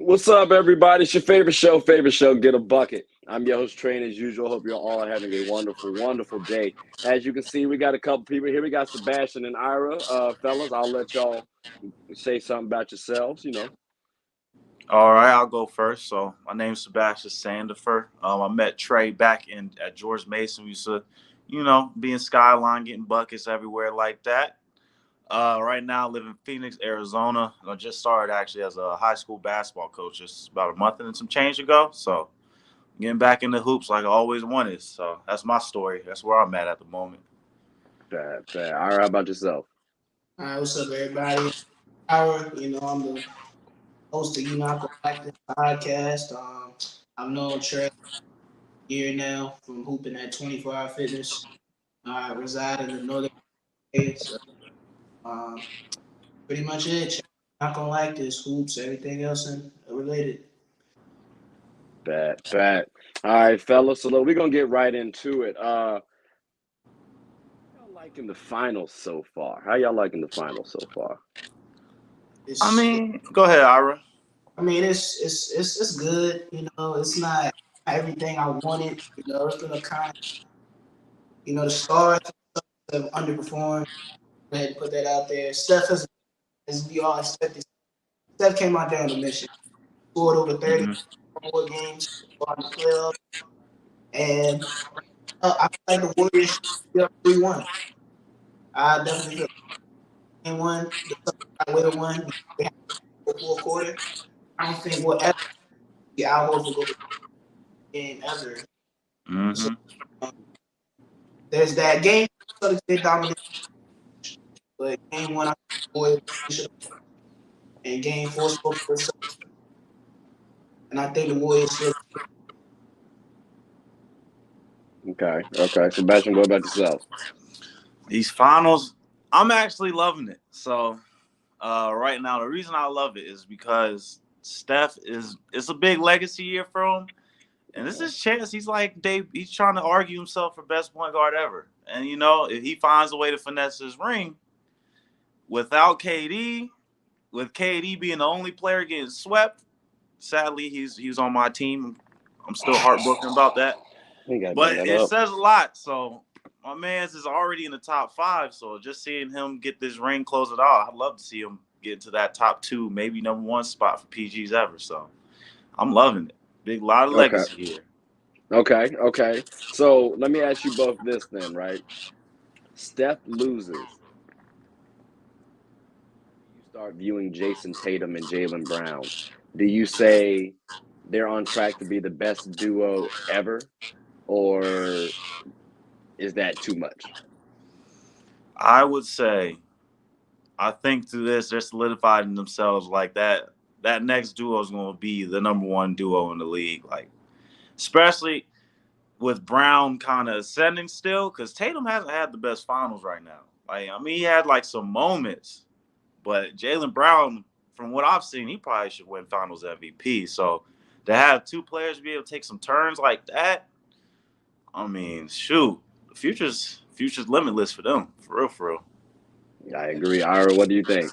What's up, everybody? It's your favorite show, Get a Bucket. I'm your host, Train, as usual. Hope you're all having a wonderful, wonderful day. As you can see, we got a couple people here. We got Sebastian and Ira. Fellas, I'll let y'all say something about yourselves. All right, I'll go first. So my name's Sebastian Sandifer. I met Trey back in at George Mason. We used to, be in Skyline, getting buckets everywhere like that. Right now, I live in Phoenix, Arizona. I just started actually as a high school basketball coach just about a month and some change ago. So getting back into hoops like I always wanted. So that's my story. That's where I'm at the moment. Bad, bad. Ira, how about yourself? All right, what's up, everybody? Howard, I'm the host of You Not Gonna Like This podcast. I've known Trey a year now from hooping at 24 Hour Fitness. I reside in the northern states. Um, Pretty much it. Trey. Not gonna like this hoops, everything else and related. Bad, bad. All right, fellas. So look, we're gonna get right into it. Y'all liking the finals so far? How y'all liking the finals so far? I It's, it, mean, go ahead, Ira. I mean, it's good. It's not everything I wanted. It's gonna kind of, the stars have underperformed. Go ahead and put that out there. Steph has, as we all expected. Steph came out there on a mission, scored over 30 Mm-hmm. more games on the playoff, and I feel like the Warriors should be up 3-1. I definitely feel game one, the Suns way to win because they had the fourth quarter. I don't think we'll ever see Al Horford go to the game ever. So Mm-hmm. um, there's that game. Celtics did dominate, but game one, I think the Warriors should have, and game four spoke for itself. And I think the Warriors still. Okay, okay. Sebastian, what about yourself? These finals, I'm actually loving it. So right now, the reason I love it is because Steph is it's a big legacy year for him, and this Okay. is chance. He's like Dave. He's trying to argue himself for best point guard ever. And if he finds a way to finesse his ring without KD, with KD being the only player getting swept, sadly he's on my team. I'm still heartbroken about that. You gotta bring But that it up. says a lot. So my man's is already in the top five. So just seeing him get this ring, close it out, I'd love to see him get into that top two, maybe number one spot for PGs ever. So I'm loving it. Big lot of Okay. legacy here. Okay, okay. So let me ask you both this then, right? Steph loses. You start viewing Jason Tatum and Jalen Brown. Do you say they're on track to be the best duo ever, or is that too much? I would say, I think through this, they're solidifying themselves like that. That next duo is going to be the number one duo in the league. Like, especially with Brown kind of ascending still, because Tatum hasn't had the best finals right now. Like, I mean, he had like some moments, but Jalen Brown, from what I've seen, he probably should win Finals MVP. So to have two players be able to take some turns like that, I mean, shoot, the future's limitless for them, for real, for real. I agree. Ira, what do you think?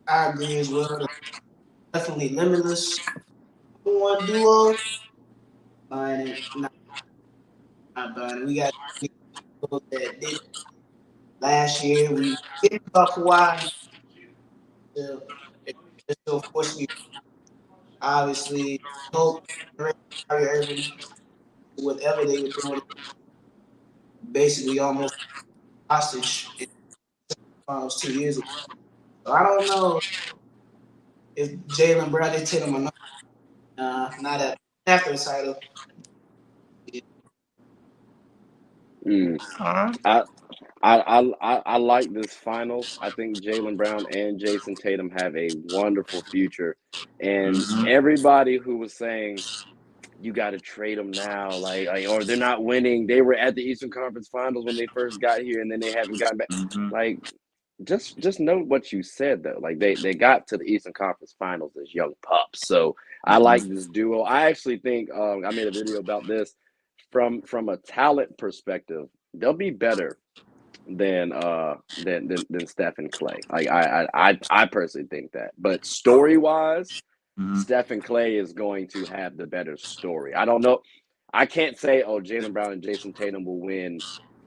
I agree as well. Definitely limitless. One duo, buying it, not buying it. We got duos that did last year. We didn't about Kawhi. Still, they're still forcing you. Obviously, hope Kyrie Irving, whatever they were doing, basically almost hostage in the finals 2 years ago. So I don't know if Jalen Brown did take him or not. Not after the title. Mm. All right. I, I like this finals. I think Jalen Brown and Jason Tatum have a wonderful future, and Mm-hmm. everybody who was saying you got to trade them now, or they're not winning. They were at the Eastern Conference Finals when they first got here, and then they haven't gotten back. Mm-hmm. Like, just note what you said though. Like they got to the Eastern Conference Finals as young pups. So I like Mm-hmm. this duo. I actually think I made a video about this from a talent perspective. They'll be better than Steph and Clay. Like I personally think that. But story wise, Stephen Clay is going to have the better story. I don't know. I can't say, oh, Jaylen Brown and Jason Tatum will win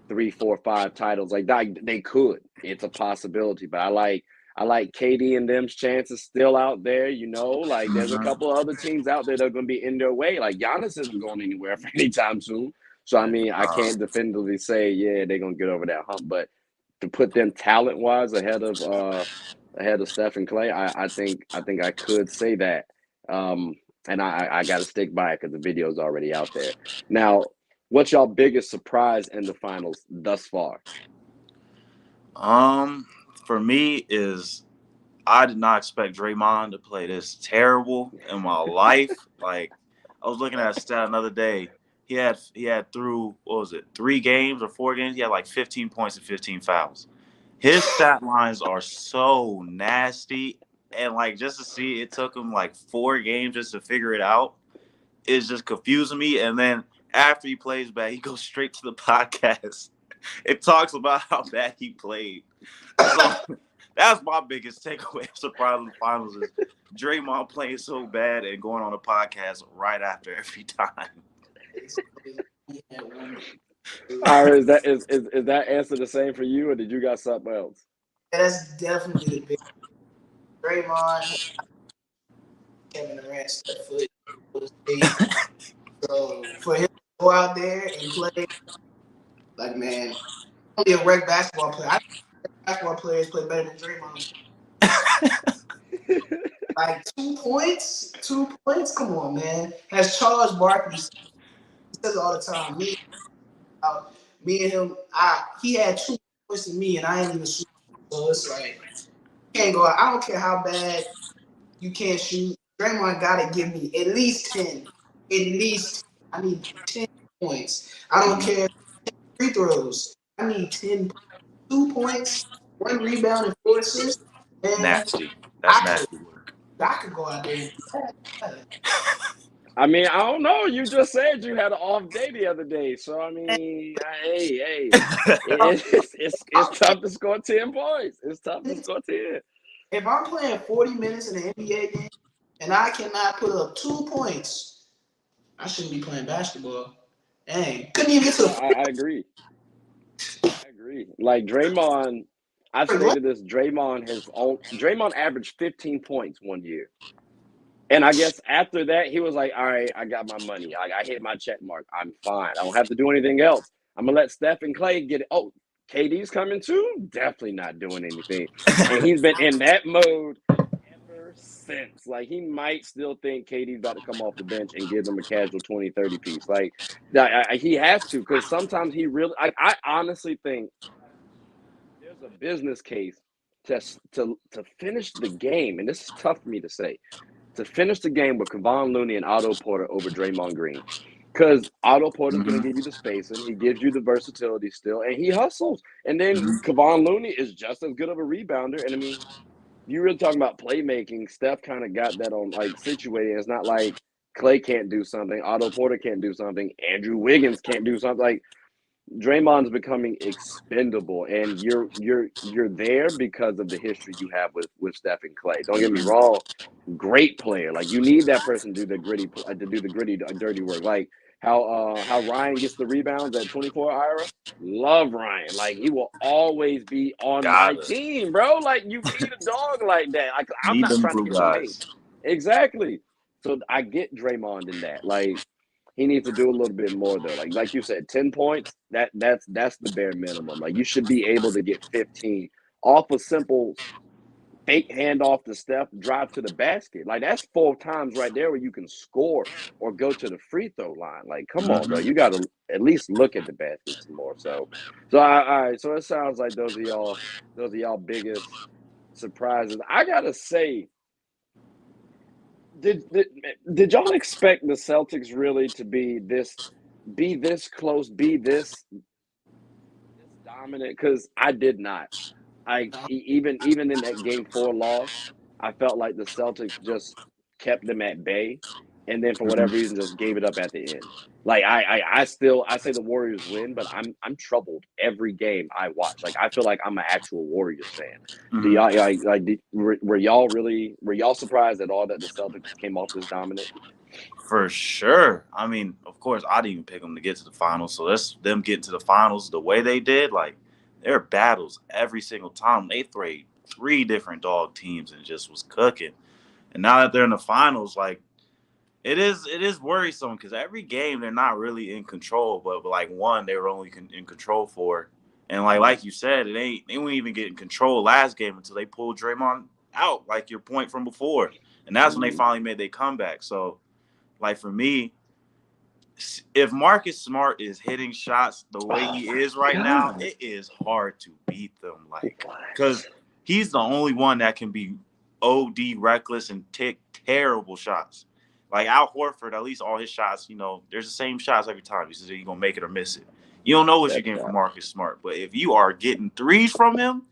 3, 4, 5 titles. Like they could. It's a possibility. But I like KD and them's chances still out there. Like there's a couple of other teams out there that are going to be in their way. Like Giannis isn't going anywhere for anytime soon. So I mean, I can't definitively say, yeah, they're going to get over that hump. But to put them talent wise ahead of Stephen Clay, I think I could say that. And I got to stick by it because the video is already out there. Now, what's y'all biggest surprise in the finals thus far? For me is I did not expect Draymond to play this terrible in my life. Like I was looking at a stat another day. He had through 3 games or 4 games. He had like 15 points and 15 fouls. His stat lines are so nasty, and like just to see it took him like 4 games just to figure it out is just confusing me. And then after he plays bad, he goes straight to the podcast. It talks about how bad he played. So that's my biggest takeaway of surprise in the finals is Draymond playing so bad and going on a podcast right after every time. All right, is that answer the same for you, or did you got something else? That's definitely the big Draymond, Kevin Durant stepped foot. So for him to go out there and play, like man, only a rec basketball player. I think basketball players play better than Draymond. Like 2 points. Come on, man. As Charles Barkley says all the time, me and him, he had 2 points to me, and I ain't even shoot. So it's like can't go out. I don't care how bad you can't shoot. Draymond gotta give me at least 10. At least 10. I need 10 points. I don't care free throws. I need 10. 2 points, 1 rebound, and 4 assists. Man, nasty. That's nasty work. I could go out there. I mean, I don't know. You just said you had an off day the other day, so I mean, hey, it's tough to score 10 points. It's tough to score 10. If I'm playing 40 minutes in an NBA game and I cannot put up 2 points, I shouldn't be playing basketball. Dang, couldn't even get to the. I agree. Like Draymond, I've stated this. Draymond averaged 15 points one year. And I guess after that, he was like, all right, I got my money. I hit my check mark. I'm fine. I don't have to do anything else. I'm going to let Steph and Clay get it. Oh, KD's coming too? Definitely not doing anything. And he's been in that mode ever since. Like, he might still think KD's about to come off the bench and give them a casual 20, 30 piece. Like, he has to because sometimes he really – I honestly think there's a business case to finish the game. And this is tough for me to say. To finish the game with Kevon Looney and Otto Porter over Draymond Green. Because Otto Porter's going to give you the spacing. He gives you the versatility still, and he hustles. And then Kevon Looney is just as good of a rebounder. And, I mean, you really talking about playmaking. Steph kind of got that on, like, situated. It's not like Clay can't do something. Otto Porter can't do something. Andrew Wiggins can't do something. Like, Draymond's becoming expendable, and you're there because of the history you have with Steph and Clay. Don't get me wrong, great player. Like you need that person to do the gritty dirty work. Like how Ryan gets the rebounds at 24. Ira, love Ryan. Like he will always be on my team, bro. Like you need a dog like that. Like I'm not trying to get the name. Exactly. So I get Draymond in that. Like. He needs to do a little bit more though. Like you said, 10 points, that's the bare minimum. Like you should be able to get 15 off a simple fake handoff to Steph, drive to the basket. Like that's 4 times right there where you can score or go to the free throw line. Like, come on, bro. You gotta at least look at the baskets more. So all right. So it sounds like those are y'all biggest surprises. I gotta say, Did y'all expect the Celtics really to be this close, be this dominant? Because I did not. Even in that Game 4 loss, I felt like the Celtics just kept them at bay. and then for whatever reason just gave it up at the end. Like I say the Warriors win, but I'm troubled every game I watch. Like I feel like I'm an actual Warriors fan. Do Mhm. y'all were y'all surprised at all that the Celtics came off this dominant? For sure. I mean, of course, I didn't even pick them to get to the finals. So that's them getting to the finals the way they did. Like, their battles every single time. They played 3 different dog teams and just was cooking. And now that they're in the finals, like, it is worrisome because every game they're not really in control. But like one, they were only in control for. And like you said, they weren't even getting control last game until they pulled Draymond out, like your point from before. And that's when they finally made their comeback. So, like for me, if Marcus Smart is hitting shots the way he is right now, it is hard to beat them. Like, because he's the only one that can be OD reckless and take terrible shots. Like Al Horford, at least all his shots, there's the same shots every time. He says you're gonna make it or miss it. You don't know what you're getting from Marcus Smart, but if you are getting threes from him,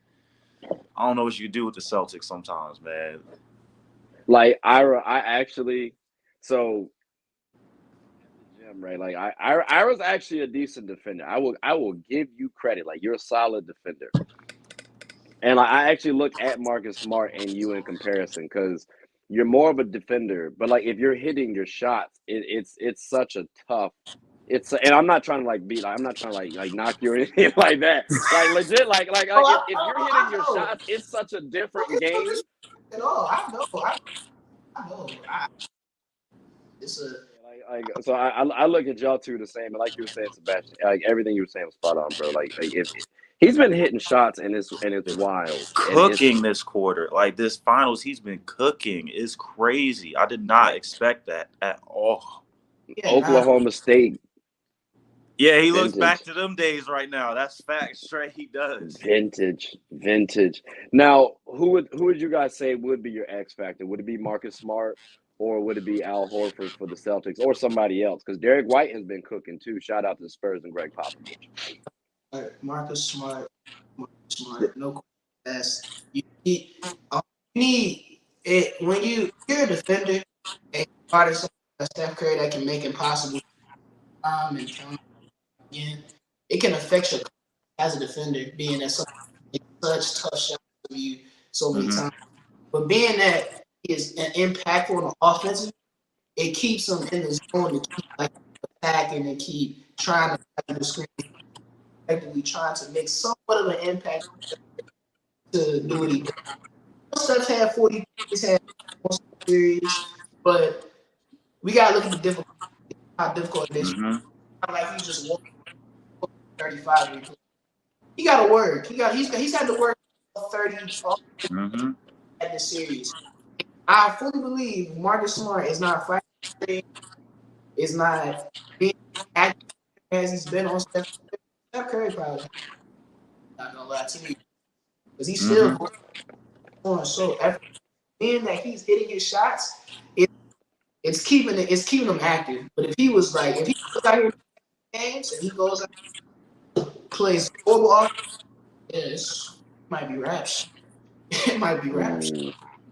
I don't know what you do with the Celtics sometimes, man. Like Ira, so gym, right? Like Ira's actually a decent defender. I will give you credit. Like you're a solid defender. And like, I actually look at Marcus Smart and you in comparison because you're more of a defender. But like if you're hitting your shots, it's such a tough. And I'm not trying to I'm not trying to like knock you or anything like that. Like legit, if you're hitting your shots, it's such a different game. At all, I know. It's a So I look at y'all two the same, and like you were saying, Sebastian, like everything you were saying was spot on, bro. Like if he's been hitting shots and it's wild. Cooking this quarter, like this finals, he's been cooking. It's crazy. I did not expect that at all. Oklahoma State. Yeah, he looks back to them days right now. That's fact straight. He does. Vintage. Now, who would you guys say would be your X factor? Would it be Marcus Smart or would it be Al Horford for the Celtics or somebody else? Because Derek White has been cooking too. Shout out to the Spurs and Greg Popovich. Marcus Smart, no question. You need it when you're a defender and artist like Steph Curry that can make impossible and again, it can affect you as a defender, being that such tough shots for you so many times. But being that he is an impactful on the offensive, it keeps him in the zone to keep like attacking and keep trying to the screen, effectively trying to make somewhat of an impact to do what he does. Stuff had 40 points, had most series, but we gotta look at how difficult it is. Not like he just won 35. He got to work. He's had to work 30 at the series. I fully believe Marcus Smart is not fighting, is not being active as he's been on Steph Curry probably. Not gonna lie to you, because he's still going so effort. Being that he's hitting his shots, it's keeping him active. But if he was out here in games and he goes out plays horrible, it might be raps. It might be raps.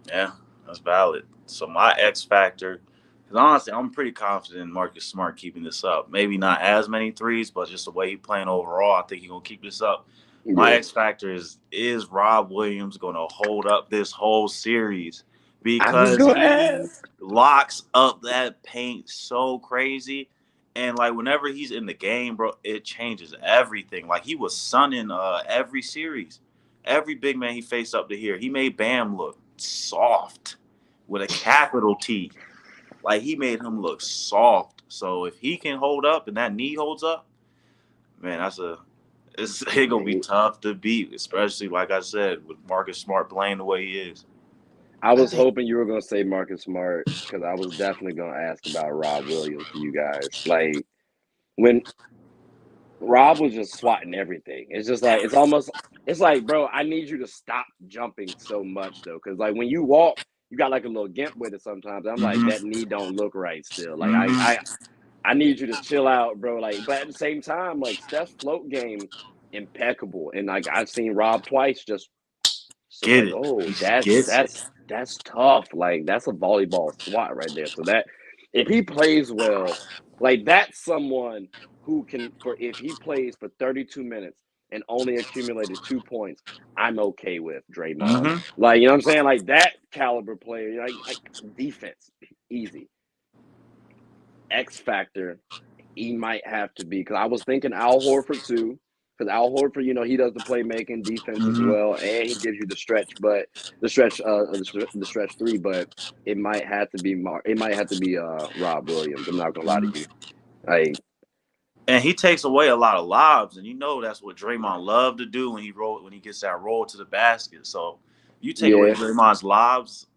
Yeah, that's valid. So my X factor, because honestly, I'm pretty confident in Marcus Smart keeping this up. Maybe not as many threes, but just the way he's playing overall, I think he's gonna keep this up. My X factor is Rob Williams gonna hold up this whole series because he locks up that paint so crazy. And like whenever he's in the game, bro, it changes everything. Like he was sunning every series. Every big man he faced up to here, he made Bam look soft with a capital T. Like he made him look soft. So if he can hold up and that knee holds up, man, it's gonna be tough to beat, especially like I said, with Marcus Smart playing the way he is. I was hoping you were gonna say Marcus Smart because I was definitely gonna ask about Rob Williams for you guys. Like when Rob was just swatting everything. It's just like it's like, bro, I need you to stop jumping so much though, because like when you walk, you got like a little gimp with it sometimes. I'm like, that knee don't look right still. Like I need you to chill out, bro. Like, but at the same time, like Steph's float game impeccable, and like I've seen Rob twice just get it. Oh, that's tough. Like that's a volleyball swat right there. So If he plays well, like that's someone who can if he plays for 32 minutes and only accumulated 2 points, I'm okay with Draymond. Mm-hmm. Like, you know what I'm saying? Like that caliber player, like defense, easy. X factor, he might have to be because I was thinking Al Horford too. Because Al Horford, he does the playmaking defense as Mm-hmm. well, and he gives you the stretch, the stretch three. But it might have to be Rob Williams. I'm not gonna lie to Mm-hmm. you. Like, And he takes away a lot of lobs, and that's what Draymond loved to do when he gets that roll to the basket. So you take away yeah, Draymond's lobs,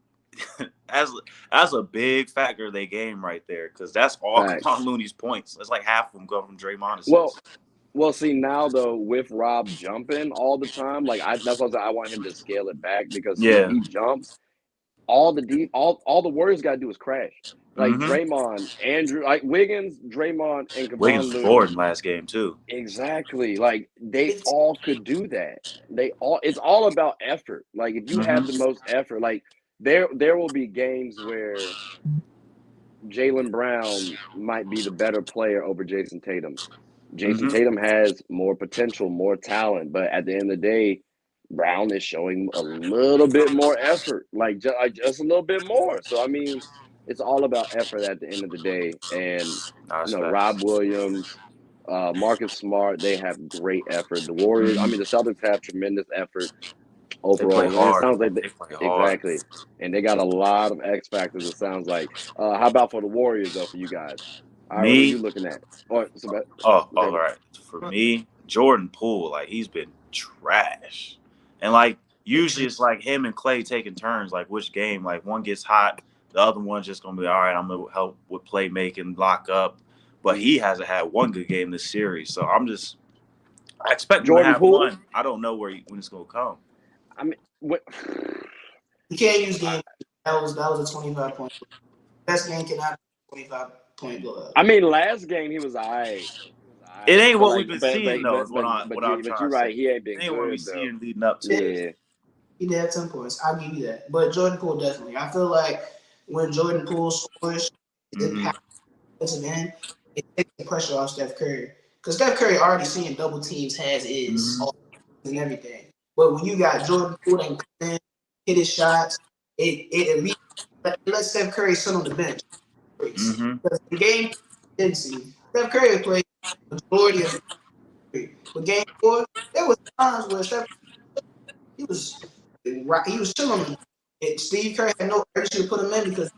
as a big factor of their game right there, because that's all facts. Kevon Looney's points. That's like half of them come from Draymond Well, assists. well, see now though with Rob jumping all the time, like that's what I want him to scale it back because when Yeah. he jumps, all the Warriors got to do is crash. Like Mm-hmm. Draymond, Andrew, like Wiggins, Draymond, and Wiggins Kevon was Looney. scored last game too. Exactly. Like they It's all could do that. It's all about effort. Like if you have the Mm-hmm. most effort, like there will be games where Jaylen Brown might be the better player over Jason Tatum. Jason Mm-hmm. Tatum has more potential, more talent, but at the end of the day, Brown is showing a little bit more effort, just a little bit more. So I mean, it's all about effort at the end of the day. And Nice Rob facts. Williams, Marcus Smart, they have great effort. The Warriors, I Mm-hmm. mean, the Celtics have tremendous effort They play overall, and it hard. sounds like They play hard. exactly, and they got a lot of X factors. It sounds like. How about for the Warriors though? For you guys, Ira, who Me, you looking at? Or all right. For me, Jordan Poole, like he's been trash, and like usually it's like him and Clay taking turns. Like which game, like one gets hot, the other one's just gonna be all right. I'm gonna help with playmaking, lock up. But he hasn't had one good game this series, so I expect him to Jordan have Poole. one. I don't know when it's gonna come. I mean, what? you can't use game. That was a 25 point. Best game cannot be 25 point blowout. I mean, last game he was alright. It ain't But what like, we've been seeing though. Is what I'm but trying you're to say. right. He ain't It been ain't what we good though. seeing leading up to it. Yeah. He did have 10 points. I'll give you that. But Jordan Poole definitely. I feel like when Jordan Poole scores, his Mm-hmm. impact end, it takes the pressure off Steph Curry. Because Steph Curry already seeing double teams has is Mm-hmm. and everything. But when you got Jordan Poole that can come in, hit his shots, it lets Steph Curry sit on the bench. Mm-hmm. Because the game didn't see Steph Curry played the majority of the game. But game 4, there was times where Steph he was chilling. Steve Kerr had no urgency to put him in because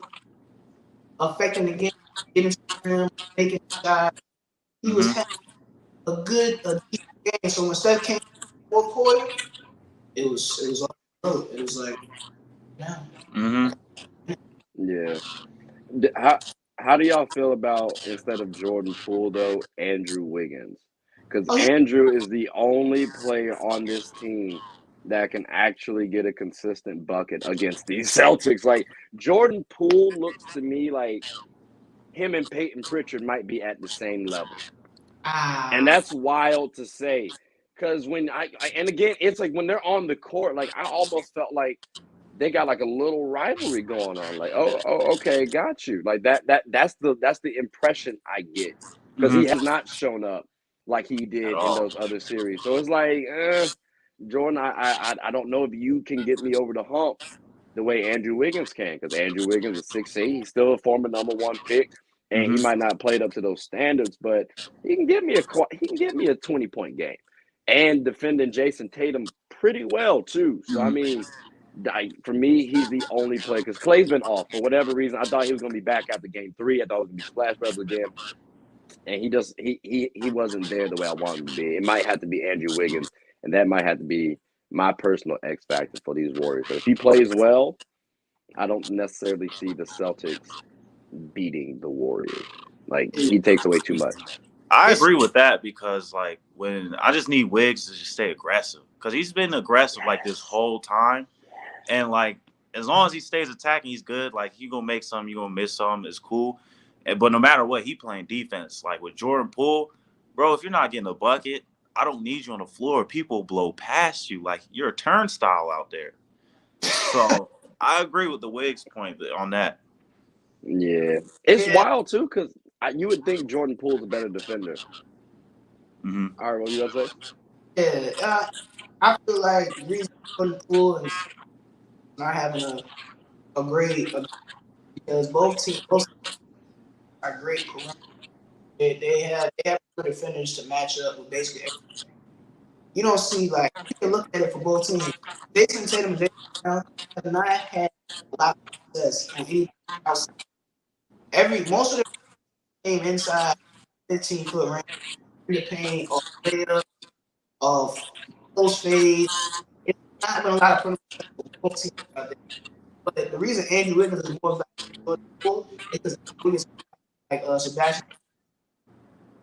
affecting the game, getting to him, making shots. He was Mm-hmm. having a decent game. So when Steph came in the fourth quarter, it was all it was like, yeah. Mm-hmm. Yeah. How do y'all feel about instead of Jordan Poole though, Andrew Wiggins? Because Oh, Andrew is the only player on this team that can actually get a consistent bucket against these Celtics. Like Jordan Poole looks to me like him and Peyton Pritchard might be at the same level. And that's wild to say. Because when and again, it's like when they're on the court, like I almost felt like they got like a little rivalry going on. Like, okay, got you. Like that's the impression I get. Because he Mm-hmm. has not shown up like he At did in all. those other series. So it's like, Jordan, I don't know if you can get me over the hump the way Andrew Wiggins can, because Andrew Wiggins is 6'8". He's still a former #1 pick, and he Mm-hmm. might not played up to those standards, but he can give me a 20-point game, and defending Jason Tatum pretty well too. So I Mm-hmm. mean, for me, he's the only player because Clay's been off for whatever reason. I thought he was going to be back after Game 3. I thought it was going to be Splash Brothers again, and he wasn't there the way I wanted him to be. It might have to be Andrew Wiggins, and that might have to be my personal X factor for these Warriors. So if he plays well, I don't necessarily see the Celtics beating the Warriors. Like he takes away too much. I agree with that because like when I just need Wiggs to just stay aggressive because he's been aggressive like this whole time, and like as long as he stays attacking, he's good. Like you gonna make some, you gonna miss some, it's cool. But no matter what, he playing defense. Like with Jordan Poole, bro, if you're not getting a bucket, I don't need you on the floor. People blow past you like you're a turnstile out there. So I agree with the Wiggs point on that. Yeah, it's Yeah, wild too because you would think Jordan Poole's a better defender. Mm-hmm. All right, what you gonna say? yeah. I feel like the reason Jordan Poole and not having a because both are great perimeter. They have good defenders to match up with basically. You don't see like you can look at it for both teams. Jason Tatum and Jaylen Brown have not had a lot of success on any outside. Most of them came inside 15-foot range in the paint or straight up of close fade. It's not been a lot of perimeter for both teams out there. But the reason Andrew Wiggins is more valuable is because Wiggins is like Sebastian.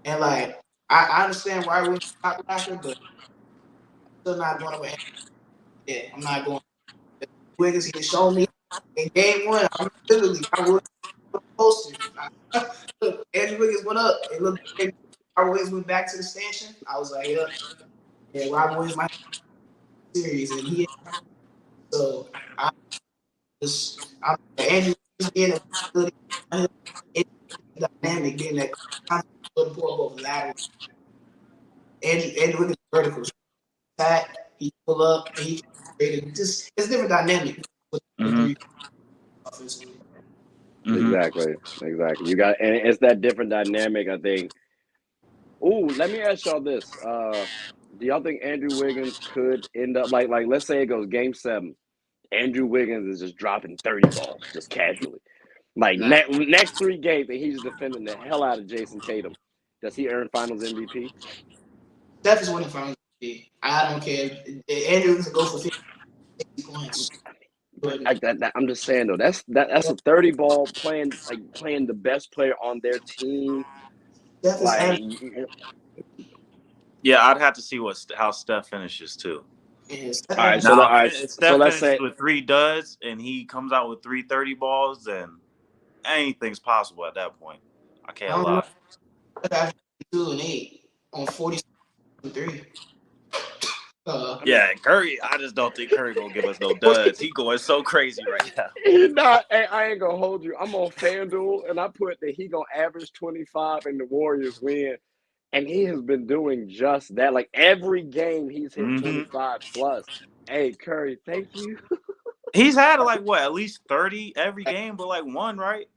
And like I understand why we're not blacker, but I'm still not going with Andrew. Yeah, I'm not going. Wiggins, he showed me in game one. I mean, literally, I was posted. Look, Andrew Wiggins went up. It looked like Robert Williams went back to the stanchion. I was like, yeah, Robert Williams might have a series, and he. So I'm Andrew Wiggins being a it's dynamic, being that constant pull up lateral. Andrew Wiggins vertical attack, he pull up, and he just it's a different dynamic with the Mm-hmm. three offensively. Mm-hmm. Exactly. You got, and it's that different dynamic. I think. Oh, let me ask y'all this. Do y'all think Andrew Wiggins could end up like let's say it goes game 7. Andrew Wiggins is just dropping 30 balls just casually. Like Nah, next 3 games, and he's defending the hell out of Jason Tatum. Does he earn Finals MVP? Steph is winning finals MVP. I don't care. Andrew can go for 50 points. But I'm just saying though, that's a 30 ball playing the best player on their team. Steph is Like, Yeah, I'd have to see how Steph finishes too. Steph all right, Now, so if so Steph let's finishes say with 3 duds and he comes out with 330 balls, then anything's possible at that point. I I can't don't know. lie. Steph 2 and 8 on 43. I mean, Yeah, and Curry, I just don't think Curry gonna give us no duds. He going so crazy right now. he not. Hey, I ain't gonna hold you. I'm on FanDuel, and I put that he gonna average 25 and the Warriors win. And he has been doing just that. Like every game, he's hit Mm-hmm. 25 plus. Hey, Curry, thank you. He's had like what, at least 30 every game, but like one, right?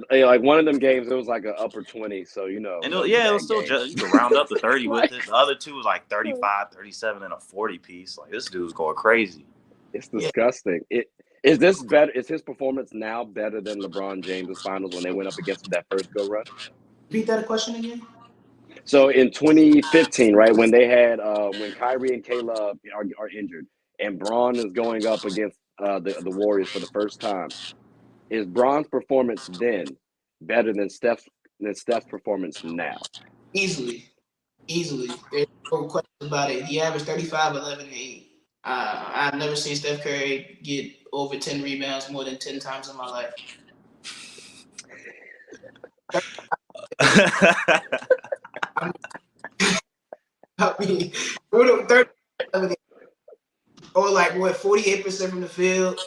Like one of them games, it was like an upper 20. So, And it was a it was bad still game. just, you could round up to 30 with Like, it. The other two was like 35, 37, and a 40 piece. Like this dude's going crazy. it's Yeah. disgusting. Is this better? Is his performance now better than LeBron James's finals when they went up against him that first go run? Repeat that question again. So in 2015, right, when they had when Kyrie and Caleb are injured and Braun is going up against the Warriors for the first time, is Braun's performance then better than Steph's performance now? Easily. There's no question about it. He averaged 35, 11, and 8. I've never seen Steph Curry get over 10 rebounds more than 10 times in my life. I mean, 30, or like what, 48% from the field,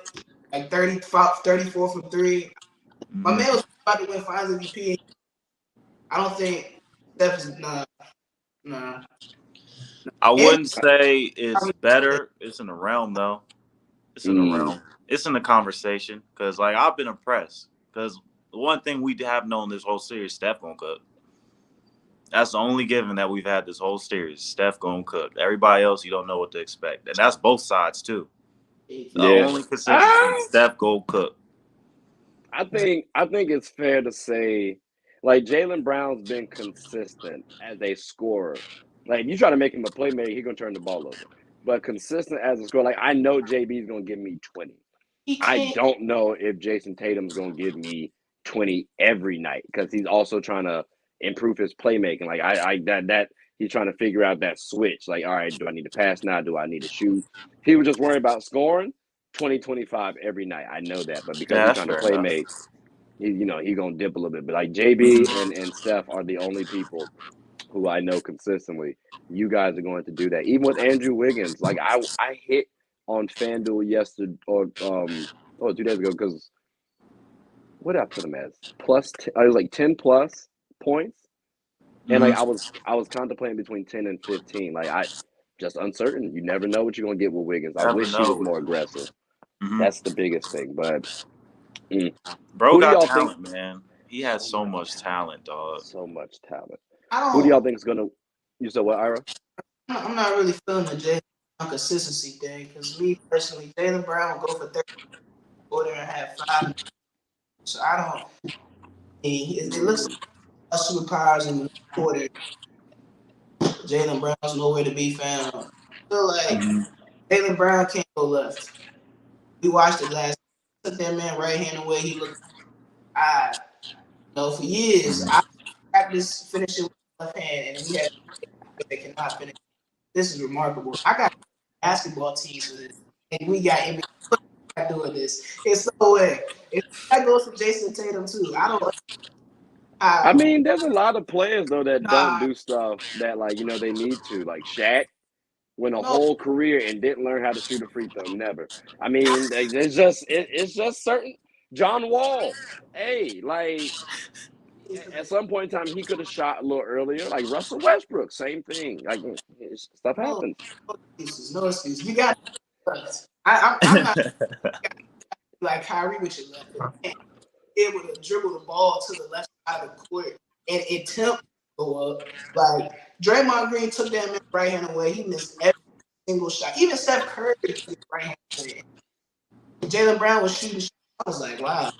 like 34 from 3. My man was about to win Finals MVP. I don't think Steph is nah. I And wouldn't say it's better. It's in the realm though. It's in the realm. It's in the conversation because like I've been impressed because the one thing we have known this whole series, Steph gonna cook. That's the only given that we've had this whole series. Steph gonna cook. Everybody else, you don't know what to expect, and that's both sides too. The Yeah. only consistency, Steph go cook. I think it's fair to say, like Jaylen Brown's been consistent as a scorer. Like if you try to make him a playmaker, he's gonna turn the ball over. But consistent as a scorer, like I know JB's gonna give me 20. he I can't. don't know if Jason Tatum's gonna give me 20 every night because he's also trying to improve his playmaking. Like that he's trying to figure out that switch. Like, all right, do I need to pass now? Do I need to shoot? If he was just worried about scoring 20, 25 every night. I know that, but because Yeah, he's that's trying to fair enough. playmate, he gonna dip a little bit. But like JB and Steph are the only people who I know consistently. You guys are going to do that. Even with Andrew Wiggins, like I hit on FanDuel yesterday or 2 days ago because what did I put him as? I was like 10 plus points. And like I was contemplating between 10 and 15. Like I just uncertain. You never know what you're gonna get with Wiggins. I Never wish he was know. more aggressive. Mhm. That's the biggest thing. But Bro who do got y'all talent, think? man. He has so much talent, dog. So much talent. I Who do y'all don't. think is gonna? You said what, Ira? I'm not really feeling the Jalen Brown consistency thing because me personally, Jalen Brown will go for 30 quarter and have 5. So I don't. It looks like our superpowers in the quarter. Jalen Brown's nowhere to be found. I feel like Jalen Brown can't go left. We watched it last. Took that man right hand away. He looked. For years I practiced finishing with the left hand, and we had they cannot finish. This is remarkable. I got basketball teams for this, and we got NBA doing this. It's no way. If that goes for Jason Tatum too, I don't. I mean, there's a lot of players though that don't Nah, do stuff that like they need to. Like Shaq went a no. whole career and didn't learn how to shoot a free throw. Never. I mean, it's just certain. John Wall. Hey, like at some point in time, he could have shot a little earlier. Like Russell Westbrook, same thing. Like stuff No, happens. no excuses. No excuses. You got. I'm not like Kyrie with your left. Can't be able to dribble the ball to the left side of the court and attempt to go up. Like Draymond Green took that man right hand away. He missed every single shot. Even Steph Curry took his right hand away. Jalen Brown was shooting. I was like, wow.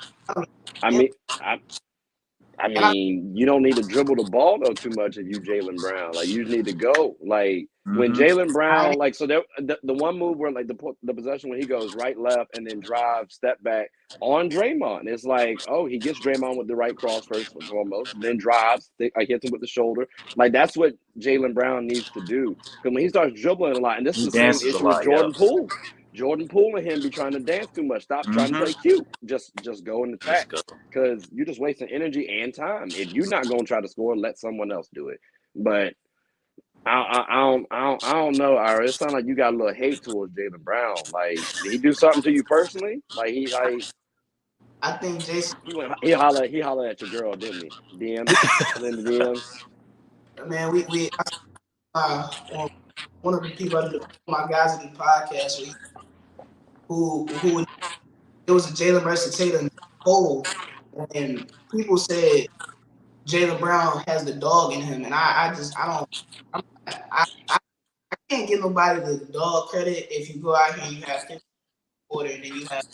I mean, you don't need to dribble the ball though too much if you Jalen Brown. Like you need to go. Like when Jalen Brown, like so the one move where like the possession when he goes right, left, and then drive, step back on Draymond. It's like, oh, he gets Draymond with the right cross first and foremost, then drives, hits him with the shoulder. Like that's what Jalen Brown needs to do. Because when he starts dribbling a lot, and this is He the same dances a issue with lot, Jordan Poole. Jordan Poole and him be trying to dance too much. Stop trying to play cute. Just go and attack. Because you're just wasting energy and time. If you're not gonna try to score, let someone else do it. But I don't know, Ira. It sounds like you got a little hate towards Jalen Brown. Like, did he do something to you personally? I think Jason. He hollered at your girl, didn't he? DMs in the DMs. Man, we one of the people, my guys in the podcast, who it was a Jalen versus Tatum poll, and people said Jalen Brown has the dog in him, and I can't give nobody the dog credit if you go out here and you have 50 quarter and then you have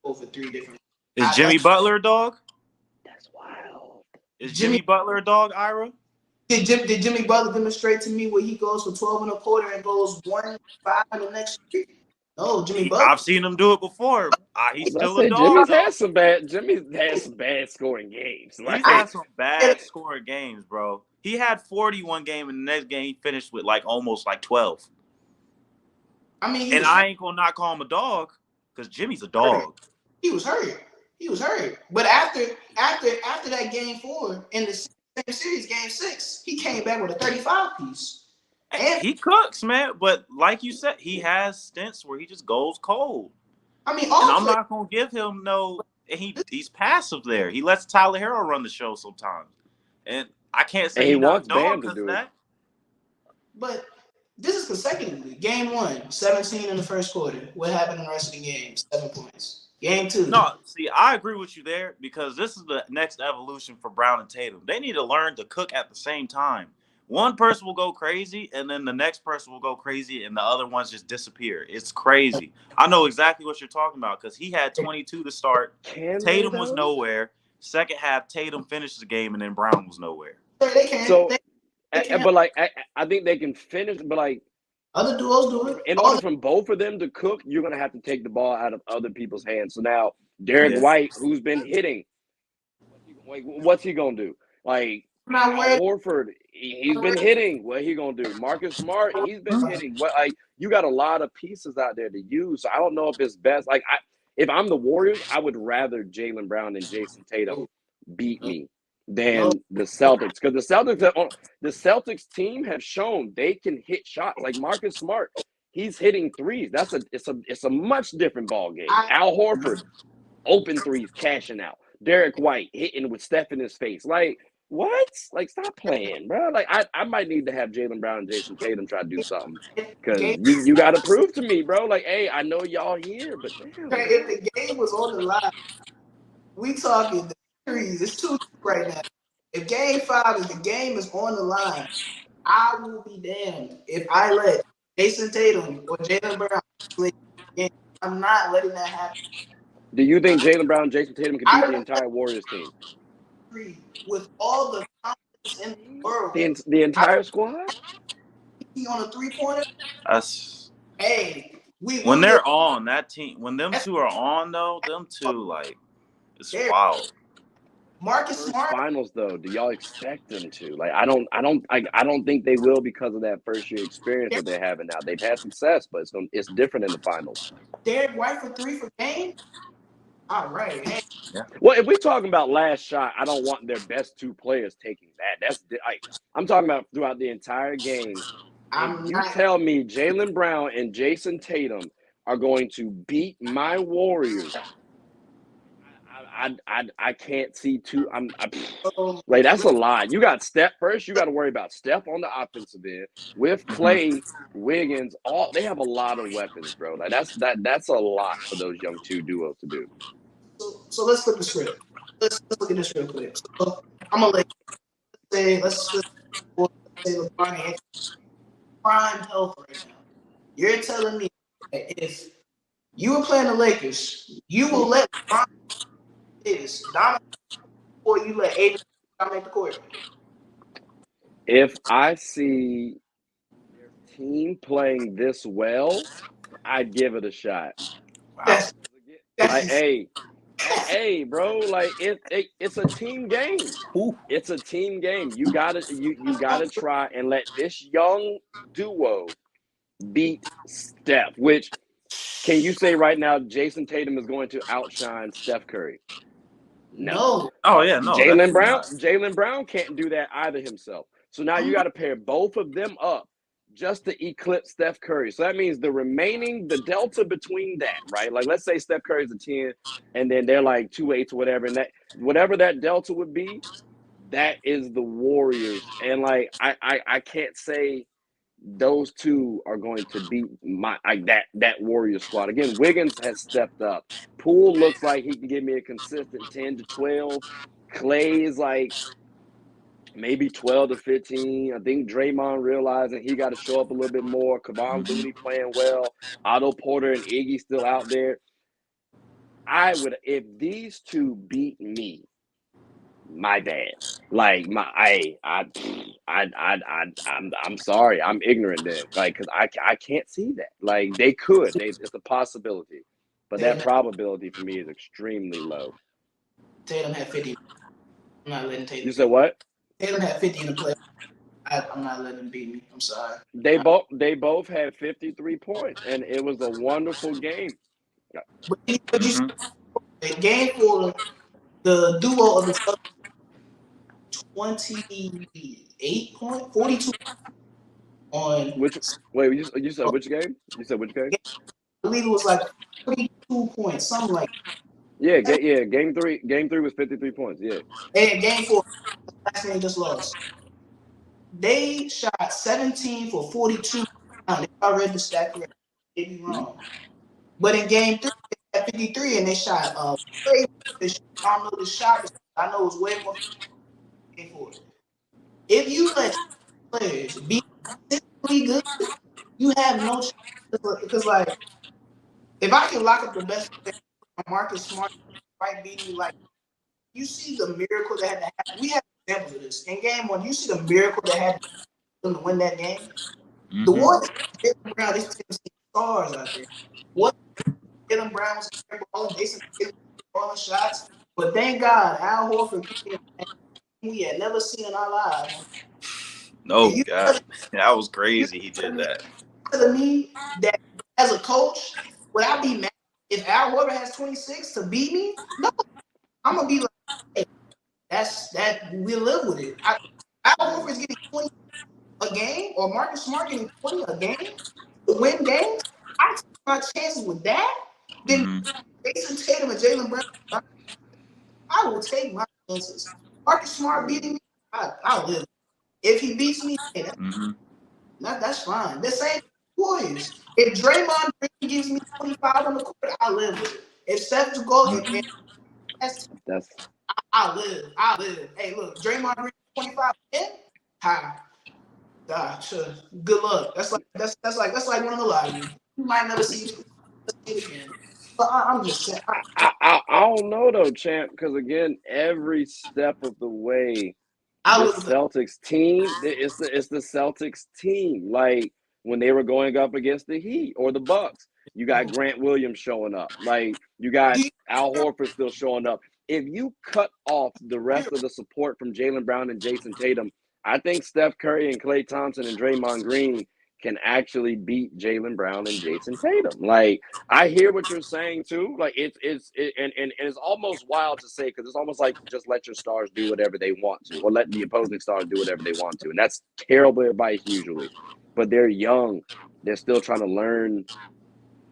over 3 different. Is Jimmy Butler a dog? That's wild. Is Jimmy Butler a dog, Ira? Did Jimmy Butler demonstrate to me where he goes for 12 and a quarter and goes 1-5 in the next year? No, Jimmy Butler. I've seen him do it before. He's still a dog. Jimmy's had some bad scoring games. He's had some bad scoring games, bro. He had 41 game, and the next game he finished with almost 12. I mean, and I ain't gonna not call him a dog because Jimmy's a dog. He was hurt. But after that game 4 in the same series, game 6, he came back with a 35 piece. And he cooks, man. But like you said, he has stints where he just goes cold. I mean, I'm not gonna give him no. He's passive there. He lets Tyler Herro run the show sometimes, and I can't say he wants Bam to do that. But this is consecutively. Game 1, 17 in the first quarter. What happened in the rest of the game? 7 points. Game 2. No, see, I agree with you there because this is the next evolution for Brown and Tatum. They need to learn to cook at the same time. One person will go crazy, and then the next person will go crazy, and the other ones just disappear. It's crazy. I know exactly what you're talking about because he had 22 to start. Tatum was nowhere. Second half, Tatum finished the game, and then Brown was nowhere. They can. So, but I think they can finish. But other duos do it. In order for both of them to cook, you're gonna have to take the ball out of other people's hands. So now Derek White, who's been hitting, what's he gonna do? Al Horford, he's been hitting. What he gonna do? Marcus Smart, he's been hitting. You got a lot of pieces out there to use. So I don't know if it's best. If I'm the Warriors, I would rather Jalen Brown and Jason Tatum beat me than the Celtics, because the Celtics team have shown they can hit shots. Like Marcus Smart, he's hitting threes. It's a much different ball game. Al Horford, open threes, cashing out. Derek White hitting with Steph in his face. Like, what? Like, stop playing, bro. Like, I might need to have Jaylen Brown and Jason Tatum try to do something. Because you got to prove to me, bro. Like, hey, I know y'all here, but damn. If the game was on the line, we talking the series. It's 2 right now. If Game 5 is the game is on the line, I will be damned if I let Jason Tatum or Jaylen Brown play the game. I'm not letting that happen. Do you think Jaylen Brown and Jason Tatum can beat the entire Warriors team? With all the confidence in the world. The entire squad? He on a 3-pointer? That's when they're on that team, when them two are on though, them two like it's wild. Marcus Smart finals though, do y'all expect them to? Like I don't think they will because of that first year experience that they're having now. They've had success, but it's different in the finals. Derek White for 3 for game? All right. Hey. Yeah. Well, if we're talking about last shot, I don't want their best 2 players taking that. That's I'm talking about throughout the entire game. You tell me Jaylen Brown and Jason Tatum are going to beat my Warriors. I can't see 2. Like that's a lie. You got Steph first. You got to worry about Steph on the offensive end with Clay, Wiggins. They have a lot of weapons, bro. Like that's a lot for those young 2 duos to do. So let's flip the script. Let's look at this real quick. So I'm gonna let's say LeBron Anthony prime health right now. You're telling me that if you were playing the Lakers, you will let LeBron dominate or you let AD dominate the court? If I see their team playing this well, I'd give it a shot. Wow. Like, hey, bro, like it's a team game. It's a team game. You gotta try and let this young duo beat Steph. Which can you say right now Jason Tatum is going to outshine Steph Curry? No. Oh yeah, no. Jaylen Brown can't do that either himself. So now you got to pair both of them up just to eclipse Steph Curry. So that means the delta between that, right? Like let's say Steph Curry's a 10 and then they're like 2-8 or whatever, and that whatever that delta would be, that is the Warriors. And like I can't say those 2 are going to beat that Warriors squad. Again, Wiggins has stepped up. Poole looks like he can give me a consistent 10 to 12. Clay is like maybe 12 to 15. I think Draymond realizing he got to show up a little bit more. Kevon Looney playing well. Otto Porter and Iggy still out there. If these 2 beat me, my bad. Like I'm sorry. I'm ignorant then. Like, cause I can't see that. Like they could. It's a possibility, but that probability for me is extremely low. Tatum had 50. I'm not letting Tatum. You said what? Tatum had 50 in the play. I'm not letting him beat me. I'm sorry. They both had 53 points, and it was a wonderful game. But game 4, the duo of the 28 point, 42 on which wait you said which game? You said which game? I believe it was like 42 points, something like that. Yeah. Game 3 was 53 points. Yeah. And game 4, last game just lost. They shot 17 for 42. I read the stat correctly. They be wrong. But in game 3, they had 53 and they shot I don't know the shot. I know it's way more game 4. If you let players be consistently good, you have no chance. Because like if I can lock up the best player, Marcus Smart might beat me. Like you see the miracle that had to happen. We have examples of this. In game 1, you see the miracle that had to win that game. The one Jaylen Brown, these stars out there. What Jaylen Brown was balling, Jason balling shots, but thank God Al Horford we had never seen in our lives. No, God, that was crazy. He did that. To me, that as a coach, would I be mad if Al Horford has 26 to beat me? No, I'm gonna be like, hey, that's that. We live with it. Al Horford's getting 20 a game, or Marcus Smart getting 20 a game to win games. I take my chances with that. Then Jason Tatum and Jaylen Brown. I will take my chances. Marcus Smart beating me, I'll live. If he beats me, hey, that's fine. The same Warriors. If Draymond Green gives me 25 on the court, I live with it. If Steph goes, I live. I live. Hey, look, Draymond Green 25 in. Hi. Sure. Good luck. That's like one of the lottery. You might never see it again. But I'm just saying. I don't know though, champ, because again, every step of the way, the Celtics team, it's the Celtics team. Like when they were going up against the Heat or the Bucks, you got Grant Williams showing up. Like you got Al Horford still showing up. If you cut off the rest of the support from Jaylen Brown and Jason Tatum, I think Steph Curry and Klay Thompson and Draymond Green can actually beat Jaylen Brown and Jason Tatum. Like I hear what you're saying too. Like and it's almost wild to say because it's almost like just let your stars do whatever they want to, or let the opposing stars do whatever they want to, and that's terrible advice usually. But they're young; they're still trying to learn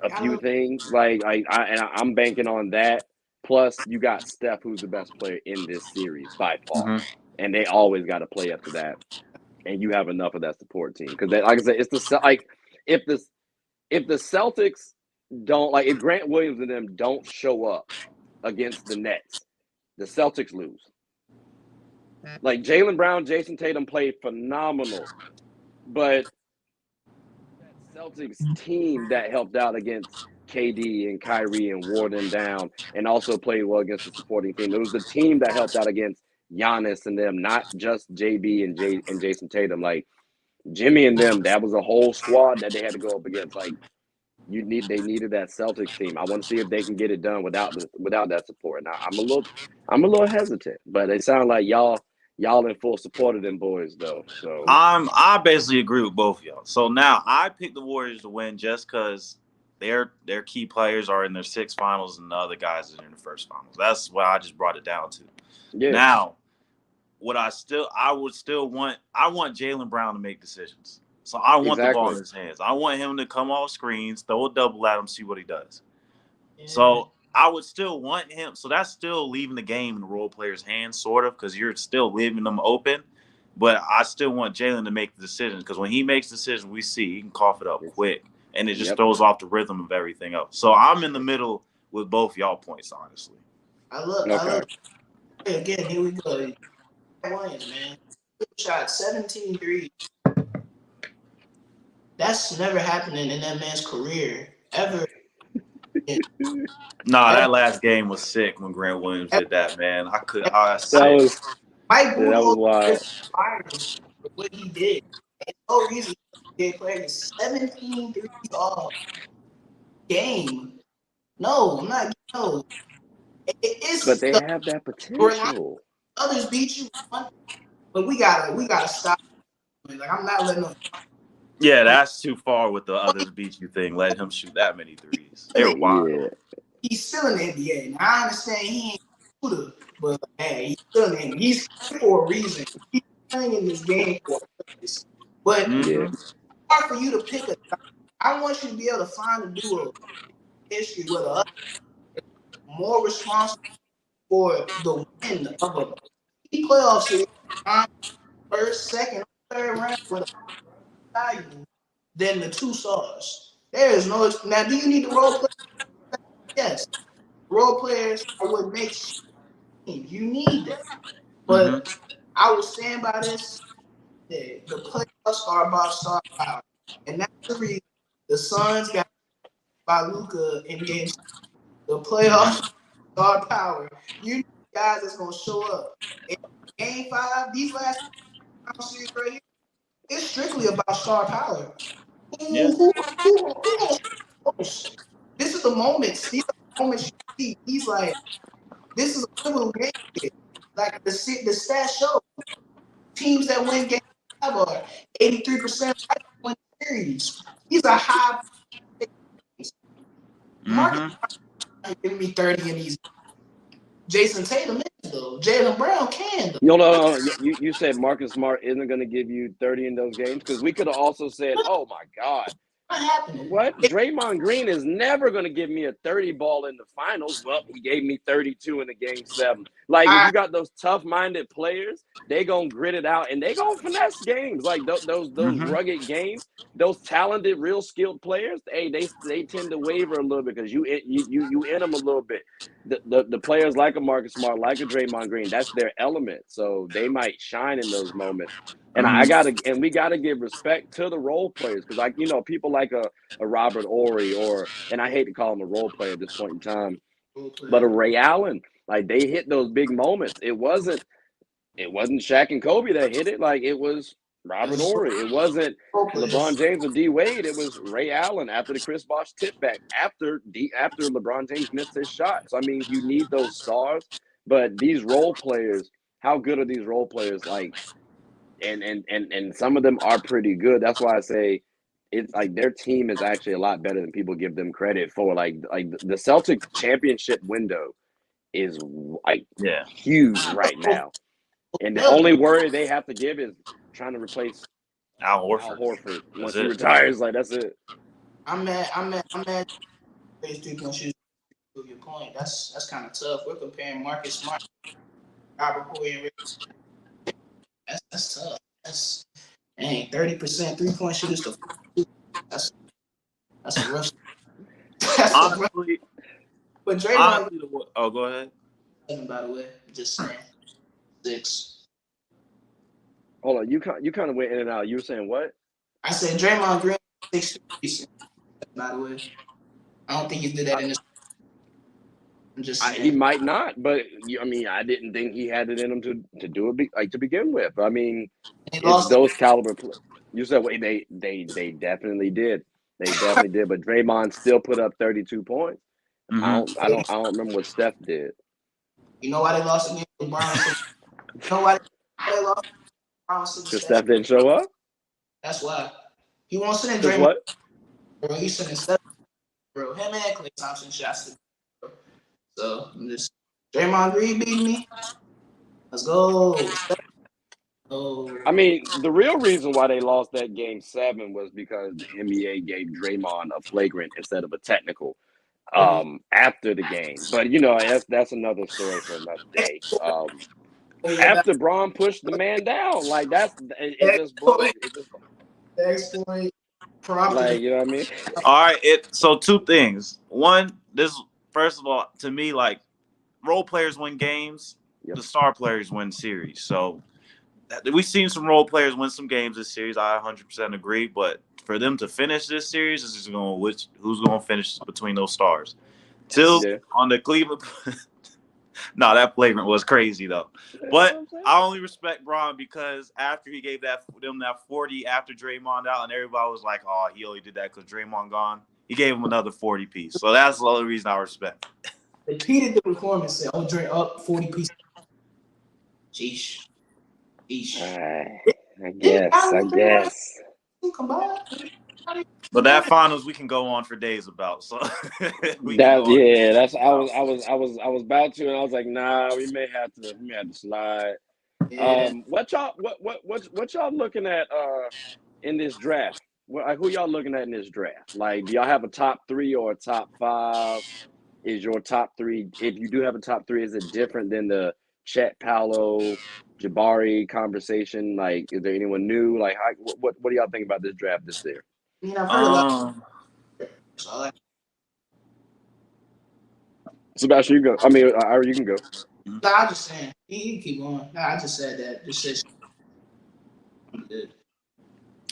a few things. I'm banking on that. Plus, you got Steph, who's the best player in this series by far, and they always got to play up to that. And you have enough of that support team because, like I said, it's if the Celtics don't if Grant Williams and them don't show up against the Nets, the Celtics lose. Like Jaylen Brown, Jason Tatum played phenomenal, but that Celtics team that helped out against KD and Kyrie and wore them down and also played well against the supporting team. It was the team that helped out against Giannis and them, not just JB and Jason Tatum. Like Jimmy and them, that was a whole squad that they had to go up against. Like they needed that Celtics team. I want to see if they can get it done without that support. Now I'm a little hesitant, but it sounds like y'all in full support of them boys though. So I basically agree with both of y'all. So now I picked the Warriors to win just because their key players are in their 6 finals and the other guys are in the first finals. That's what I just brought it down to. Yeah. Now, I want Jaylen Brown to make decisions. So I want the ball in his hands. I want him to come off screens, throw a double at him, see what he does. Yeah. So I would still want him. So that's still leaving the game in the role player's hands, sort of, because you're still leaving them open. But I still want Jaylen to make the decisions because when he makes decisions, we see he can cough it up quick, and it just throws off the rhythm of everything else. So I'm in the middle with both y'all points, honestly. I love. Again, here we go. Williams, man, shot 17 threes. That's never happening in that man's career ever. That last game was sick when Grant Williams did that, man. Mike Budenholzer was fired for what he did. And no reason he played 17 threes all game. No, I'm not. No, but they have that potential. Others beat you, but we gotta stop. Like I'm not letting them. Yeah, that's too far with the others beat you thing. Let him shoot that many threes. They're wild. Yeah. He's still in the NBA. Now, I understand he ain't shooter, but hey, he's still in the NBA. He's for a reason. He's playing in this game for a purpose. But it's hard for you to pick a. I want you to be able to find a duo history where the other is more responsible for the win of a playoff series, first, second, third round with a value than the 2 stars. There is no. Now, do you need the role players? Yes. Role players are what makes you. You need that. But I will stand by this. The playoffs are about star power. And that's the reason the Suns got by Luka in game 6. The playoffs star power. You need guys that's going to show up. In game 5, these last series right here, it's strictly about star power. Who this is the moments. These are the moments you see. He's like, this is a pivotal game. Like the stats show, teams that win game 5 are 83% win series. These are high. Marcus giving me 30 in these. Jason Tatum is though. Jaylen Brown can. No. You said Marcus Smart isn't going to give you 30 in those games because we could have also said, oh my God, Not happening. What? Draymond Green is never going to give me a 30 ball in the finals. Well, he gave me 32 in the game 7. Like, if you got those tough-minded players, they going to grit it out, and they going to finesse games. Like, those rugged games, those talented, real skilled players, hey, they tend to waver a little bit because you in them a little bit. The players like a Marcus Smart, like a Draymond Green, that's their element. So they might shine in those moments. And we gotta give respect to the role players because, like, people like a Robert Ory and I hate to call him a role player at this point in time, but a Ray Allen, like they hit those big moments. It wasn't Shaq and Kobe that hit it. Like it was Robert Ory. It wasn't LeBron James or D Wade. It was Ray Allen after the Chris Bosh tip back after LeBron James missed his shot. So I mean, you need those stars, but these role players, how good are these role players? Like. And some of them are pretty good. That's why I say it's like their team is actually a lot better than people give them credit for. Like the Celtics championship window is like huge right now, and the only worry they have to give is trying to replace Al Horford. Once he retires. Like that's it. I'm mad. 3-point shooters. To your point, that's kind of tough. We're comparing Marcus Smart, Robert Horry, and Rick. That's tough. That's 30% 3-point shooters. That's a rough. Honestly, but Draymond. Go ahead. By the way, just saying 6. Hold on, you kind of went in and out. You were saying what? I said Draymond Green 6. By the way, I don't think he did that in this. I'm just saying. He might not, but I mean, I didn't think he had it in him to do it to begin with. I mean, it's those caliber players. You said they definitely did. They definitely did. But Draymond still put up 32 points. Mm-hmm. I don't remember what Steph did. You know why they lost against LeBron? You know why they lost? Because Steph didn't show up. That's why. He won't sit in Draymond. What? Bro, he's sitting Steph. Bro, him and Klay Thompson shots. So I'm just Draymond Green beating me. Let's go. I mean, the real reason why they lost that game 7 was because the NBA gave Draymond a flagrant instead of a technical after the game. But that's another story for another day. After Braun pushed the man down, like it just blows. Like, you know what I mean? All right. So 2 things. One, first of all, to me, like role players win games, the star players win series. So we've seen some role players win some games this series. I 100% agree. But for them to finish this series, this is who's going to finish between those stars. On the Cleveland. No, that flagrant was crazy though. But I only respect Braun because after he gave them that 40 after Draymond out, and everybody was like, "Oh, he only did that because Draymond gone." He gave him another 40 piece. So that's the only reason I respect. Repeated the performance. Said, "Oh, Dre up 40 pieces." Sheesh. I guess. But that finals we can go on for days about. So I was about to, and I was like, nah, we may have to slide. Yeah. What y'all looking at in this draft? Who y'all looking at in this draft? Like, do y'all have a top 3 or a top 5? Is your top 3, if you do have a top 3, is it different than the Chet, Paolo, Jabari conversation? Like, is there anyone new? Like, what do y'all think about this draft this year? Sebastian, you go. I mean, Ira, you can go. Nah, I'm just saying. He keep going. Nah, I just said that. Just said.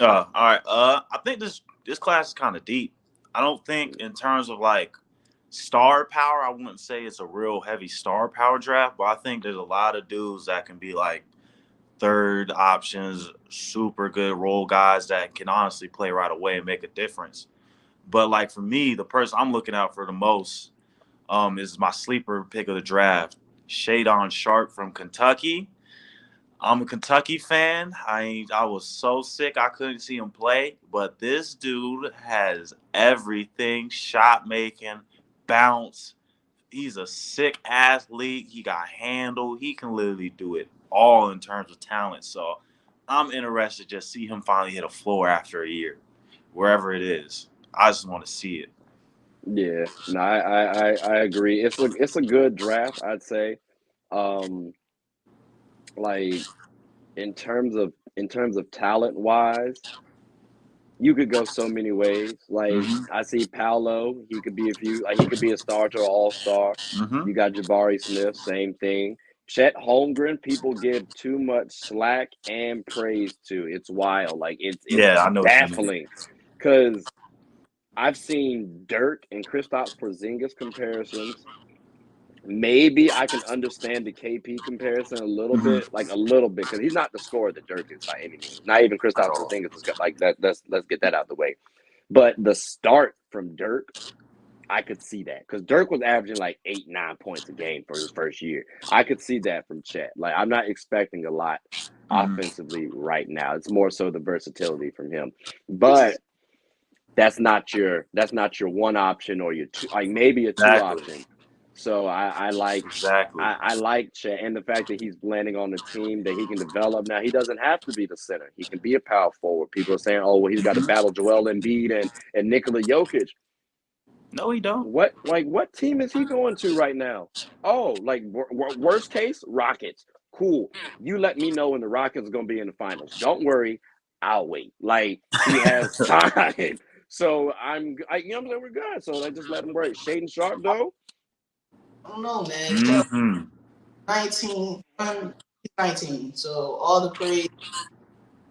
All right. I think this class is kind of deep. I don't think in terms of like star power, I wouldn't say it's a real heavy star power draft, but I think there's a lot of dudes that can be like third options, super good role guys that can honestly play right away and make a difference. But like for me, the person I'm looking out for the most is my sleeper pick of the draft, Shadon Sharpe from Kentucky. I'm a Kentucky fan. I was so sick I couldn't see him play, but this dude has everything: shot making, bounce. He's a sick athlete. He got handle. He can literally do it all in terms of talent. So I'm interested to just see him finally hit a floor after a year, wherever it is. I just want to see it. Yeah, no, I agree. It's a good draft, I'd say. Um, like in terms of talent wise, you could go so many ways. Like Mm-hmm. I see Paolo, he could be he could be a starter or all star. Mm-hmm. You got Jabari Smith, same thing. Chet Holmgren, people give too much slack and praise to. It's wild. Like it's Yeah, I know what you mean. baffling because I've seen Dirk and Kristaps Porzingis comparisons. Maybe I can understand the KP comparison a little Mm-hmm. bit, like a little bit, because he's not the scorer that Dirk is by any means. Not even At Kristaps all. Porzingis is like that. Let's get that out the way. But the start from Dirk, I could see that because Dirk was averaging like 8, 9 points a game for his first year. I could see that from Chet. Like I'm not expecting a lot Mm-hmm. offensively right now. It's more so the versatility from him. But that's not your one option or your two, like maybe a two Exactly. option. So I like Exactly. I like Chet and the fact that he's landing on the team that he can develop. Now he doesn't have to be the center. He can be a power forward. People are saying, "Oh, well, he's got to battle Joel Embiid and Nikola Jokic." No, he don't. What team is he going to right now? Oh, like worst case, Rockets. Cool. You let me know when the Rockets are going to be in the finals. Don't worry, I'll wait. Like he has time. So I'm saying we're good. So I just let him work. Shaden Sharp though. I don't know, man. Mm-hmm. 19, 19. So all the praise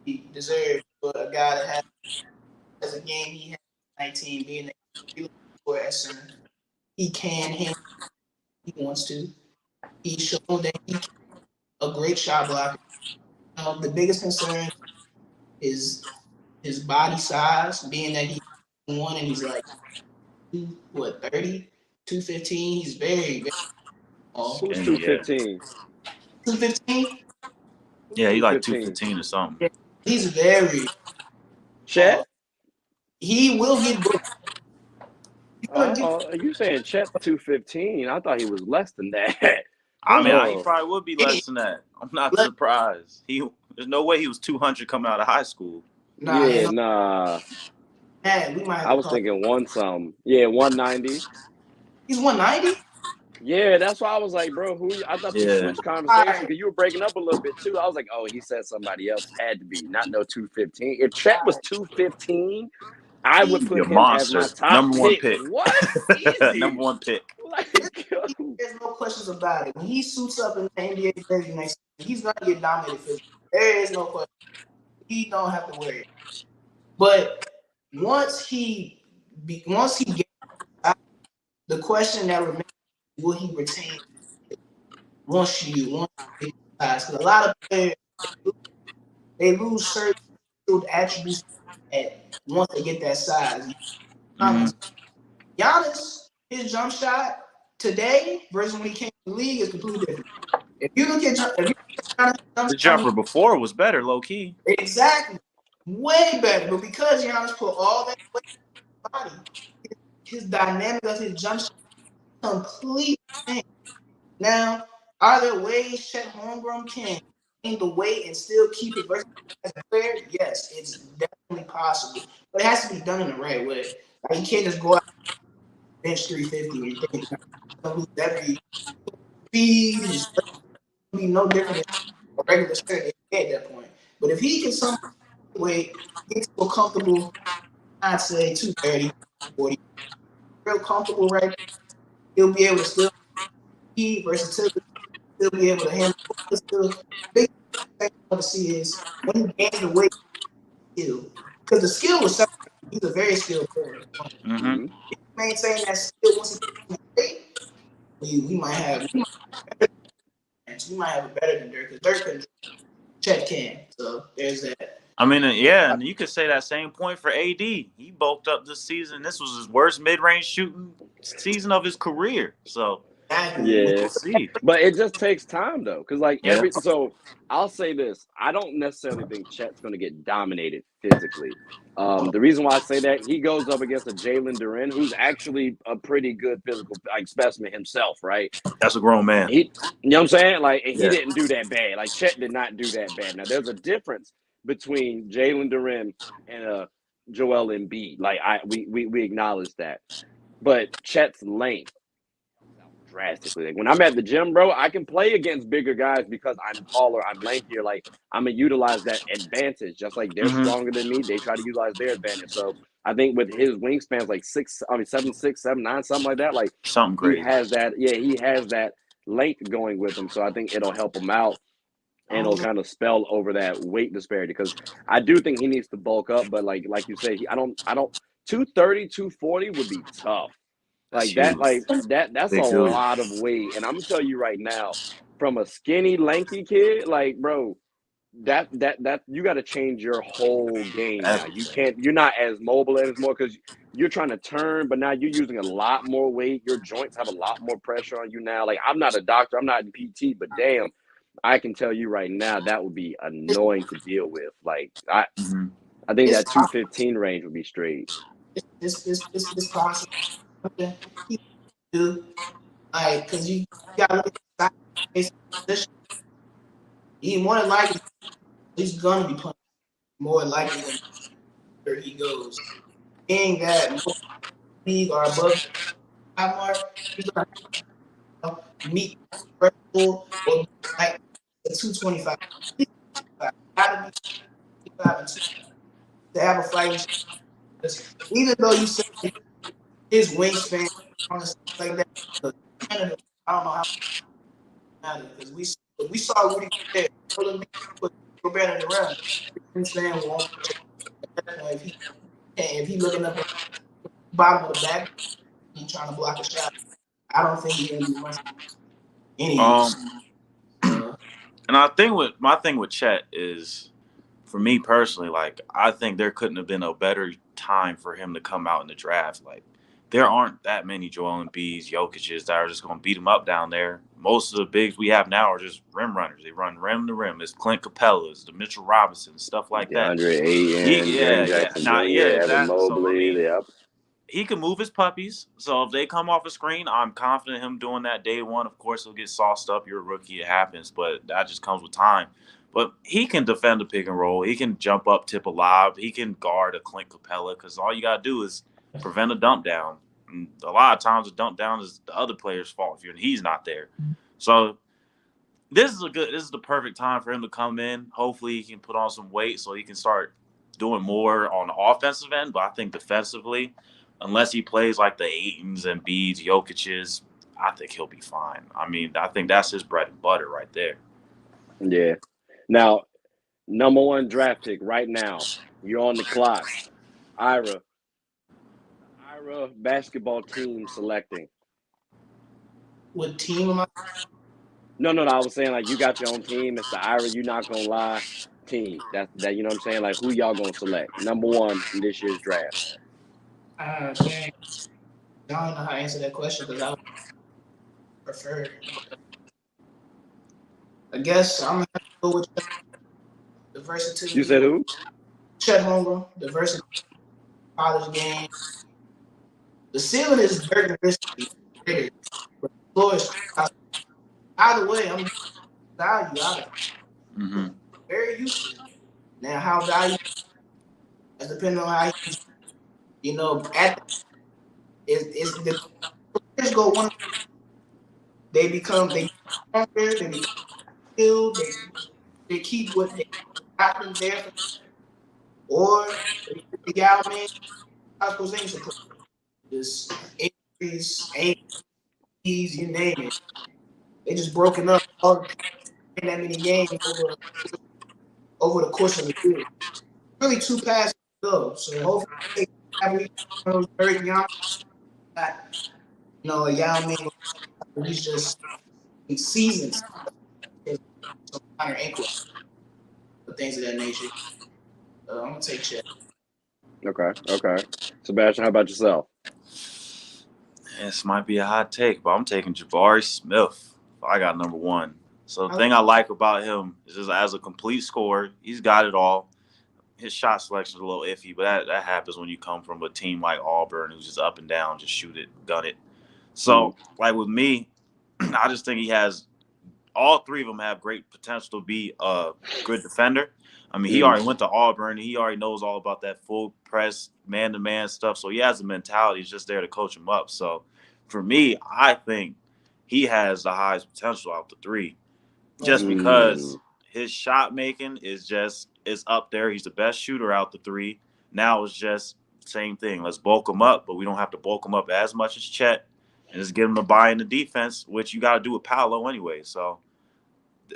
he deserves for a guy that has a game he had 19 being for at center. He can handle he wants to. He's shown that he can a great shot blocker. The biggest concern is his body size, being that he's 1 and he's like 30, 215. He's very, very small. Who's And 215? 215? yeah, he like 215. 215 or something. He's very Chet? he will get booked. Are you saying Chet's 215? I thought he was less than that. I mean, he Oh. probably would be less than that. I'm not surprised. There's no way he was 200 coming out of high school. Nah, Yeah, nah. Man, we might have I was thinking one something. Yeah, 190. He's 190? Yeah, that's why I was like, bro, I thought you Yeah. switched conversation because you were breaking up a little bit too. I was like, oh, he said somebody else had to be, not no 215. If Chet was 215, I would put You're a him as my monster. top Number one pick. pick. What? Easy. Number one pick. Like, There's no questions about it. When he suits up in the NBA jersey next year, he's gonna get dominated physically. There is no question. He don't have to worry. But once he gets out, the question that remains: will he retain? Once you get size, because a lot of players they lose certain attributes once they get that size. Giannis, his jump shot today versus when he came to the league is completely different. If you look at Giannis, The jumper before was better, low key. Exactly. Way better. But because Giannis put all that weight on his body, his dynamic of his jump shot completely changed. Now, are there ways Chet Holmgren can gain the weight and still keep his versatility as a player? Yes, it's definitely possible. But it has to be done in the right way. Like, you can't just go out and bench 350 and think every speed is be no different than a regular center at that point. But if he can somehow weight, get so comfortable, I'd say 230, 40, real comfortable right, he'll be able to still keep versatility, still be able to handle. The big thing I want to see is when he gains the weight, skill, because the skill was something. He's a very skilled player. Mm-hmm. If he maintain that skill once he gets weight, we might have a better than Dirk, because Dirk can Chet can. So there's that. I mean, yeah, and you could say that same point for AD. He bulked up this season. This was his worst mid-range shooting season of his career. So yeah, we'll see. but it just takes time though, because so I'll say this: I don't necessarily think Chet's going to get dominated physically. The reason why I say that, he goes up against a Jalen Duren, who's actually a pretty good physical specimen himself, right? That's a grown man. You know what I'm saying? Like he didn't do that bad. Like Chet did not do that bad. Now there's a difference between Jalen Duren and Joel Embiid. Like we acknowledge that, but Chet's length drastically. Like when I'm at the gym, bro, I can play against bigger guys because I'm taller, I'm lankier. Like I'm gonna utilize that advantage. Just like they're Mm-hmm. stronger than me, they try to utilize their advantage. So I think with his wingspans like 7'6", 7'9", something like that, like Something he crazy. has that, he has that length going with him. So I think it'll help him out and it'll kind of spell over that weight disparity because I do think he needs to bulk up, but like you say, I don't 230, 240 would be tough. That's Like huge. that's a Big dude. lot of weight. And I'm gonna tell you right now, from a skinny, lanky kid, like bro, that you got to change your whole game now. You're not as mobile as more because you're trying to turn, but now you're using a lot more weight. Your joints have a lot more pressure on you now. Like I'm not a doctor, I'm not in PT, but damn, I can tell you right now that would be annoying to deal with. Like Mm-hmm. I think It's that 215 range would be straight. it's possible. Okay. Do like because you got to look at the size position. He more than likely he's gonna be playing more likely than where he goes. Being that most league are above the high mark, he's gonna meet the threshold or like the 225. Gotta be 25 and 2 to have a fighting chance. Even though you say his wingspan and stuff like that, look, Canada, I don't know how matter because we saw Rudy Gobert. Put Gobert in the round. Wingspan won't catch up. If he looking up at the bottom of the back, he trying to block a shot. I don't think he's gonna do much any. And I think my thing with Chet is, for me personally, like I think there couldn't have been a better time for him to come out in the draft. Like there aren't that many Joel Embiid's, Jokic's that are just going to beat him up down there. Most of the bigs we have now are just rim runners. They run rim to rim. It's Clint Capella's, the Mitchell Robinsons, stuff like that. DeAndre Ayton, Jaren Jackson Nah, Jr., Evan exactly. So I Mobley. mean, Yep. he can move his puppies. So if they come off a screen, I'm confident him doing that day one. Of course, he'll get sauced up. You're a rookie. It happens, but that just comes with time. But he can defend a pick and roll. He can jump up, tip a lob. He can guard a Clint Capella because all you got to do is prevent a dump down. And a lot of times a dump down is the other player's fault if he's not there. So this is the perfect time for him to come in. Hopefully he can put on some weight so he can start doing more on the offensive end. But I think defensively, unless he plays like the Aytons and Beads, Jokic's, I think he'll be fine. I mean, I think that's his bread and butter right there. Yeah. Now, number one draft pick right now. You're on the clock. Ira basketball team selecting. What team am I? No. I was saying like you got your own team. It's the Ira. You not gonna lie team. That you know what I'm saying. Like who y'all gonna select? Number one in this year's draft. Dang. I don't know how to answer that question because I would prefer. I guess I'm gonna have to go with the versatility. You said who? Chet Holmgren, the versatility college game. The ceiling is very risky, but the floor is either way. I'm value out of it. Mm-hmm. Very useful. Now, how valuable is depending on how at is the players go one. They become stronger. They become skilled. They keep what they got them there for, or the Yao Ming, Porzingis approach. Just injuries, APs, you name it. They just broken up all that many games over the course of the year. Really 2 passes to go. So hopefully very young. Yao Ming, he's just in seasons, some minor ankle, things of that nature. I'm gonna take Chet. Okay. Sebastian, how about yourself? This might be a hot take, but I'm taking Jabari Smith. I got number one. So the thing I like about him is just as a complete scorer, he's got it all. His shot selection is a little iffy, but that happens when you come from a team like Auburn who's just up and down, just shoot it, gun it. So, like with me, I just think he has all three of them have great potential to be a good defender. I mean, he Mhm. already went to Auburn. He already knows all about that full press, man-to-man stuff. So he has a mentality. He's just there to coach him up. So for me, I think he has the highest potential out the three, just because his shot making is up there. He's the best shooter out the three. Now it's just same thing. Let's bulk him up, but we don't have to bulk him up as much as Chet, and just get him to buy in the defense, which you got to do with Paolo anyway. So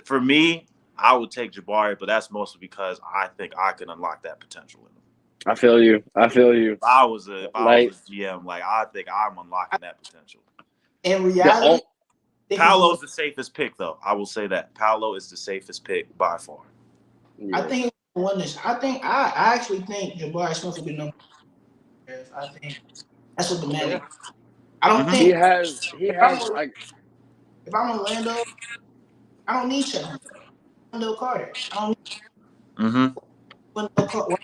for me, I would take Jabari, but that's mostly because I think I can unlock that potential in him. I feel you. If I was GM, like I think I'm unlocking that potential. In reality, Paolo's the safest pick, though. I will say that Paolo is the safest pick by far. Yeah. I think I actually think Jabari Smith will be number 1. I think that's what the Magic. I don't think he has like. If I'm Orlando, I don't need Chet. Wendell Carter. I don't need Wendell Carter.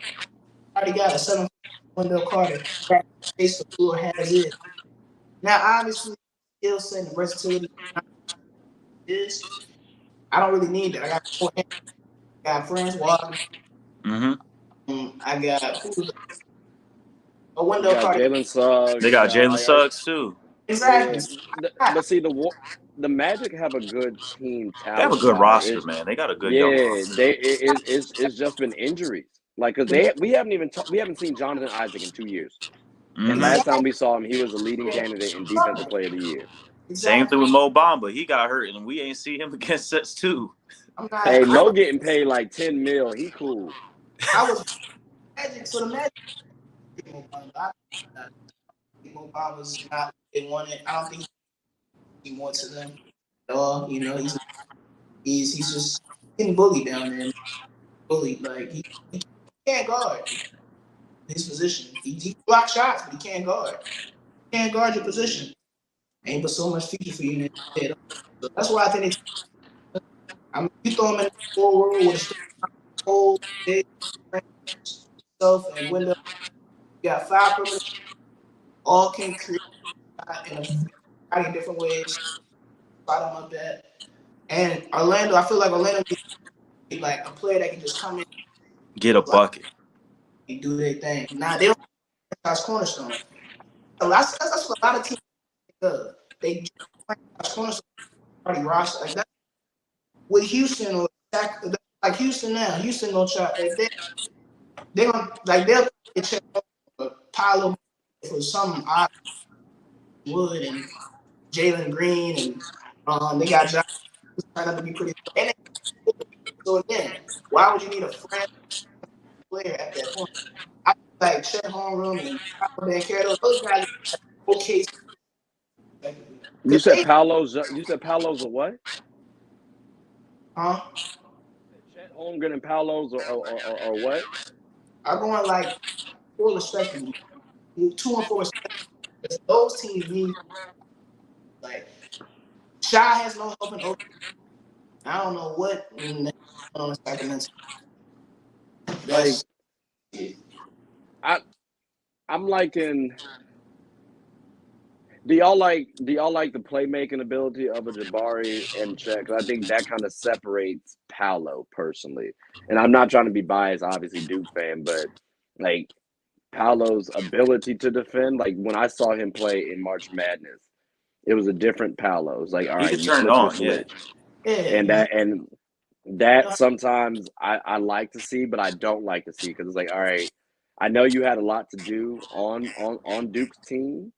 I already got a 7 Wendell Carter. That face the floor has it. Now, obviously, skill set and versatility is. I don't really need that. I got 4 hands. I got Franz Wagner. I got Wendell Carter. Jalen Suggs. They got Jalen Suggs too. Exactly. Yeah. But see, the Magic have a good team talent. They have a good roster, man. They got a good young roster. It's just been injuries. Like, because we haven't seen Jonathan Isaac in 2 years. And last time we saw him, he was a leading candidate in Defensive Player of the Year. Same thing with Mo Bamba. He got hurt, and we ain't see him against us too. Hey, Mo getting paid like $10 million. He cool. I was Magic, so the Magic. Mo Bamba's not. They wanted. I don't think he wants to them at all. You know, he's just getting bullied down there. Bullied, like he can't guard his position. He blocks shots, but he can't guard. He can't guard your position. Ain't but so much future for you in the head. So that's why I think you throw him in the forward with a whole big self and window. You got 5 perimeter. All can create in different ways. Bottom of that. And Orlando, I feel like Orlando is like a player that can just come in, get a bucket, and do their thing. Now they don't franchise cornerstone. That's what a lot of teams do. They franchise cornerstone party roster like that. With Houston or like Houston now, Houston gonna try. They're gonna like they'll check a pile of for some odd Wood and Jalen Green and they got John trying to be pretty. And so again, why would you need a franchise player at that point? I feel like Chet Holmgren and Banchero, those guys are okay. You said Paolo's a what? Huh? Chet Holmgren and Paolo's or what? I'm going like 4 respectively. 2 and 4 respectively. Those teams need like Shy has no help in open. I don't know what on Sacramento. I'm liking. Do y'all like the playmaking ability of a Jabari and Chet? Because I think that kind of separates Paolo personally. And I'm not trying to be biased, obviously Duke fan, but like Paolo's ability to defend. Like when I saw him play in March Madness, it was a different Paolo. It was like, all right, you turn it on, switch. And that sometimes I like to see, but I don't like to see because it's like, all right, I know you had a lot to do on Duke's team,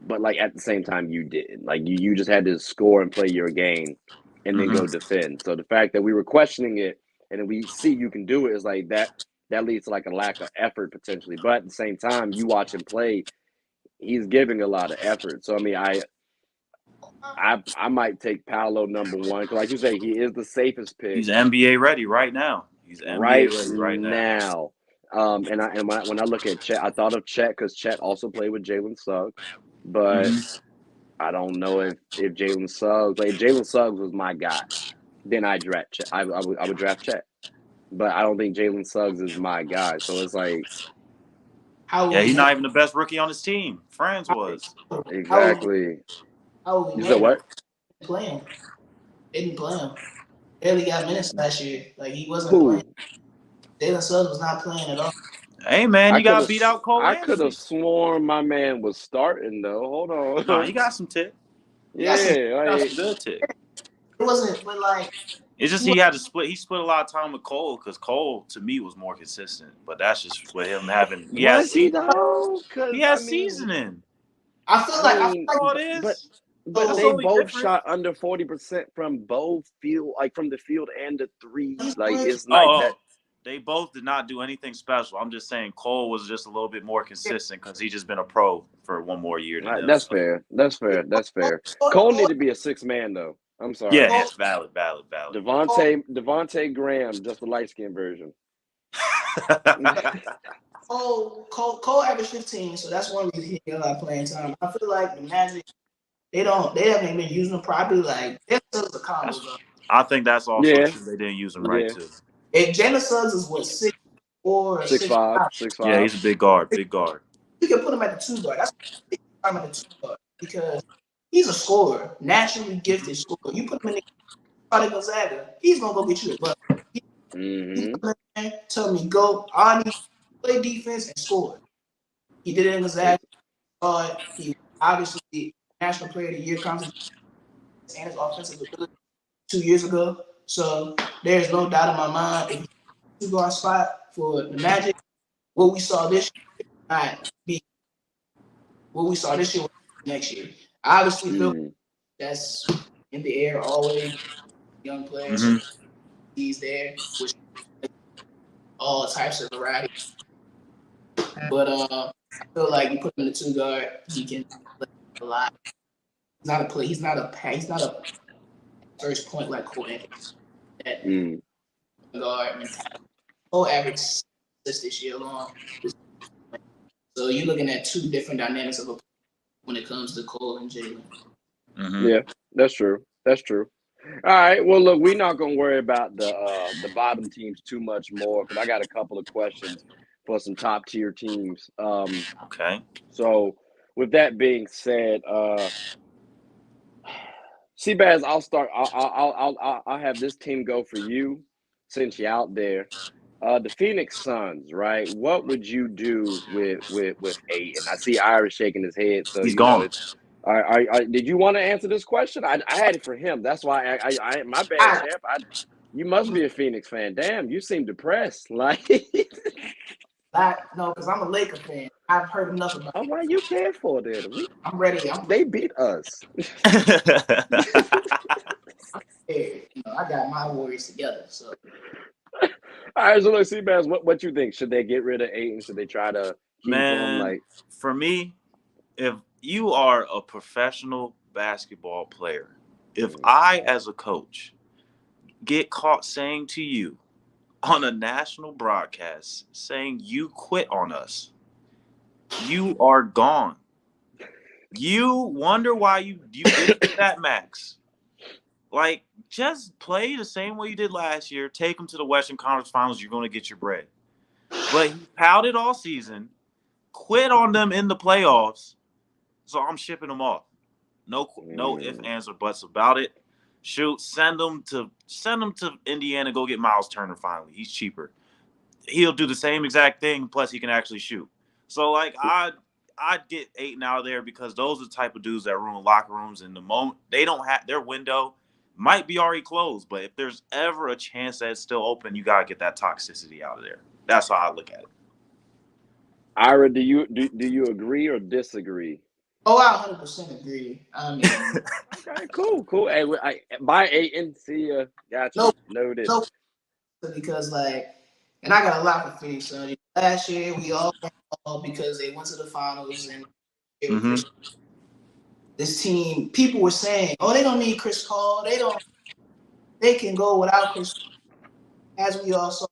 but like at the same time you didn't. Like you just had to score and play your game and then go defend. So the fact that we were questioning it and then we see you can do it is like that leads to like a lack of effort potentially. But at the same time, you watch him play, he's giving a lot of effort. So I mean I might take Paolo number 1 because, like you say, he is the safest pick. He's NBA ready right now. He's NBA ready right now. And when I look at Chet, I thought of Chet because Chet also played with Jalen Suggs, but I don't know if Jalen Suggs, like if Jalen Suggs was my guy, then I'd draft Chet. I would draft Chet, but I don't think Jalen Suggs is my guy. So it's like, he's not even the best rookie on his team. Franz was exactly. You said what? Playing. They didn't play him. Barely got minutes last year. Like he wasn't Who? playing. Jalen Suggs was not playing at all. Hey man, I you got could to beat out Cole I could Anthony. have sworn my man was starting though. Hold on. Nah, he got some tip. Yeah, He got like, some good tip. It wasn't, but like It's just he had to split. He split a lot of time with Cole because Cole to me was more consistent. But that's just with him having. was he though? Because He has seasoning. I feel I like mean, That's all it is. but That's they only both different. shot under 40% from both field, like from the field and the three. Like it's Oh, like that. they both did not do anything special. I'm just saying Cole was just a little bit more consistent because he's just been a pro for one more year than him. That's fair. That's fair. That's fair. Cole need to be a 6 man though. I'm sorry. Yeah, it's valid. Devontae Graham, just the light skinned version. Cole averaged 15, so that's one reason he got a lot of playing time. I feel like the Magic, they haven't been using him properly. Like Jalen Suggs is a combo. I think that's also Yeah. true. They didn't use him right too. And Jalen Suggs is what 6'4", 6'5". Yeah, he's a big guard. Big guard. You can put him at the 2 guard. That's I'm at the 2 guard because he's a scorer, naturally gifted scorer. You put him in the Gonzaga, he's gonna go get you a bucket. Tell me go. I need to play defense and score. He did it in Gonzaga. He obviously National Player of the Year contest and his offensive ability 2 years ago. So there's no doubt in my mind if he's 2 guard spot for the Magic, what we saw this year not be what we saw this year next year. I obviously feel that's in the air always. Young players, he's there, which all types of variety. But I feel like you put him in the 2 guard, he can play a lot. He's not a first point like Cole Anthony. That guard mentality. Cole average assists this year long. So you're looking at 2 different dynamics of a when it comes to Cole and Jalen. Yeah, that's true. That's true. All right. Well, look, we're not gonna worry about the bottom teams too much more because I got a couple of questions for some top tier teams. Okay. So, with that being said, Seabass, I'll start. I'll have this team go for you since you're out there. The Phoenix Suns, right? What would you do with Ayton? I see Ira shaking his head, so he's gone. Did you want to answer this question? I had it for him. That's why I my bad, champ. You must be a Phoenix fan. Damn, you seem depressed. Like, no, because I'm a Laker fan. I've heard enough about. Oh, why you care for it? I'm ready. They beat us. I got my Warriors together. So. All right, so let's see, Bass. What you think? Should they get rid of Ayton? Should they try to keep him? Like, for me, if you are a professional basketball player, if I, as a coach, get caught saying to you on a national broadcast saying you quit on us, you are gone. You wonder why you didn't get that max. Like, just play the same way you did last year. Take them to the Western Conference Finals. You're going to get your bread. But he pouted all season, quit on them in the playoffs. So I'm shipping them off. No ifs, ands, or buts about it. Shoot, send them to Indiana. Go get Miles Turner. Finally, he's cheaper. He'll do the same exact thing. Plus, he can actually shoot. So, like, I'd get Ayton out of there because those are the type of dudes that ruin locker rooms. And the moment they don't have their window might be already closed, but if there's ever a chance that it's still open, you gotta get that toxicity out of there. That's how I look at it. Ira, do you agree or disagree? Oh, I 100% agree. I mean, okay, cool. Hey, by Ayton, see ya. Gotcha. Noted. No, because and I got a lot for Phoenix Suns. Last year we all because they went to the finals and this team, people were saying, "Oh, they don't need Chris Paul. They can go without Chris." As we all saw,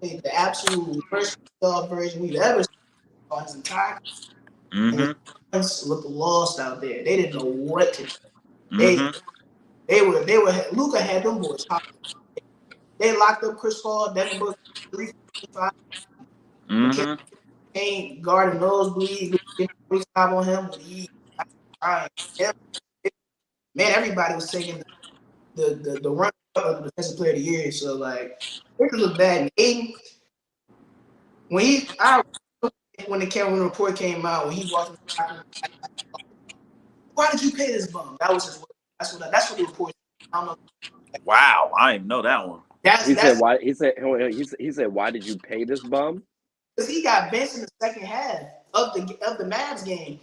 the absolute worst version we've ever seen on his entire. Looked lost out there. They didn't know what to do. They were. Luka had them boys. They locked up Chris Paul, Devin Booker, 3-5. Ain't guarding nosebleeds. 45 on him. Man, everybody was taking the run of the defensive player of the year. So like, it look bad. Aiden, when the report came out, when he walked in the locker room, why did you pay this bum? That was his word. That's what the report. I don't know. Wow, I didn't know that one. He said why? He said why did you pay this bum? Because he got benched in the second half of the Mavs game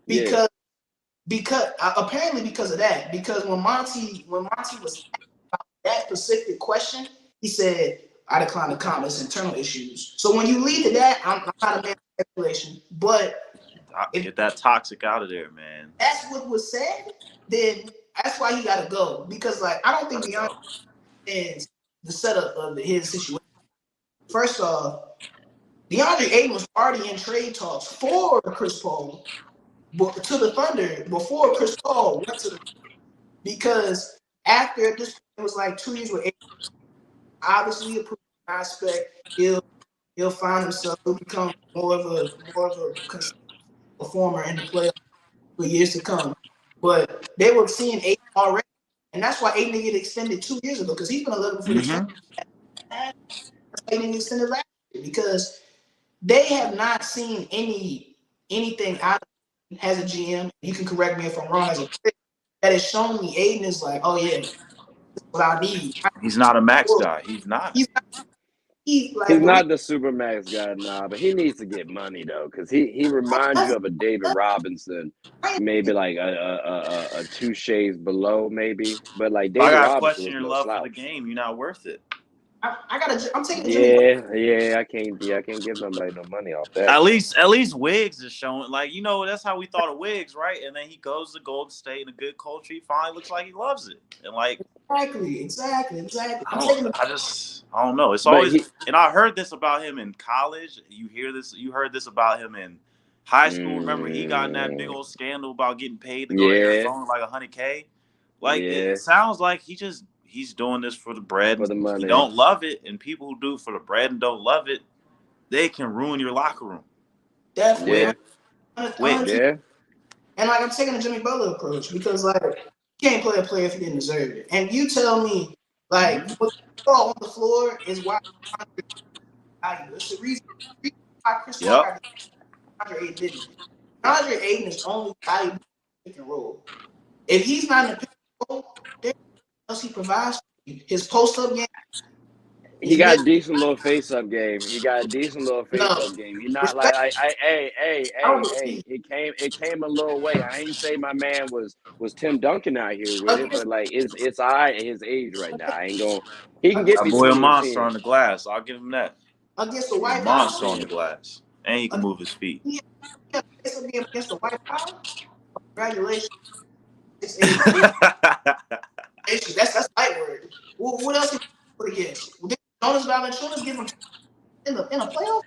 because apparently because of that. Because when Monty was asked about that specific question, he said, "I decline to comment. It's internal issues." So when you lead to that, I'm not a man of speculation, but get that toxic out of there, man. That's what was said. Then that's why he got to go, because like I don't think DeAndre understands the setup of his situation. First off, DeAndre Ayton was already in trade talks for Chris Paul, but to the Thunder before Chris Paul went to the, because after this it was like 2 years with Ayton, obviously a prospect, he'll find himself, he'll become more of a performer in the playoffs for years to come. But they were seeing Ayton already, and that's why Ayton didn't get extended 2 years ago, because he's been looking for the trade. That's why Ayton extended last year, because they have not seen anything out of him as a GM. You can correct me if I'm wrong. As a player, that has shown me Ayton is like, oh yeah, this is what I need. He's not a max guy. He's not. He's not the super max guy now, but he needs to get money though, because he reminds you of a David Robinson, maybe like a 2 shades below, maybe. But like David I Robinson question was your no love slouch. for the game. You're not worth it. I'm taking I can't give nobody no money off that. At least Wiggs is showing, like, you know, that's how we thought of Wiggs, right? And then he goes to Golden State in a good culture. He finally looks like he loves it, and like exactly. I don't know. It's always and I heard this about him in college. You heard this about him in high school. Remember, he got in that big old scandal about getting paid to go to Arizona like $100K. Like it sounds like he's doing this for the bread, for the money. He don't love it, and people who do it for the bread and don't love it, they can ruin your locker room. Definitely. Yeah. And like I'm taking a Jimmy Butler approach, because like you can't play a player if you didn't deserve it. And you tell me like what's on the floor is why it's the reason why Chris Paul got DeAndre Ayton didn't. DeAndre Ayton is only valuable in pick and roll. If he's not in the pick and roll, there's nothing else he provides. His post up game. He got a decent little face up game. You're not like hey. It came a little way. I ain't say my man was Tim Duncan out here with it, but like it's all right at his age right now. I ain't going. He can get me. Boy, a monster on the glass. I'll give him that. Against the White monster on the glass, and he can move his feet. Against the White House. Congratulations. That's light word. What else can you put against? Jonas Valanciunas give him in a playoff.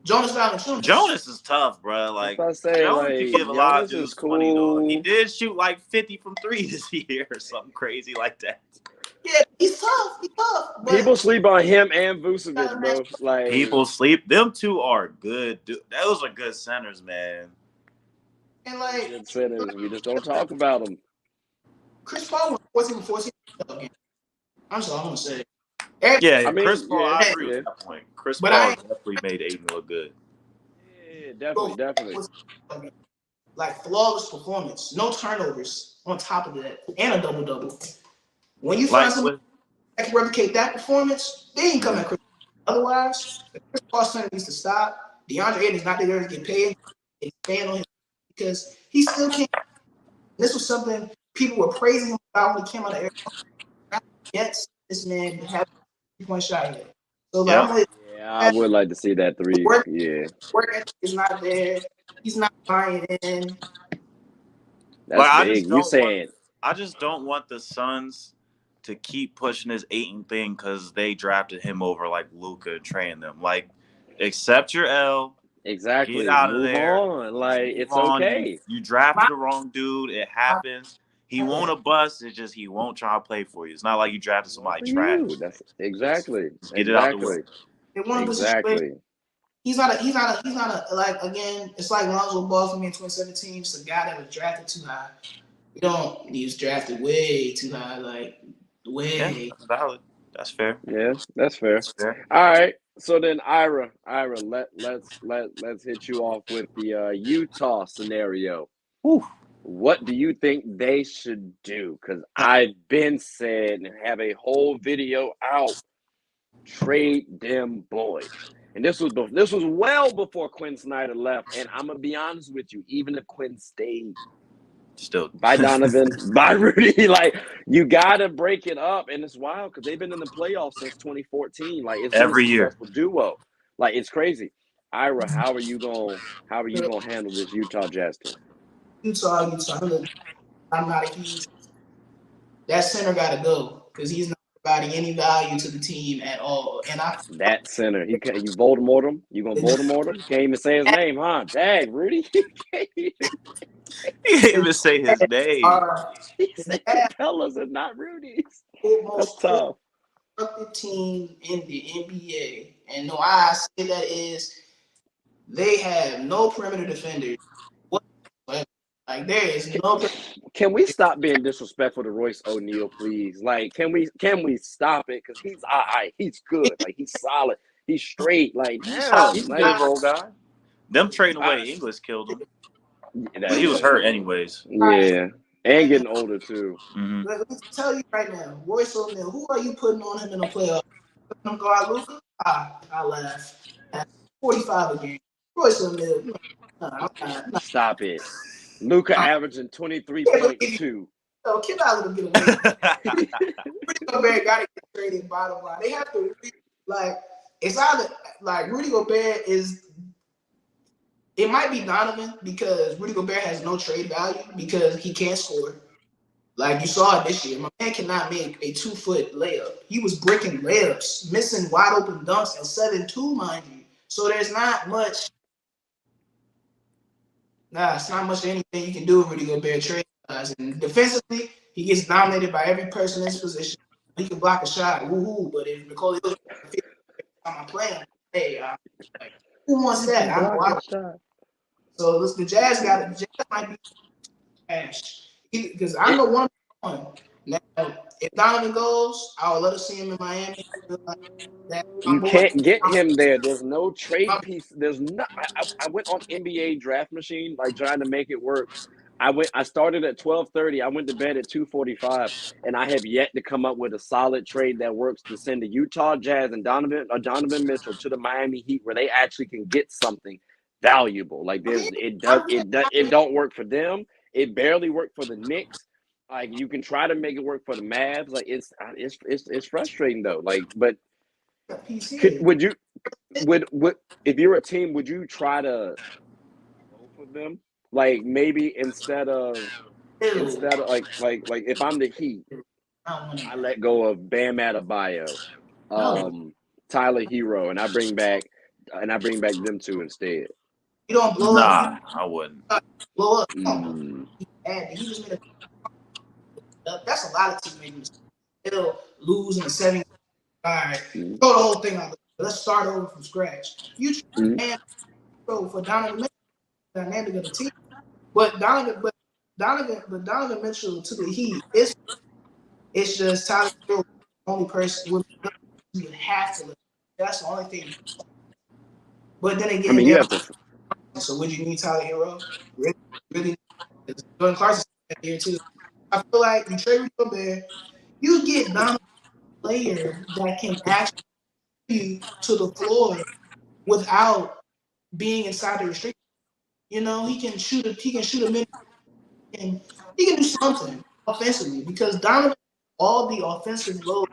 Jonas Valanciunas. Jonas is tough, bro. Like I say, Jonas could give a lot of dudes money though. He did shoot like 50 from 3 this year or something crazy like that. Yeah, he's tough. People sleep on him and Vucevic, bro. Like people sleep. Them two are good. Dude. Those are good centers, man. And like good centers, we just don't talk about them. Chris Paul was 14. I'm sorry, I'm gonna say. Yeah, Chris Paul. I agree with that point. Chris Paul definitely made Ayton look good. Yeah, definitely. Like flawless performance, no turnovers on top of that, and a double-double. When you find someone that can replicate that performance, they ain't come at Chris. Otherwise, Chris Paul center needs to stop. DeAndre Ayton is not there to get paid. Expand on him because he still can't. This was something people were praising him about when he came out of Arizona. Yes, this man had a 3-point shot yet. So like, I would like to see that 3. Work ethic is not there. He's not buying in. That's big. I just don't want the Suns to keep pushing this Ayton thing because they drafted him over like Luka and trained them. Like, accept your L. Exactly. Get out of Move there. on. Like, it's okay. You drafted the wrong dude. It happens. He won't a bust. It's just he won't try to play for you. It's not like you drafted somebody trash. That's exactly. Get it out the way. Exactly. He's not a like again. It's like Lonzo Ball for me in 2017. Just a guy that was drafted too high. He was drafted way too high, like way. Yeah, that's valid. That's fair. Yeah, that's fair. That's fair. All right. So then, Ira, let's hit you off with the Utah scenario. Whew. What do you think they should do? Because I've been said and have a whole video out. Trade them boys. And this was well before Quinn Snyder left. And I'm gonna be honest with you, even if Quinn stayed, Still by Donovan, by Rudy, like you gotta break it up. And it's wild because they've been in the playoffs since 2014. Like it's every been a year. successful duo. Like it's crazy. Ira, how are you gonna handle this Utah Jazz team? Utah. I'm not a huge. That center got to go because he's not providing any value to the team at all. And that center, you Voldemort him. You gonna Voldemort him? Can't even say his name, huh? Dang, Rudy. He can't even say his name. He said Capella's and not Rudy's. That's tough. The team in the NBA, and why I say that is they have no perimeter defenders. Like there is no. Can we stop being disrespectful to Royce O'Neal, please? Like, can we stop it? Because he's good. Like he's solid. He's straight. Like damn, He's a like, good role guy. Them trading away English killed him. But he was hurt anyways. Yeah, and getting older too. Mm-hmm. Let me tell you right now, Royce O'Neal. Who are you putting on him in the playoffs? Putting him guard Luka? I laugh. 45 a game. Royce O'Neal. Stop it. Luka averaging 23.2. So Kid Allen will get away. Rudy Gobert got to get traded. Bottom line, they have to it's either like Rudy Gobert is. It might be Donovan because Rudy Gobert has no trade value because he can't score. Like you saw it this year, my man cannot make a 2-foot layup. He was breaking layups, missing wide open dunks and 7-2, mind you. So there's not much. It's not much anything you can do with Rudy Gobert trade wise. And defensively, he gets dominated by every person in his position. He can block a shot, woohoo! But if Nikola Jokic on my plan, hey, who wants that? So the Jazz might be trash because I'm the one. Now, if Donovan goes, I would love to see him in Miami. You can't get him there. There's no trade piece. There's not. I went on NBA Draft Machine, like trying to make it work. I started at 12:30. I went to bed at 2:45, and I have yet to come up with a solid trade that works to send the Utah Jazz and Donovan Mitchell to the Miami Heat, where they actually can get something valuable. Like it don't work for them. It barely worked for the Knicks. Like you can try to make it work for the Mavs. Like it's frustrating though. Like, but would you if you're a team, would you try to go for them? Like maybe instead of like if I'm the Heat, I let go of Bam Adebayo, Tyler Hero, and I bring back them two instead. You don't blow up. I wouldn't. Blow up. And he just made that's a lot of teams making mistakes. They'll lose in the 7th. All right, throw the whole thing out. Let's start over from scratch. You try for Donovan Mitchell, dynamic of the team, but Donovan Mitchell to the Heat, it's just Tyler Hero, the only person you have to. That's the only thing. But then again, you have to. So would you need Tyler Hero? Really? Jordan Clarkson here too. I feel like you trade Rudy Gobert, you get Donovan player that can actually be to the floor without being inside the restriction. You know, he can shoot a minute, and he can do something offensively because Donovan all the offensive load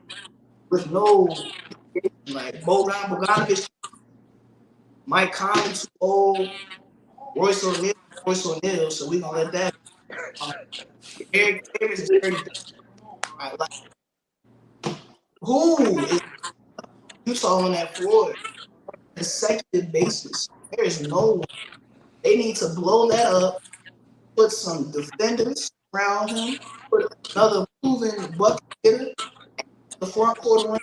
with no like Bojan Bogdanovic, Mike Conley too old, Royce O'Neal, so we gonna let that. Eric Davis is 30. Who is Utah on that floor on a consecutive basis? There is no one. They need to blow that up, put some defenders around him, put another moving bucket hitter at the front court rim,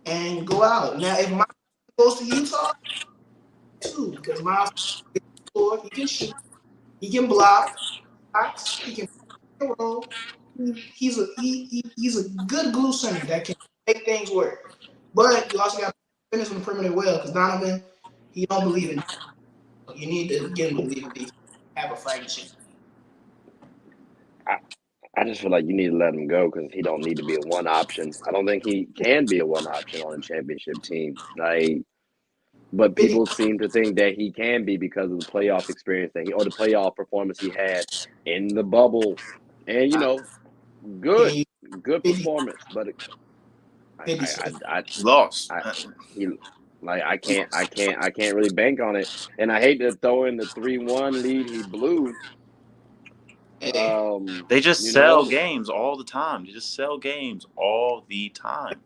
and go out. Now, if Miles goes to Utah, too, because Miles he can shoot, he can block. box. He can roll. He's a good glue center that can make things work. But you also got to finish on the perimeter well because Donovan, he don't believe in. You need to get him to believe in defense. Have a fighting chance. I just feel like you need to let him go because he don't need to be a one option. I don't think he can be a one option on a championship team. But people seem to think that he can be because of the playoff experience or the playoff performance he had in the bubble. And good performance, but He lost. I can't really bank on it. And I hate to throw in the 3-1 lead he blew. They just sell games all the time. They just sell games all the time.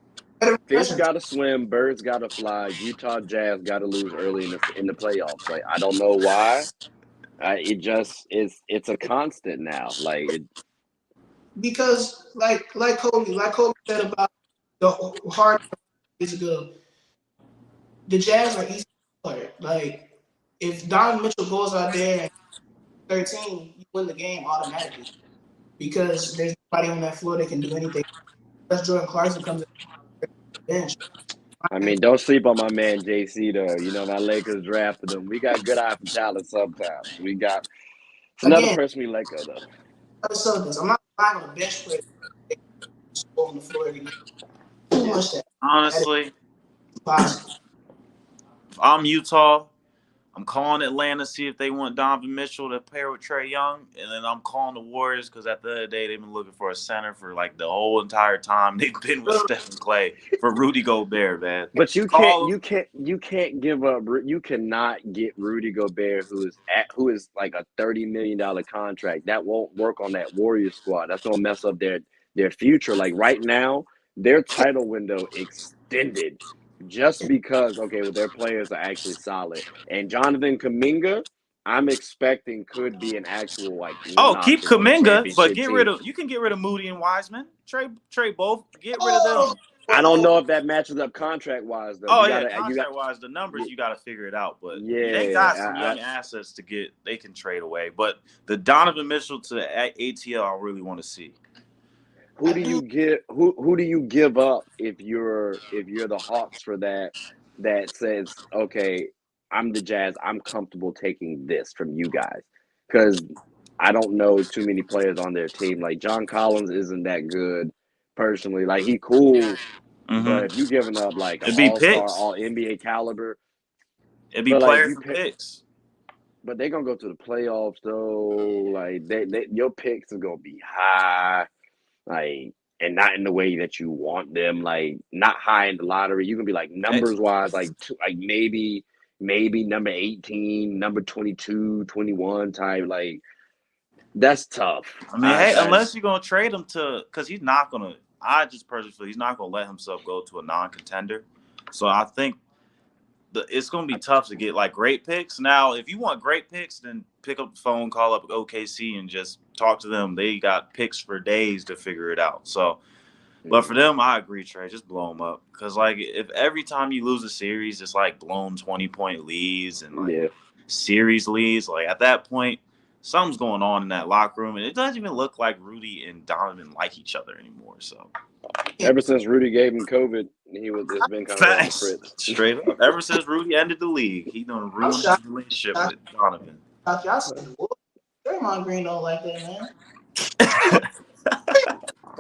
Fish got to swim, birds got to fly. Utah Jazz got to lose early in the playoffs. Like, I don't know why. It just is. It's a constant now. Because like Kobe said about the hard years ago, the Jazz are easy player. Like if Donovan Mitchell goes out there and 13, you win the game automatically because there's nobody on that floor that can do anything. Unless Jordan Clarkson comes in the bench. I mean, don't sleep on my man JC though. My Lakers drafted him. We got good eye for talent sometimes. It's another person we let go though. I'm not relying on a bench player on the floor every night. Too much that. Honestly, possible. If I'm Utah, I'm calling Atlanta, see if they want Donovan Mitchell to pair with Trae Young, and then I'm calling the Warriors because at the end of the day, they've been looking for a center for like the whole entire time they've been with Stephen Clay for Rudy Gobert, man. But you can't give up. You cannot get Rudy Gobert, who is like a $30 million contract. That won't work on that Warriors squad. That's gonna mess up their future. Like right now, their title window extended. Just because, their players are actually solid. And Jonathan Kuminga, I'm expecting could be an actual keep Kuminga, but you can get rid of Moody and Wiseman. Trade both. Get rid of them. I don't know if that matches up contract wise though. Contract wise, the numbers you got to figure it out. But they got some young assets to get. They can trade away. But the Donovan Mitchell to the ATL, I really want to see. Who do you give up if you're the Hawks for that says, okay, I'm the Jazz, I'm comfortable taking this from you guys? Because I don't know too many players on their team. Like John Collins isn't that good personally. Like he cool, but if you giving up like an all-star, all NBA caliber, it'd be players and picks. But they're gonna go to the playoffs though. Like your picks are gonna be high. Like, and not in the way that you want them, like not high in the lottery. You can be like numbers wise, like maybe number 18, number 22, 21 type. Like that's tough. I mean, unless you're gonna trade him because he's not gonna. I just personally feel he's not gonna let himself go to a non-contender. So I think it's gonna be tough to get like great picks. Now, if you want great picks, then pick up the phone, call up OKC, and just talk to them. They got picks for days to figure it out. So, but for them, I agree, Trey. Just blow them up because like if every time you lose a series, it's like blown 20-point leads and series leads. Like at that point, something's going on in that locker room, and it doesn't even look like Rudy and Donovan like each other anymore. So. Ever since Rudy gave him COVID, it's been kind of straight up. Ever since Rudy ended the league, he done ruined his relationship with Donovan. Draymond Green don't like that, man.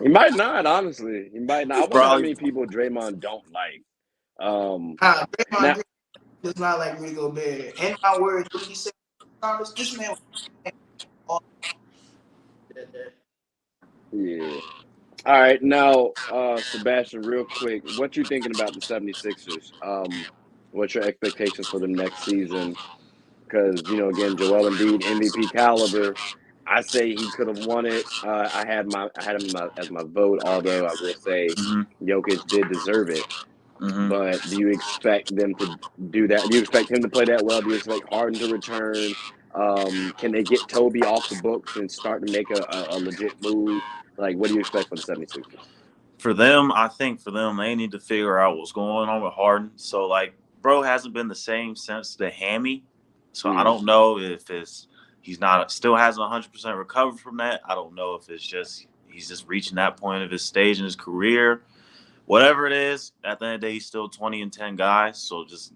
He might not, honestly. He might not. I wonder how many people Draymond don't like. Draymond Green does not like Rudy Gobert. And my word, he said, this man. Yeah. All right, now, Sebastian, real quick, what you thinking about the 76ers? What's your expectations for them next season? Because, again, Joel Embiid, MVP caliber. I say he could have won it. I had him as my vote, although I will say Jokic did deserve it. But do you expect them to do that? Do you expect him to play that well? Do you expect Harden to return? Can they get Toby off the books and start to make a legit move? Like, what do you expect for the 76ers? For them, I think they need to figure out what's going on with Harden. So, like, bro hasn't been the same since the hammy. So I don't know if it's He's not still hasn't 100% recovered from that. I don't know if it's just he's just reaching that point of his stage in his career. Whatever it is, at the end of the day, he's still 20-10 guy. So just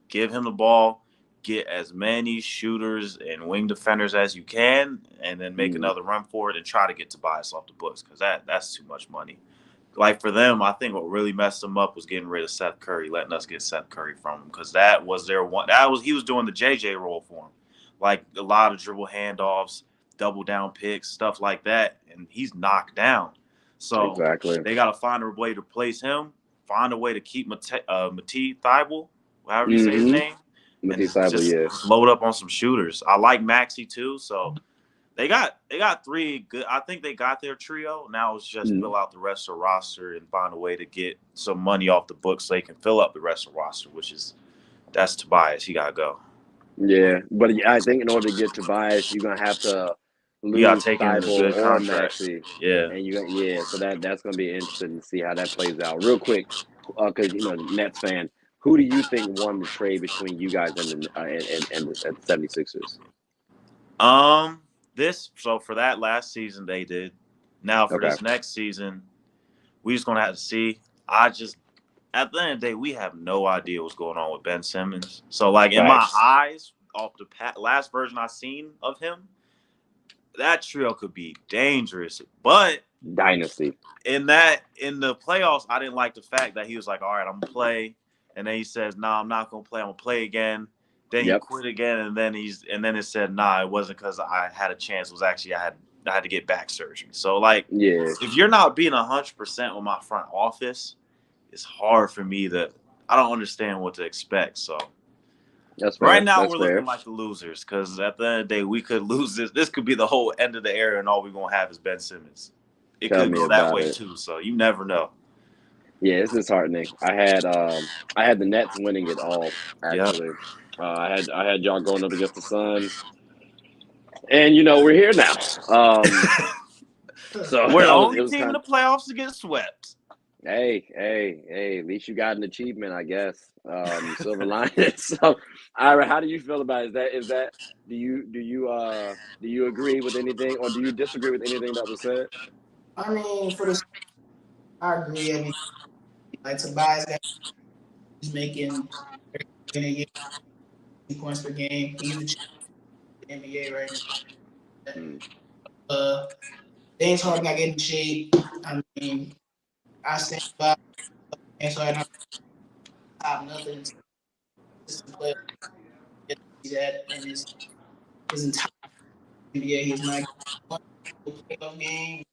give him the ball, get as many shooters and wing defenders as you can, and then make another run for it and try to get Tobias off the books because that's too much money. Like for them, I think what really messed them up was getting rid of Seth Curry, letting us get Seth Curry from him because that was their one. He was doing the JJ role for him, like a lot of dribble handoffs, double down picks, stuff like that, and he's knocked down. So Exactly. they got to find a way to replace him, find a way to keep Matisse Thybulle, however you say his name, and just load up on some shooters. I like Maxey too, so. They got 3 good. I think they got their trio. Now it's just fill out the rest of the roster and find a way to get some money off the books so they can fill up the rest of the roster, that's Tobias. He got to go. Yeah, but I think in order to get Tobias, you're going to have to lose Thybulle or Maxey. Yeah. And so that's going to be interesting to see how that plays out. Real quick, because, Nets fan, who do you think won the trade between you guys and the 76ers? So for that last season they did. Now for this next season, we just gonna have to see. At the end of the day, we have no idea what's going on with Ben Simmons. So like in my eyes, off the last version I seen of him, that trio could be dangerous. But dynasty. In the playoffs, I didn't like the fact that he was like, all right, I'm gonna play, and then he says, no, I'm not gonna play. I'm gonna play again. Then he quit again, and then it said, nah, it wasn't because I had a chance. It was actually I had to get back surgery. So if you're not being 100% with my front office, it's hard for me I don't understand what to expect. So that's fair. Right now we're looking like the losers because at the end of the day we could lose this. This could be the whole end of the era, and all we're gonna have is Ben Simmons. It could go that way too. So you never know. Yeah, it's disheartening. I had the Nets winning it all actually. Yep. I had y'all going up against the Suns, and we're here now. So we're the only team in the playoffs to get swept. Hey! At least you got an achievement, I guess. Silver lining. So, Ira, how do you feel about it? Is that do you agree with anything, or do you disagree with anything that was said? I mean, I agree. I mean, like Tobias, he's making 30 points per game. He's the NBA right now. James Harden got getting shape. I mean, I stand by James Harden. Top nothing. He's at in his entire NBA. He's not one playoff game,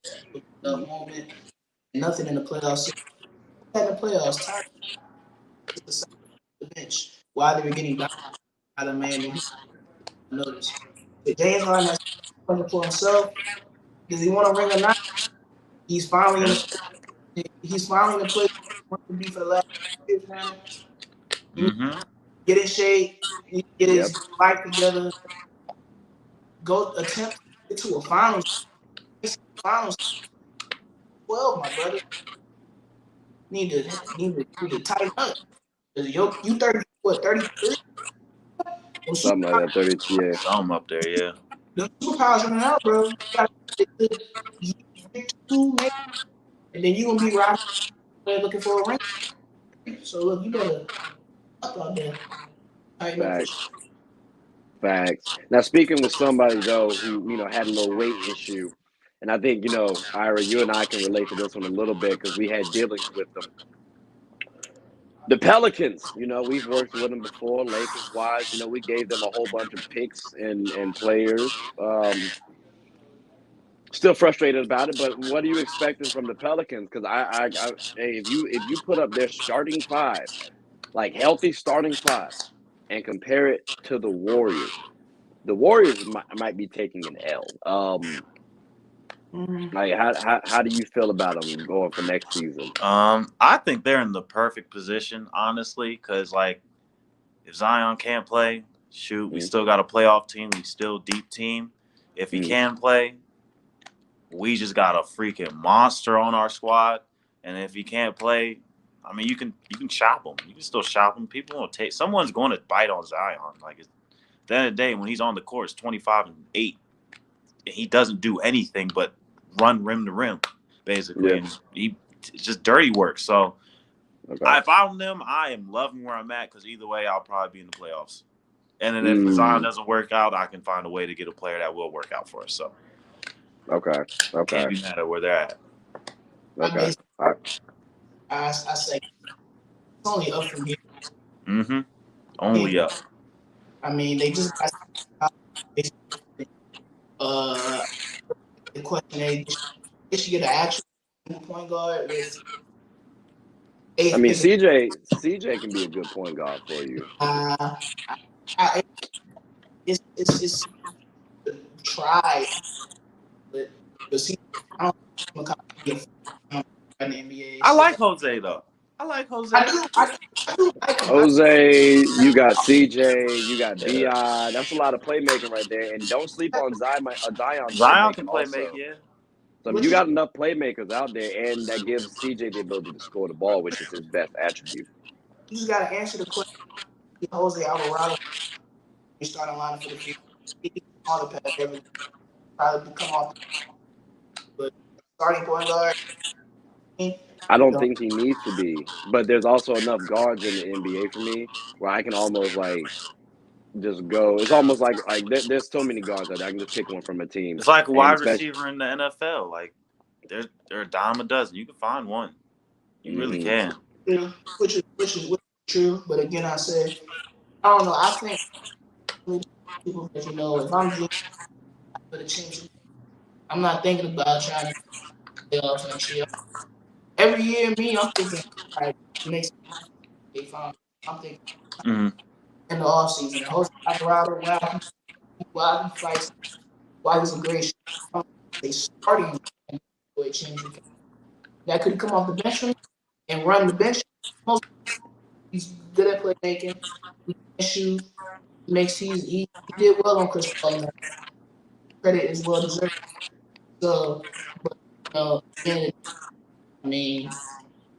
moment. Nothing in the playoffs. In the playoffs, tired the bench while they were getting down by the Miami Heat. Notice James Harden has something for himself. Does he want to ring or not? He's finally in the place he wants to be for the last years now. Get in shape, get his life together, go attempt to get to a finals 12, my brother. Need to tighten up. You 33? Something like that, 30, yeah. Something up there, yeah. The superpowers running out, bro. You gotta get 2, maybe, and then you gonna be right there looking for a ring. So look, you better up out there. Facts. Now, speaking with somebody though who had a little weight issue, and I think Ira, you and I can relate to this one a little bit because we had dealings with them. The Pelicans, we've worked with them before, Lakers-wise. We gave them a whole bunch of picks and players. Still frustrated about it, but what are you expecting from the Pelicans? Because if you put up their starting 5, like healthy starting 5, and compare it to the Warriors might be taking an L. Like how do you feel about them going for next season? I think they're in the perfect position, honestly, because if Zion can't play, we still got a playoff team. We still deep team. If he can play, we just got a freaking monster on our squad. And if he can't play, I mean, you can shop him. You can still shop him. Someone's going to bite on Zion. At the end of the day, when he's on the court, it's 25 and 8. And he doesn't do anything but run rim to rim, basically. Yeah. And it's just dirty work. So Okay. if I'm them, I am loving where I'm at because either way, I'll probably be in the playoffs. And then if Zion doesn't work out, I can find a way to get a player that will work out for us. So Okay. can't be mad at where they're at. Okay. I say it's only up from here. Mm-hmm. Only up. I mean, they just got the question is, they should get an actual point guard with. I mean, CJ can be a good point guard for you. It's try, but see, I don't in the NBA. I like Jose though. I do like him. Jose, you got CJ, you got Bi. That's a lot of playmaking right there. And don't sleep on Zion. Zion can play make, yeah. So you got enough playmakers out there, and that gives CJ the ability to score the ball, which is his best attribute. You just got to answer the question. Jose Alvarado, you starting lineup for the future. On the path, everything probably come off. But starting point guard. I don't think he needs to be, but there's also enough guards in the NBA for me where I can almost just go. It's almost like there's so many guards that I can just pick one from a team. It's like a wide receiver in the NFL. Like they're a dime a dozen. You can find one. You really can. Yeah, which is true. But again, I said I don't know. I think people that if I'm doing for the championship, I'm not thinking about trying to playoffs next year. Every year, I'm thinking, all right, next year, I'm thinking in the offseason. Jose Alvarado, while he fights, while he's a great shot, they starting for a championship. That could come off the bench and run the bench. He's good at playmaking. He can shoot. He did well on Chris Paul. Credit is well deserved. So, but again, I mean,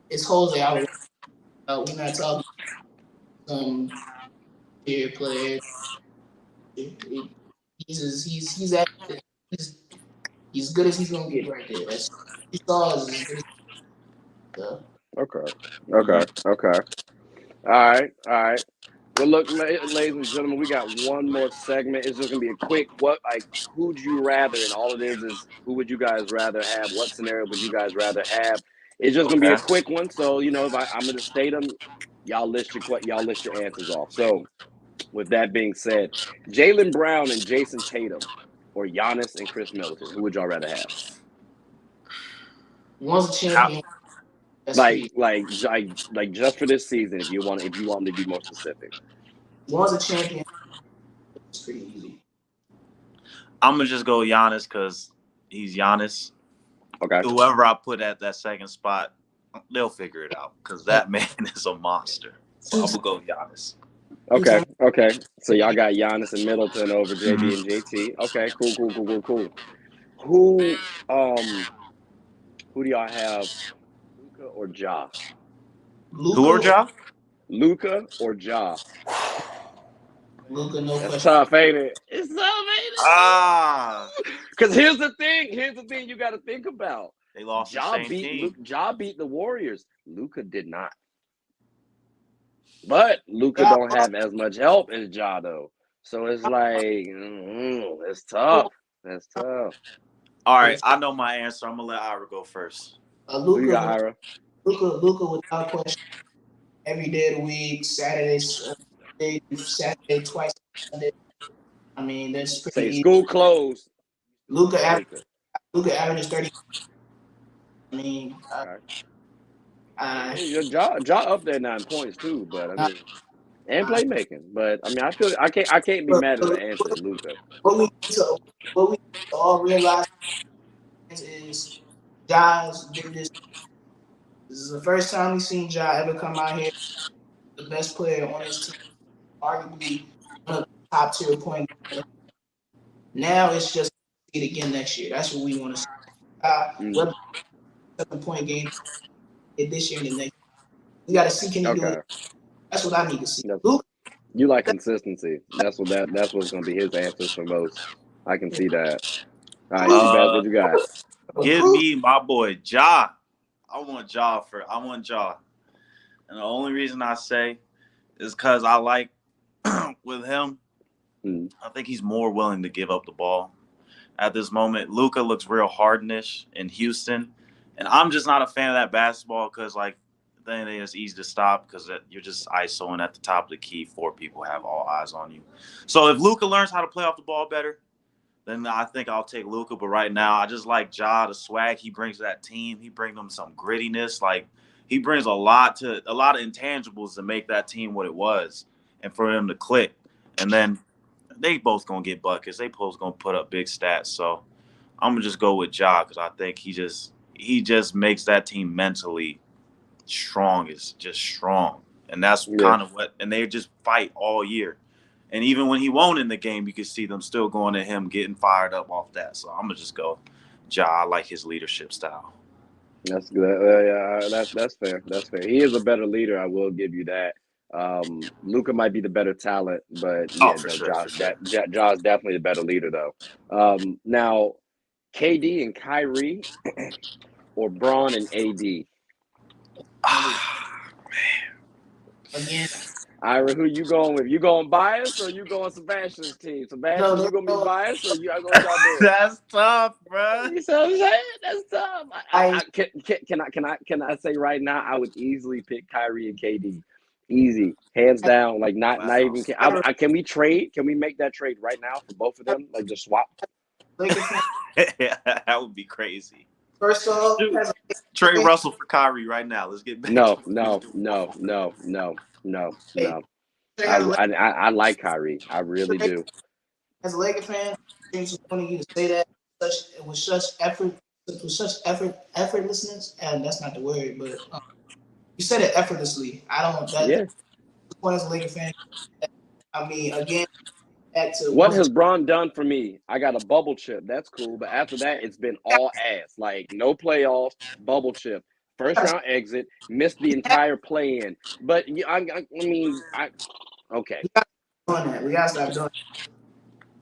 it's Jose Alvarado. We're not talking some tier player. He's good as he's gonna get right there. That's he saw as good as Okay. All right. Well, look, ladies and gentlemen, we got one more segment. It's just gonna be a quick. Who'd you rather? And all it is who would you guys rather have? What scenario would you guys rather have? It's just gonna be a quick one. So if I'm gonna state them, y'all list your answers off. So, with that being said, Jaylen Brown and Jason Tatum, or Giannis and Chris Middleton, who would y'all rather have? One's a champion. Like just for this season, if you want to be more specific. One's a champion. It's pretty easy. I'm gonna just go Giannis because he's Giannis. Okay. Whoever I put at that second spot, they'll figure it out because that man is a monster. So I'm gonna go Giannis. Okay. So y'all got Giannis and Middleton over JB and JT. Okay, cool. Who do y'all have? Luka or Ja? Who or Ja? Luka or Ja? Luka, no question. That's tough, ain't it? It's tough, ain't it? Because here's the thing you got to think about. They lost the same team. Ja beat the Warriors. Luka did not. But Luka don't have as much help as Ja, though. So it's it's tough. That's tough. All right, I know my answer. I'm going to let Ira go first. Who you got, Ira? Luka, without question. Every day of the week, Saturday twice. I mean, that's pretty easy. School closed. Luka averages 30. I mean, Ja up there 9 points too, but I mean, and playmaking. But I mean, I can't be mad at the answer of Luka. What we need to all realize is Ja's did this. This is the first time we've seen Ja ever come out here, the best player on his team, arguably one of the top tier point guards. Now it's just it again next year. That's what we want to see. 7-point game this year and the next. We got to see can he do it. That's what I need to see. You like consistency. That's what's gonna be his answers for most. I can see that. All right, Shabazz, what you got? Give me my boy Ja. I want Ja. And the only reason I say is because I like with him, I think he's more willing to give up the ball at this moment. Luka looks real hardnish in Houston, and I'm just not a fan of that basketball because, like, then it's easy to stop because you're just isoing at the top of the key. 4 people have all eyes on you. So if Luka learns how to play off the ball better, then I think I'll take Luka. But right now, I just like Ja, the swag he brings to that team. He brings them some grittiness. Like, he brings a lot of intangibles to make that team what it was and for them to click. And then they both going to get buckets. They both going to put up big stats. So I'm going to just go with Ja because I think he just makes that team mentally strong. It's just strong. And that's kind of what – and they just fight all year. And even when he won't in the game, you can see them still going at him, getting fired up off that. So I'm gonna just go Ja. I like his leadership style. That's good. Yeah, that's fair. That's fair. He is a better leader. I will give you that. Luka might be the better talent, but yeah, For no, sure. Ja's definitely the better leader though. Now, KD and Kyrie, or Braun and AD. Again. Ira, who you going with? You going biased or you going Sebastian's team? Sebastian, you gonna be biased or y'all doing? That's tough, bro. You know what I'm saying? That's tough. Can I say right now? I would easily pick Kyrie and KD, easy, hands down. Like not even. Can we trade? Can we make that trade right now for both of them? Like just swap. That would be crazy. First off, trade Russell for Kyrie right now. Let's get back. No. I like Kyrie. I really do. As a Lakers fan, it's funny you to say that. With such effortlessness, and that's not the word, but you said it effortlessly. I don't. That's the point as a Lakers fan. I mean, again, back to what has Bron done for me? I got a bubble chip. That's cool, but after that, it's been all ass. Like no playoffs, bubble chip, first round exit, missed the entire play-in. But okay. We gotta stop doing that.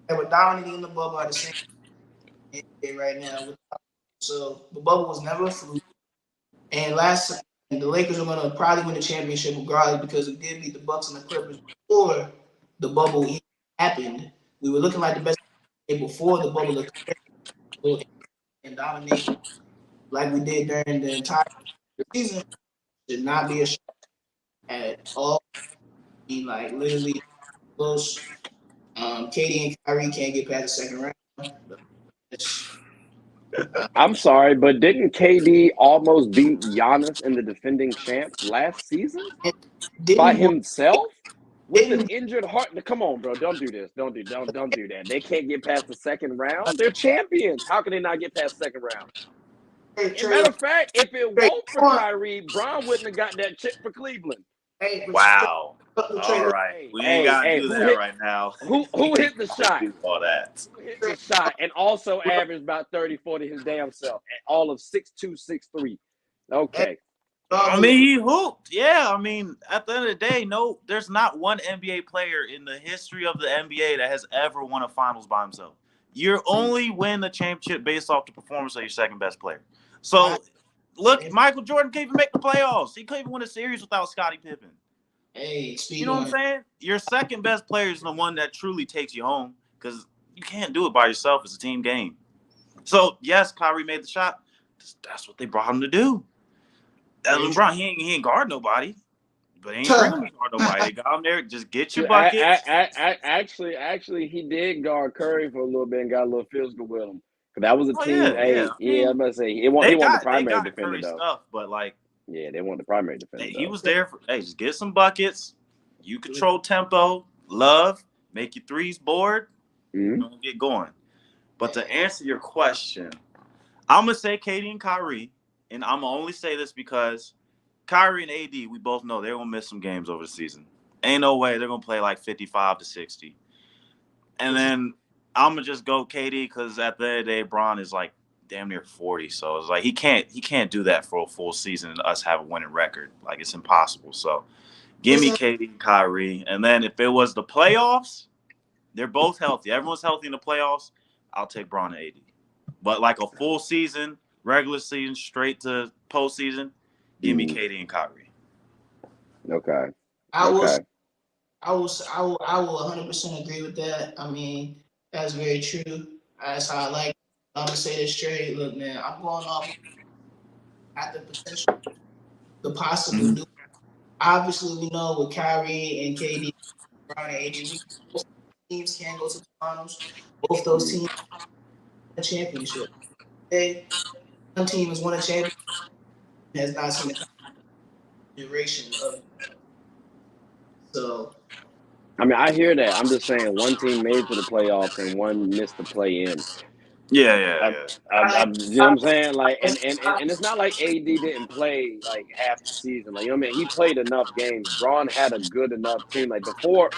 They were dominating in the bubble at the same time right now. So the bubble was never a fluke. And the Lakers are gonna probably win the championship regardless because we did beat the Bucks and the Clippers before the bubble even happened. We were looking like the best before the bubble and dominate like we did during the entire season. Should not be a shot at all. I mean, like literally close. KD and Kyrie can't get past the second round. I'm sorry, but didn't KD almost beat Giannis in the defending champs last season by himself with an injured heart? Come on, bro, don't do this. Don't do that. They can't get past the second round. They're champions. How can they not get past the second round? As a matter of fact, if it weren't for Kyrie, Bron wouldn't have got that chip for Cleveland. Wow. All right. We ain't got to do that right now. Who hit the shot? All that. Who hit the shot and also averaged about 30, 40 his damn self at all of 6'2", 6'3". Okay. I mean, he hooped. Yeah, I mean, at the end of the day, no, there's not one NBA player in the history of the NBA that has ever won a finals by himself. You only win the championship based off the performance of your second best player. So, look, Michael Jordan can't even make the playoffs. He couldn't even win a series without Scottie Pippen. Hey, you know what I'm saying? Your second best player is the one that truly takes you home because you can't do it by yourself. It's a team game. So, yes, Kyrie made the shot. That's what they brought him to do. LeBron, he ain't guard nobody. But he ain't bring him to guard nobody. They got him there. Just get your buckets. Actually, he did guard Curry for a little bit and got a little physical with him. Because that was a team. Yeah, I'm going to say. He wasn't the primary defender, though. Stuff, but like, yeah, they want the primary defender. He was there for, just get some buckets. You control tempo, love, make your threes board, get going. But to answer your question, I'm going to say KD and Kyrie, and I'm going to only say this because Kyrie and AD, we both know they're going to miss some games over the season. Ain't no way they're going to play like 55 to 60. And then I'm going to just go KD because at the end of the day, Bron is like damn near 40. So it's like he can't do that for a full season and us have a winning record. Like it's impossible. So give me KD and Kyrie. And then if it was the playoffs, they're both healthy. Everyone's healthy in the playoffs. I'll take Bron and AD. But like a full season, regular season, straight to postseason, give me KD and Kyrie. Okay. I will 100% agree with that. I mean, that's very true. That's how I like it. I'm gonna say this straight. Look, man, I'm going off at the potential, the possible. Mhm. Obviously, we know with Kyrie and KD, Bron and AD, both teams can go to the finals. Both those teams won a championship. One team has won a championship, has not seen the duration of it. So, I mean, I hear that. I'm just saying one team made to the playoffs and one missed the play-in. Yeah. You know what I'm saying? Like, and it's not like AD didn't play like half the season. Like, you know what I mean? He played enough games. Braun had a good enough team. Like before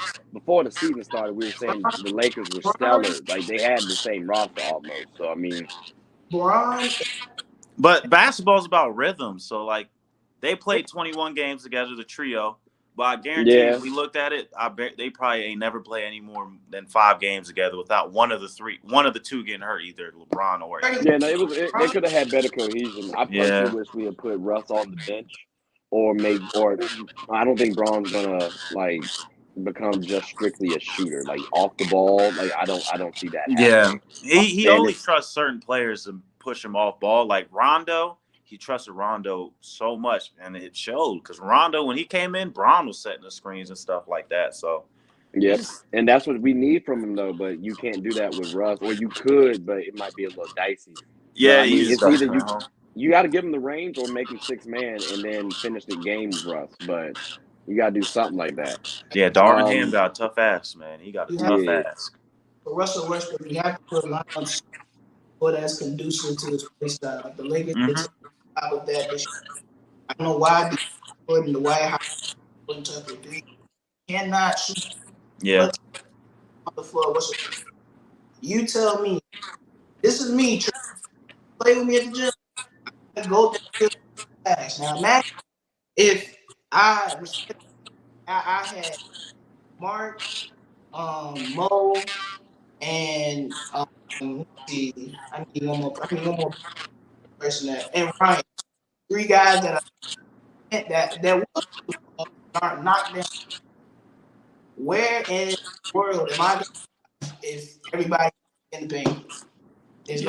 the season started, we were saying the Lakers were stellar. Like they had the same roster almost. So I mean, Bron. But basketball's about rhythm. So like they played 21 games together, the trio. But I guarantee if we looked at it, I bet they probably ain't never play any more than 5 games together without one of the two getting hurt, either LeBron or AD. Yeah, no, they could have had better cohesion. I personally wish we had put Russ on the bench, or I don't think Braun's gonna like become just strictly a shooter, like off the ball. Like I don't see that happening. He only trusts certain players to push him off ball. Like Rondo, he trusted Rondo so much, and it showed because Rondo, when he came in, Braun was setting the screens and stuff like that. So yes, and that's what we need from him though. But you can't do that with Russ, or you could, but it might be a little dicey. Yeah, but, I mean, it's either you got to give him the range or make him 6-man and then finish the game with Russ. But you got to do something like that. Yeah, Darvin Ham got a tough ass, man. He got a tough ass. For Russell Westbrook, you have to put lineups that's conducive to his play style. Like the Lakers did top of that this year. I don't know why the White House Tucker 3 cannot shoot. Yeah. On the floor. You tell me. This is me. Play with me at the gym. I go to the now. Imagine if I had Mark, Mo, and let's see. I need one more person there. And Ryan. 3 guys that are not there. Where in the world am I if everybody in the paint? There's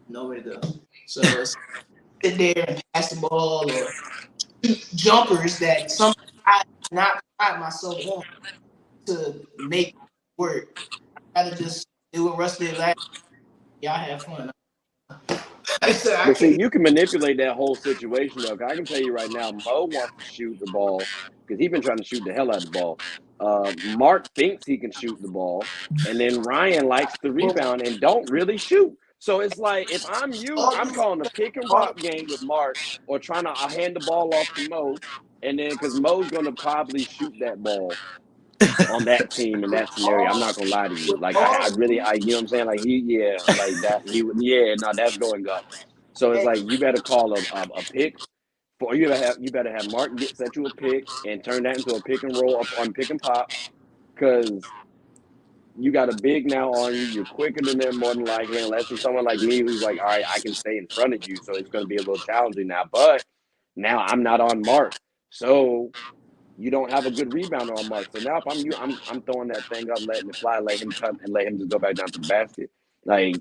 nowhere to go. So sit there and pass the ball or jumpers that I not pride myself on to make work. I'd rather just do what Russ did last. Y'all have fun. But see, you can manipulate that whole situation though. I can tell you right now, Mo wants to shoot the ball because he's been trying to shoot the hell out of the ball. Mark thinks he can shoot the ball, and then Ryan likes to rebound and don't really shoot. So it's like if I'm you, I'm calling a pick and pop game with Mark or trying to hand the ball off to Mo, and then because Mo's going to probably shoot that ball on that team in that scenario. I'm not gonna lie to you. Like I really, you know what I'm saying? Like that's going up. So it's like you better call a pick, or you better have Mark set you a pick and turn that into a pick and roll on pick and pop, because you got a big now on you. You're quicker than them more than likely, unless it's someone like me who's like, all right, I can stay in front of you, so it's going to be a little challenging now. But now I'm not on Mark, so you don't have a good rebounder on Mark. So now if I'm you, I'm throwing that thing up, letting it fly, let him cut, and let him just go back down to the basket. Like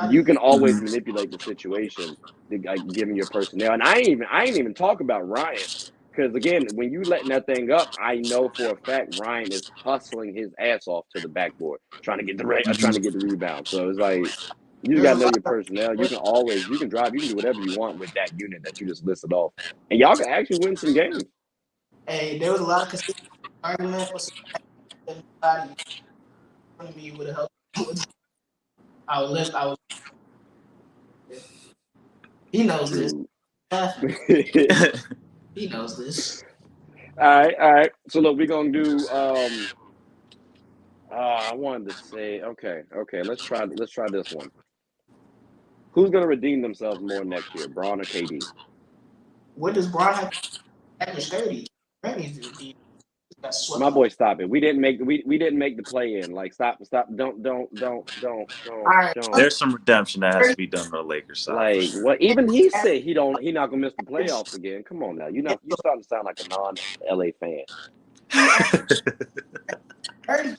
you can always manipulate the situation, like given your personnel. And I ain't even talk about Ryan, because again, when you letting that thing up, I know for a fact Ryan is hustling his ass off to the backboard, trying to get the rebound. So it's like you just gotta know your personnel. You can drive, you can do whatever you want with that unit that you just listed off, and y'all can actually win some games. Hey, there was a lot of consistent argument for somebody me would have helped. He knows this. He knows this. All right. So look, we're gonna do I wanted to say, okay. Let's try this one. Who's gonna redeem themselves more next year, Braun or KD? What does Braun have to average 30? Brand needs to be got swept My up. boy, stop it. We didn't make the play in. Like, stop. Don't. right. There's some redemption that has to be done on the Lakers side. Like, what? Even he said he not gonna miss the playoffs again. Come on now, you starting to sound like a non-LA fan. 30.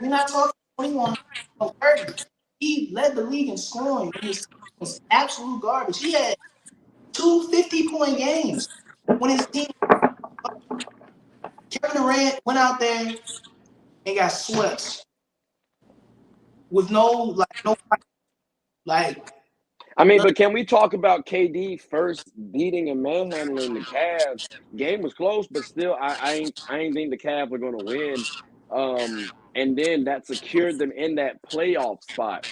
We're not talking 21. No, 30. He led the league in scoring when his team was absolute garbage. He had 2 50-point games when his team. Kevin Durant went out there and got swept with no. I mean, but can we talk about KD first beating and manhandling the Cavs? Game was close, but still, I ain't think the Cavs were going to win. And then that secured them in that playoff spot.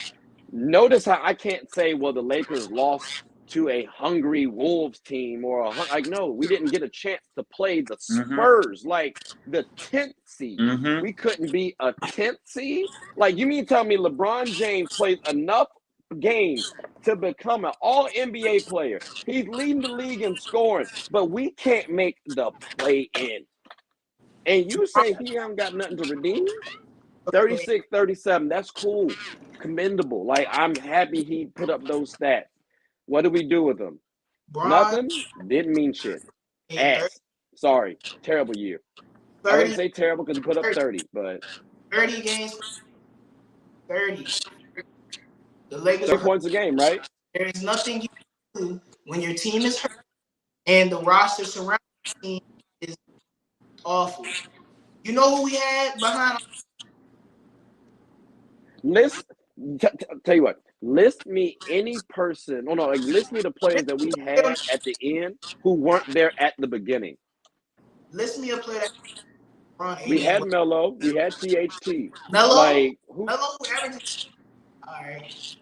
Notice how I can't say, well, the Lakers lost to a hungry Wolves team or no, we didn't get a chance to play the Spurs, like the 10th seed. We couldn't be a 10th seed. Like, you mean tell me LeBron James plays enough games to become an all NBA player? He's leading the league in scoring, but we can't make the play in. And you say he haven't got nothing to redeem? 36, 37, that's cool. Commendable. Like, I'm happy he put up those stats. What do we do with them? Nothing. Didn't mean shit. Ass. Sorry. Terrible year. 30, I wouldn't say terrible because he put up 30, but 30 games. 30. The Lakers 30 points a game, right? There is nothing you can do when your team is hurt and the roster surrounding the team is awful. You know who we had behind? Tell you what. List me any person. List me the players that we had at the end who weren't there at the beginning. List me a player. We had Melo. We had THT. Melo. Like who? Melo averages. All right.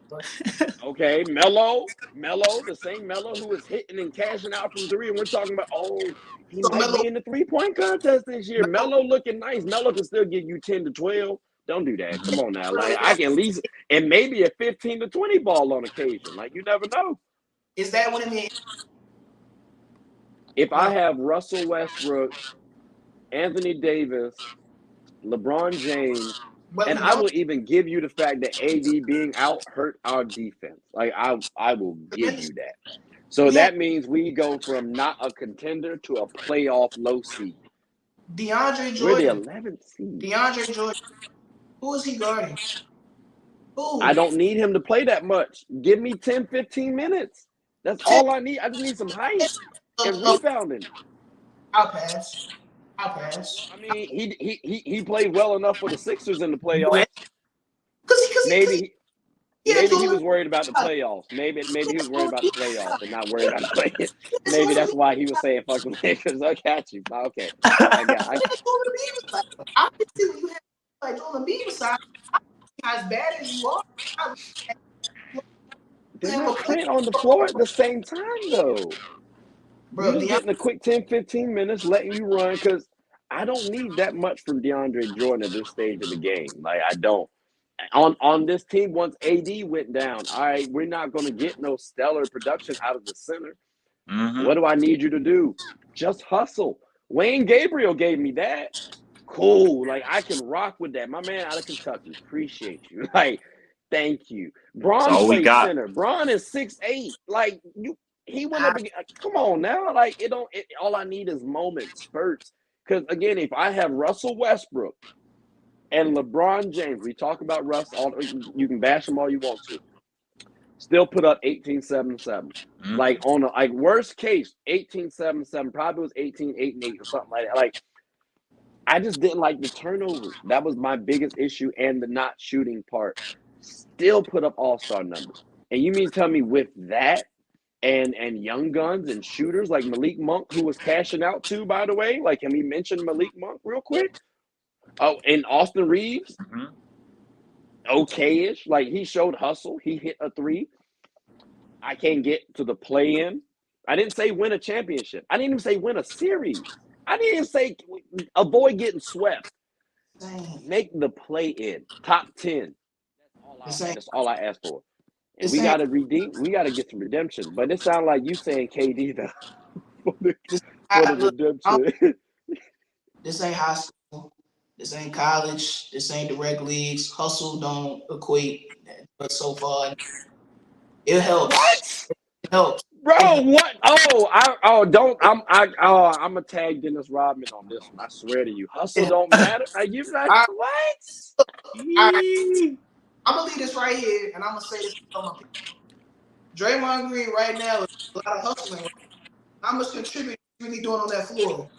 Okay, Melo, the same Melo who was hitting and cashing out from three, and we're talking about, he might be in the 3-point contest this year. Melo looking nice. Melo can still give you 10 to 12. Don't do that. Come on now. Like, I can at least, and maybe a 15 to 20 ball on occasion. Like, you never know. Is that what it means? If I have Russell Westbrook, Anthony Davis, LeBron James, and I will even give you the fact that AD being out hurt our defense. Like, I will give you that. So that means we go from not a contender to a playoff low seed. DeAndre Jordan. We're the 11th seed. DeAndre Jordan. Who is he guarding? Who? I don't need him to play that much. Give me 10, 15 minutes. That's all I need. I just need some height and rebounding. I'll pass. I mean, he played well enough for the Sixers in the playoffs. Maybe he was worried about the playoffs. Maybe he was worried about the playoffs and not worried about the playoffs. Maybe that's why he was saying "fuck the Lakers." I got you. Okay, I got. Obviously, when you have like on the Embiid side, as bad as you are, they're not playing on the floor at the same time though. Bro, he's getting a quick 10, 15 minutes, letting you run, because I don't need that much from DeAndre Jordan at this stage of the game. Like, I don't. On this team, once AD went down, all right, we're not going to get no stellar production out of the center. What do I need you to do? Just hustle. Wayne Gabriel gave me that. Cool. Like, I can rock with that. My man out of Kentucky. Appreciate you. Like, thank you. Braun plays center. Braun is 6'8". Like, he went up again. Come on now. Like, all I need is moments, spurts. Because, again, if I have Russell Westbrook and LeBron James, we talk about Russ, you can bash them all you want to. Still put up 18-7-7. Like, on a worst case, 18-7-7. Probably was 18-8-8 or something like that. Like, I just didn't like the turnovers. That was my biggest issue, and the not shooting part. Still put up all-star numbers. And you mean to tell me with that, and young guns and shooters like Malik Monk, who was cashing out too, by the way. Like, can we mention Malik Monk real quick? Oh, and Austin Reeves, okay-ish. Like, he showed hustle. He hit a 3. I can't get to the play-in. I didn't say win a championship. I didn't even say win a series. I didn't even say avoid getting swept. Make the play in top 10. That's all I ask for. And we got to redeem. We got to get some redemption. But it sounds like you saying KD though for the redemption. This ain't high school. This ain't college. This ain't direct leagues. Hustle don't equate, but so far it helps. What? It helps. Bro, what? I'm gonna tag Dennis Rodman on this one. I swear to you, hustle don't matter. Like you like what? I'm gonna leave this right here, and I'm gonna say this to my people. Draymond Green right now is a lot of hustling. How much contribute really doing on that floor?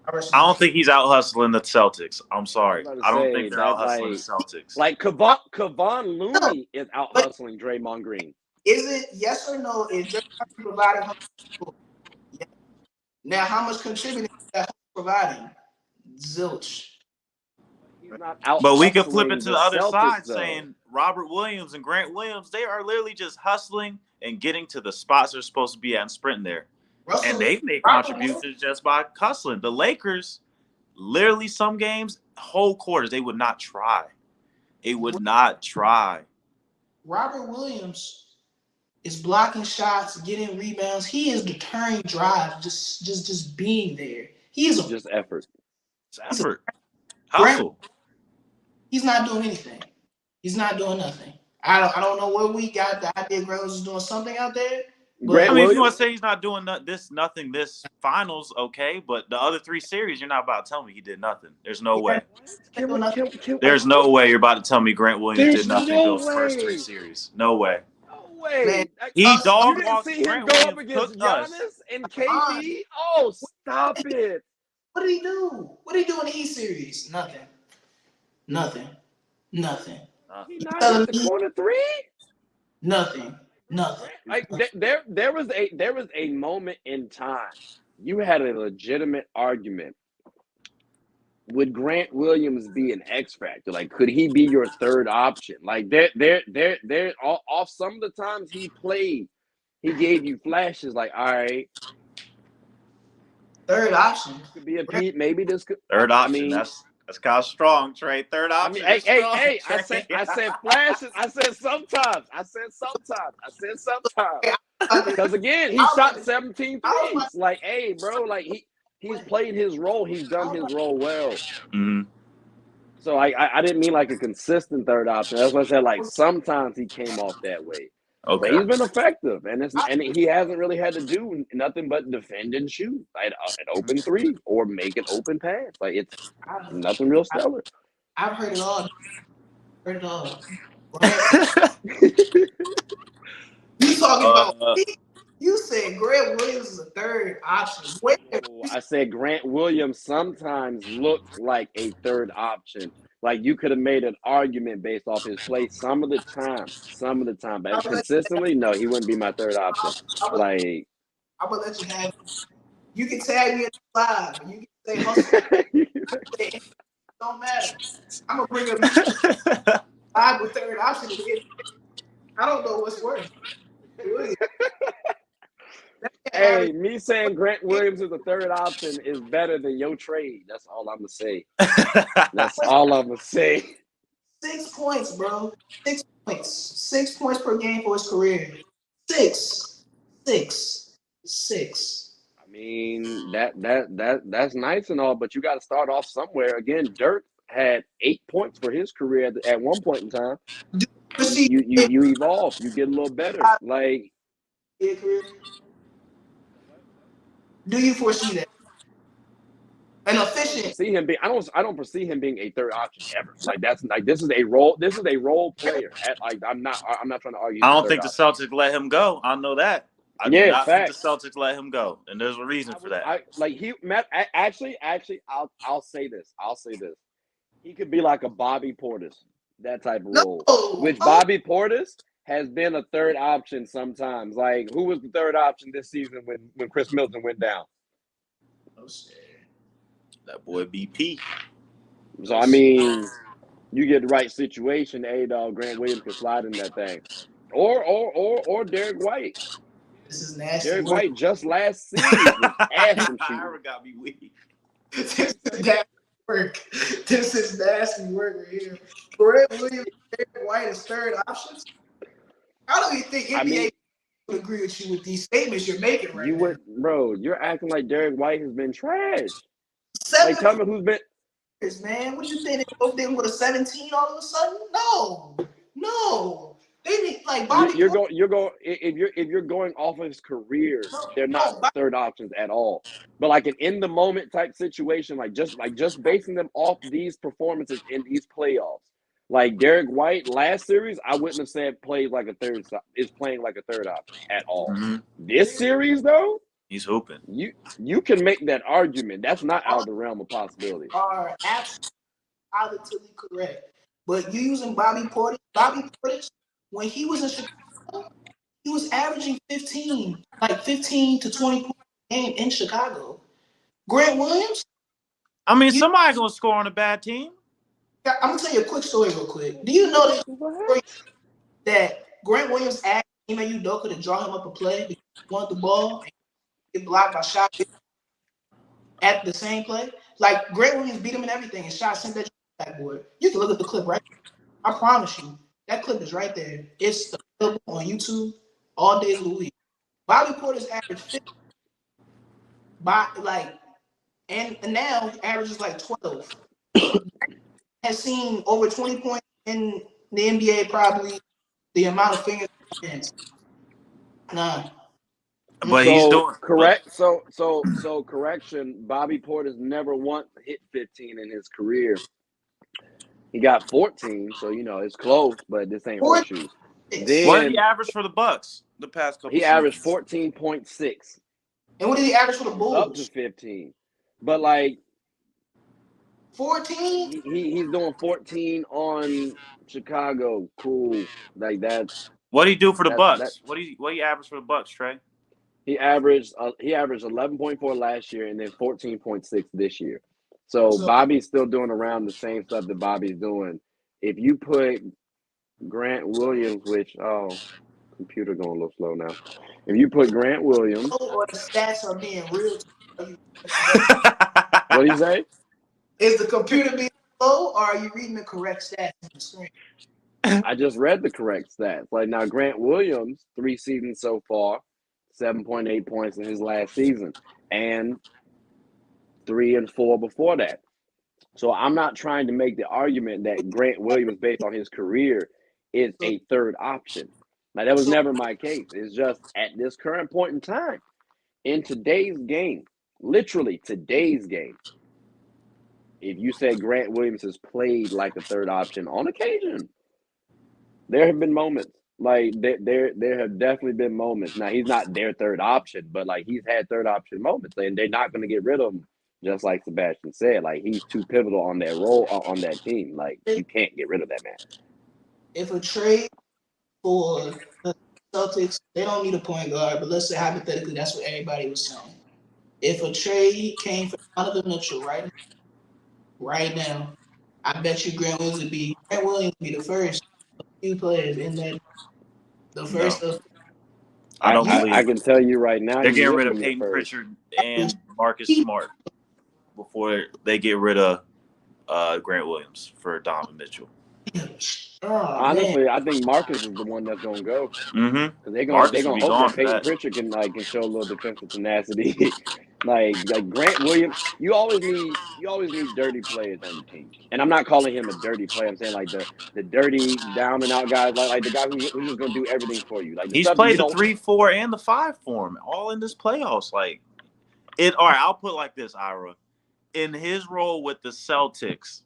I don't think he's out hustling the Celtics. I'm sorry. I don't think they're out hustling the Celtics. Like Kevon Looney is out hustling Draymond Green. Is it yes or no? Is Draymond providing hustle? Yeah. Now, how much contributing is that providing? Zilch. But we could flip it to the other side, saying Robert Williams and Grant Williams, they are literally just hustling and getting to the spots they're supposed to be at and sprinting there. And they've made contributions just by hustling. The Lakers, literally some games, whole quarters, they would not try. It would not try. Robert Williams is blocking shots, getting rebounds. He is deterring drive, just being there. He is just effort. It's effort. Hustle. He's not doing anything. He's not doing nothing. I don't know where we got the idea Grant Williams is doing something out there. I mean, if you want to say he's not doing nothing this finals, okay, but the other 3 series, you're not about to tell me he did nothing. There's no way. There's no way you're about to tell me Grant Williams did nothing those first 3 series. No way. No way. He dog walked Grant Williams up against Giannis and KD. Oh, stop it. What did he do? What did he do in the East series? Nothing. He not hit the corner 3? Nothing. Like there was a moment in time you had a legitimate argument. Would Grant Williams be an X factor? Like, could he be your third option? Like, there off some of the times he played, he gave you flashes. Like, all right, third option could be a Pete. Maybe this could third option. I mean, that's kind of strong, Trey. Third option. I mean, hey! I said flashes. I said sometimes. Because again, he shot 17 threes. Like, hey, bro, like he's played his role. He's done his role well. Mm-hmm. So I didn't mean like a consistent third option. That's what I said. Like sometimes he came off that way. Okay. But he's been effective, and he hasn't really had to do nothing but defend and shoot an open 3 or make an open pass. Like it's nothing real stellar. I've heard it all. You talking about? You said Grant Williams is a third option. I said Grant Williams sometimes looked like a third option. Like you could have made an argument based off his play some of the time. But consistently, no, he wouldn't be my third option. Like I'm gonna let you have it. You can tag me in the live. You can say hustle. It don't matter. I'm gonna bring up live with third option. I don't know what's worse. Hey, me saying Grant Williams is the third option is better than your trade. That's all I'm gonna say. That's all I'm gonna say. 6 points, bro. 6 points. 6 points per game for his career. Six. I mean, that's nice and all, but you got to start off somewhere. Again, Dirk had 8 points for his career at one point in time. You evolve. You get a little better. Like. Do you foresee that? An efficient. I don't foresee him being a third option ever. Like this is a role player. I'm not trying to argue. I don't think the Celtics let him go. I know that. I do not think the Celtics let him go, and there's a reason for that. I'll say this. He could be like a Bobby Portis, that type of role. Which Bobby Portis has been a third option sometimes. Like, who was the third option this season when Chris Middleton went down? That boy BP. So, I mean, you get the right situation, Grant Williams could slide in that thing. Or Derek White. This is nasty. Derek White just last season was ass and shooting. Ira got me weak. work. This is nasty work right here. Grant Williams, Derek White as third options. I don't even think NBA would agree with you with these statements you're making right now. Bro, you're acting like Derek White has been trash. 7 Like, tell me who's been. Man, what do you think? They both did with a 17 all of a sudden? No. They need like Bobby. You're going. If you're going off of his career, they're not third options at all. But like an in the moment type situation, like just basing them off these performances in these playoffs. Like Derek White last series, I wouldn't have said playing like a third option at all. Mm-hmm. This series though, he's hooping. You can make that argument. That's not out of the realm of possibility. Are absolutely correct. But you using Bobby Portis, when he was in Chicago, he was averaging 15 to 20 points a game in Chicago. Grant Williams? I mean, somebody's going to score on a bad team. I'm going to tell you a quick story real quick. Do you know that Grant Williams asked Ime Udoka to draw him up a play because he wanted the ball and get blocked by shot at the same play? Like, Grant Williams beat him in everything and shot sent that backboard. You can look at the clip right now. I promise you. That clip is right there. It's available on YouTube all days of the week. Bobby Portis averaged 50 and now averages like 12. Has seen over 20 points in the NBA, probably the amount of fingers. Nah. But he's doing correct. So correction. Bobby Portis never once hit 15 in his career. He got 14, so it's close, but this ain't horseshoes. Then what did he average for the Bucks the past couple? He averaged 14.6. And what did he average for the Bulls? Up to 15. But like 14? He's doing 14 on Chicago. Cool. Like that's what did he do for the Bucks? What do you average for the Bucks, Trey? He averaged 11.4 last year and then 14.6 this year. So Bobby's still doing around the same stuff that Bobby's doing. If you put Grant Williams, which computer going a little slow now. If you put Grant Williams, or the stats are being real. What do you say? Is the computer being slow, or are you reading the correct stats on the screen? I just read the correct stats. Like now, Grant Williams, 3 seasons so far, 7.8 points in his last season, and 3 and 4 before that. So I'm not trying to make the argument that Grant Williams, based on his career, is a third option. Now, that was never my case. It's just at this current point in time, in today's game, literally today's game, if you say Grant Williams has played like a third option on occasion, there have been moments. Like there have definitely been moments. Now he's not their third option, but like he's had third option moments, and they're not going to get rid of him. Just like Sebastian said, like he's too pivotal on that role on that team. Like you can't get rid of that man. If a trade for the Celtics, they don't need a point guard, but let's say hypothetically that's what everybody was saying. If a trade came for Donovan Mitchell right now, I bet you Grant Williams would be the first few players in that. The first of. I don't believe. I can tell you right now, they're getting rid of Peyton Pritchard and Marcus Smart before they get rid of Grant Williams for Donovan Mitchell. Honestly, I think Marcus is the one that's gonna go. Mm-hmm. They're gonna hope that Peyton Pritchard can show a little defensive tenacity. like Grant Williams, you always need dirty players on your team. And I'm not calling him a dirty player. I'm saying like the dirty down and out guys, like the guy who's just gonna do everything for you. Like he's played the 3, 4, and the 5 for him all in this playoffs. Like it. All right, I'll put it like this, Ira. In his role with the Celtics,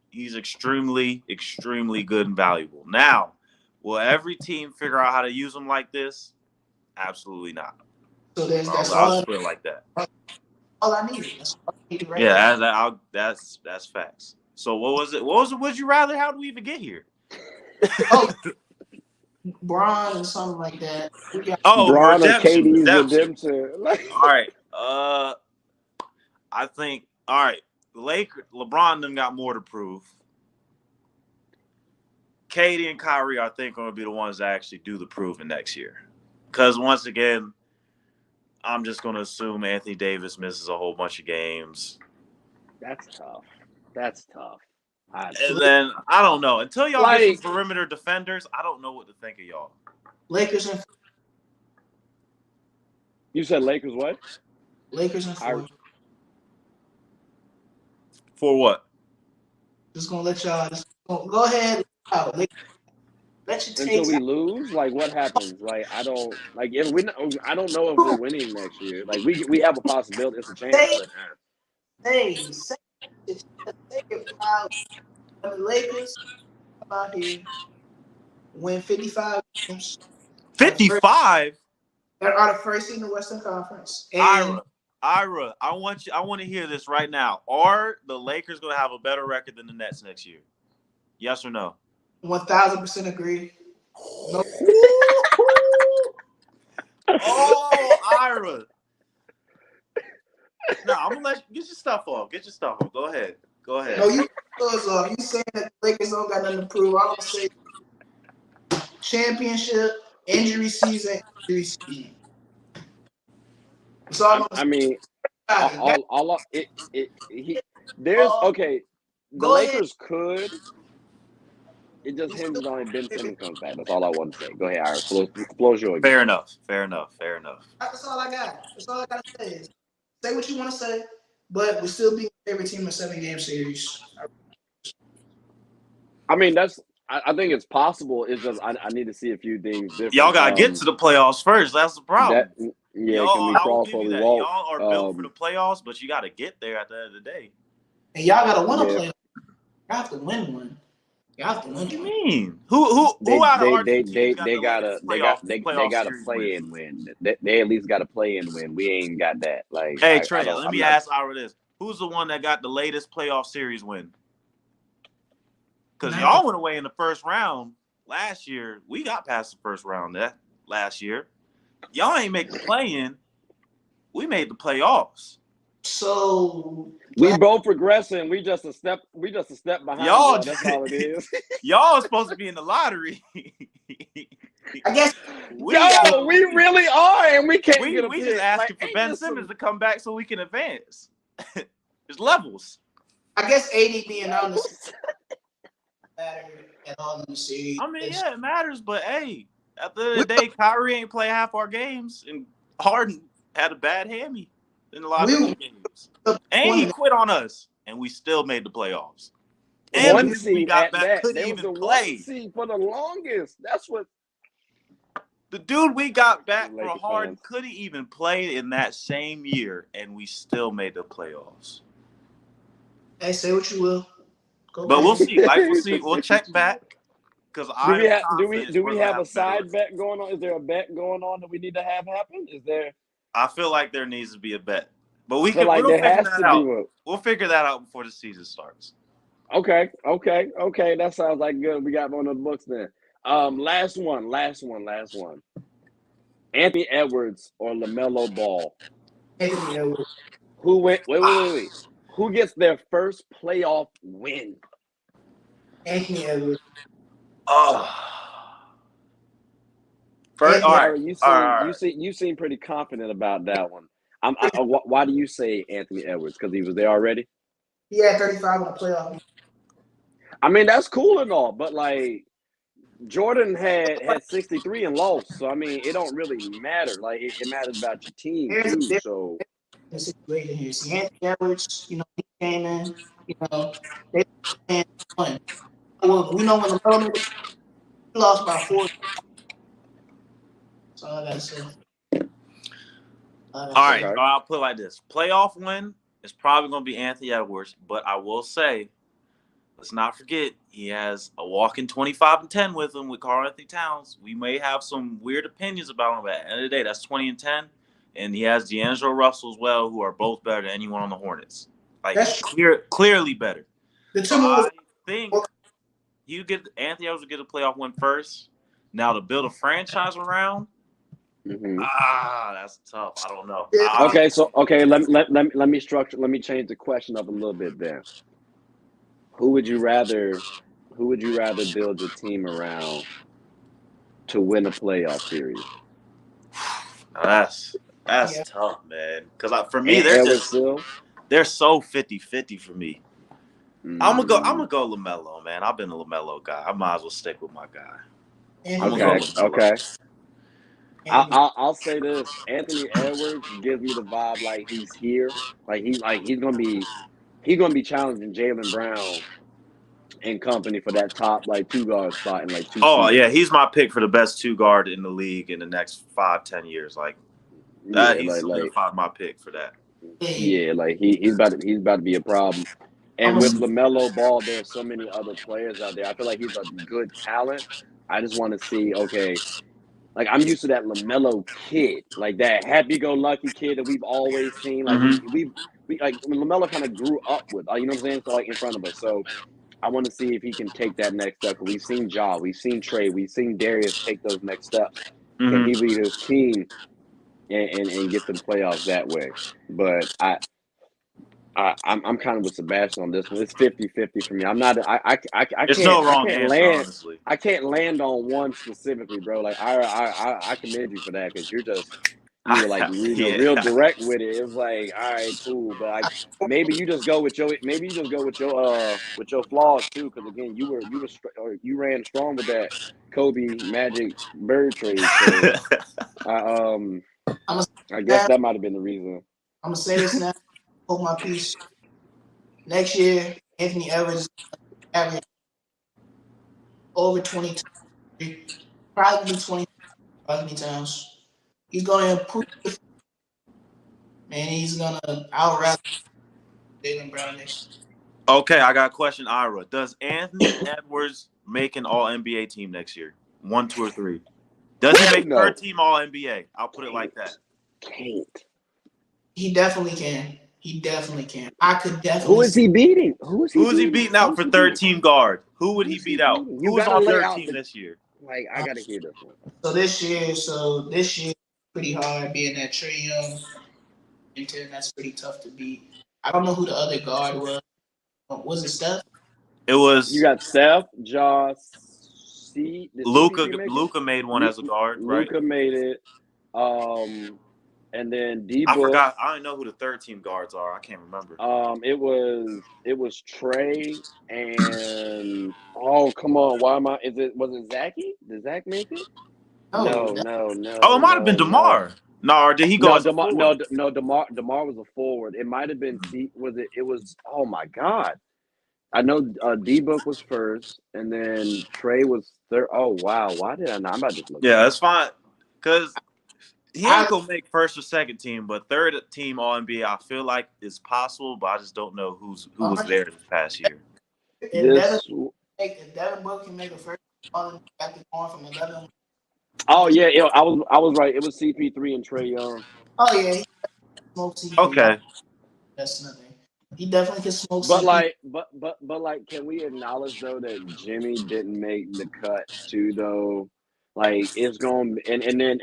he's extremely, extremely good and valuable. Now, will every team figure out how to use him like this? Absolutely not. So I'll put it like that. All I needed. Right that's facts. So what was it? Would you rather? How do we even get here? Braun and something like that. Braun or KD's redemption. All right. I think. All right. LeBron them got more to prove. KD and Kyrie, I think, are going to be the ones that actually do the proving next year. Because once again, I'm just going to assume Anthony Davis misses a whole bunch of games. That's tough. That's tough. And then I don't know. Until y'all get Like- some perimeter defenders, I don't know what to think of y'all. Lakers and You said Lakers what? 4. For what? Just gonna let y'all go ahead. Out. Let you take Until we lose, like what happens? Like I don't like if we. I don't know if we're winning next year. Like we have a possibility. It's a chance, but say if when the Lakers come out here, win 55 games. 55. Are the first in the Western Conference. And Ira, I want to hear this right now. Are the Lakers going to have a better record than the Nets next year? Yes or no? 1000% agree. No. Oh, Ira. No, I'm gonna let you get your stuff off. Go ahead. No, you off. You saying that the Lakers don't got nothing to prove. I'm gonna say championship, injury season. So I mean, there's okay. The Go ahead. Lakers could. It just hinges on if Ben Simmons comes back. That's all I want to say. Go ahead, Ira. Floor's yours. Fair enough. That's all I got. That's all I gotta say is say what you want to say, but we still be favorite team in a 7-game series. I mean, I think it's possible. It's just I need to see a few things different. Y'all gotta get to the playoffs first. That's the problem. Can we I will crawl give before you we that. walk? Y'all are built for the playoffs, but you got to get there at the end of the day. And y'all gotta win a playoff. You have to win one. What do you mean? Who out of our two teams they gotta play and win. They at least got to play and win. We ain't got that. Like, hey Trey, let me ask Ira this: who's the one that got the latest playoff series win? Because y'all went away in the first round last year. We got past the first round that last year. Y'all ain't make the play-in. We made the playoffs. So we both progressing. We just a step behind. Y'all, that's all it is. Y'all are supposed to be in the lottery. I guess we really are, and we can't get a we pick. just asking for Ben Simmons to come back so we can advance. There's levels. I guess AD being honest matter at all in the series. I mean, yeah, it matters, but hey, at the end of the day, Kyrie ain't play half our games, and Harden had a bad hammy in a lot of games. And he quit on us, and we still made the playoffs. And one seed we got back, that. couldn't even play. One seed for the longest. That's what the dude we got back for Harden couldn't even play in that same year, and we still made the playoffs. Hey, say what you will. But we'll see. We'll see. We'll check back. Because do we have a side bet going on? Is there a bet going on that we need to have happen? Is there? I feel like there needs to be a bet, but we'll figure that out before the season starts. Okay. That sounds like good. We got one of the books then. Last one. Anthony Edwards or LaMelo Ball? Anthony Edwards. Who went? Wait. Who gets their first playoff win? Anthony Edwards. First, all right. You seem pretty confident about that one. Why do you say Anthony Edwards? Because he was there already? He had 35 in the playoff. I mean, that's cool and all, but like Jordan had 63 and lost. So I mean, it don't really matter. Like it matters about your team too. So the situation here. See, Anthony Edwards, he came in, they won. Well, we know when the Mellow lost by 4. That's all I gotta say. All right, so I'll put it like this: playoff win is probably going to be Anthony Edwards, but I will say, let's not forget he has a walking 25-10 with him with Karl-Anthony Towns. We may have some weird opinions about him, but at the end of the day, that's 20-10, and he has D'Angelo Russell as well, who are both better than anyone on the Hornets. Like clearly better. I think Anthony Edwards will get a playoff win first. Now to build a franchise around. Mm-hmm. That's tough. I don't know. Let me change the question up a little bit there. Who would you rather build your team around to win a playoff series? That's tough, man. Because for me, they're so 50-50 for me. I'm gonna go LaMelo, man. I've been a LaMelo guy. I might as well stick with my guy. And I'm gonna Okay, go LaMelo. okay. and I'll say this: Anthony Edwards gives me the vibe like he's here, like he's gonna be challenging Jaylen Brown and company for that top like 2 guard spot in like 2 seasons. Yeah, he's my pick for the best 2 guard in the league in the next 5-10 years. Like that, Yeah, he's solidified my pick for that. yeah, like he's about to be a problem. And with LaMelo Ball, there's so many other players out there. I feel like he's a good talent. I just want to see, okay, like I'm used to that LaMelo kid, like that happy-go-lucky kid that we've always seen. Like we like LaMelo kind of grew up with, you know what I'm saying? So like in front of us. So I want to see if he can take that next step. We've seen Ja, we've seen Trey, we've seen Darius take those next steps. Can he lead his team and get to the playoffs that way? But I'm kind of with Sebastian on this one. It's 50-50 for me. I'm not. I There's can't. no I wrong can't answer, land. honestly. I can't land on one specifically, bro. Like I commend you for that because you were like Yeah. real direct with it. It was like, all right, cool, but like maybe you just go with your flaws too. Because again, you ran strong with that Kobe Magic Bird trade. So I guess that might have been the reason. I'm gonna say this now. Hold my piece. Next year, Anthony Edwards average over 20, probably 20 times. He's gonna improve. Man, he's gonna out-rap Jaylen Brown next year. Okay, I got a question, Ira. Does Anthony Edwards make an All-NBA team next year? 1, 2, or 3? Does he make No. third team All-NBA? I'll put it like that. Can't. He definitely can. He definitely can. I could definitely. Who is he beating? Who is he beating out for third team guard? Who would he beat out? You Who's gotta on lay third out team this year? Like I gotta hear this one. So this year, pretty hard being that Trae Young. That's pretty tough to beat. I don't know who the other guard was. Was it Steph? It was. You got Steph, Josh, Luka made one as a guard, right? Luka made it. And then D-Book. I forgot. I don't know who the third team guards are. I can't remember. It was Trey and come on. Why am I? Was it Zachy? Did Zach make it? No. Oh, it might have been DeMar. No, or did he go as a forward? No, DeMar was a forward. It might have been it was oh my God. I know D-Book was first, and then Trey was third. Oh wow, why did I not? I'm about to look. Yeah, that's fine. Because he ain't gonna make first or second team, but third team All NBA, I feel like is possible, but I just don't know who was there this past year. If Devin Booker can make a first All NBA going from 11. Oh yeah, I was right. It was CP3 and Trae Young. Oh yeah, smoke CP3. Okay, that's nothing. He definitely can smoke. But like, can we acknowledge though that Jimmy didn't make the cut too though? Like it's going and then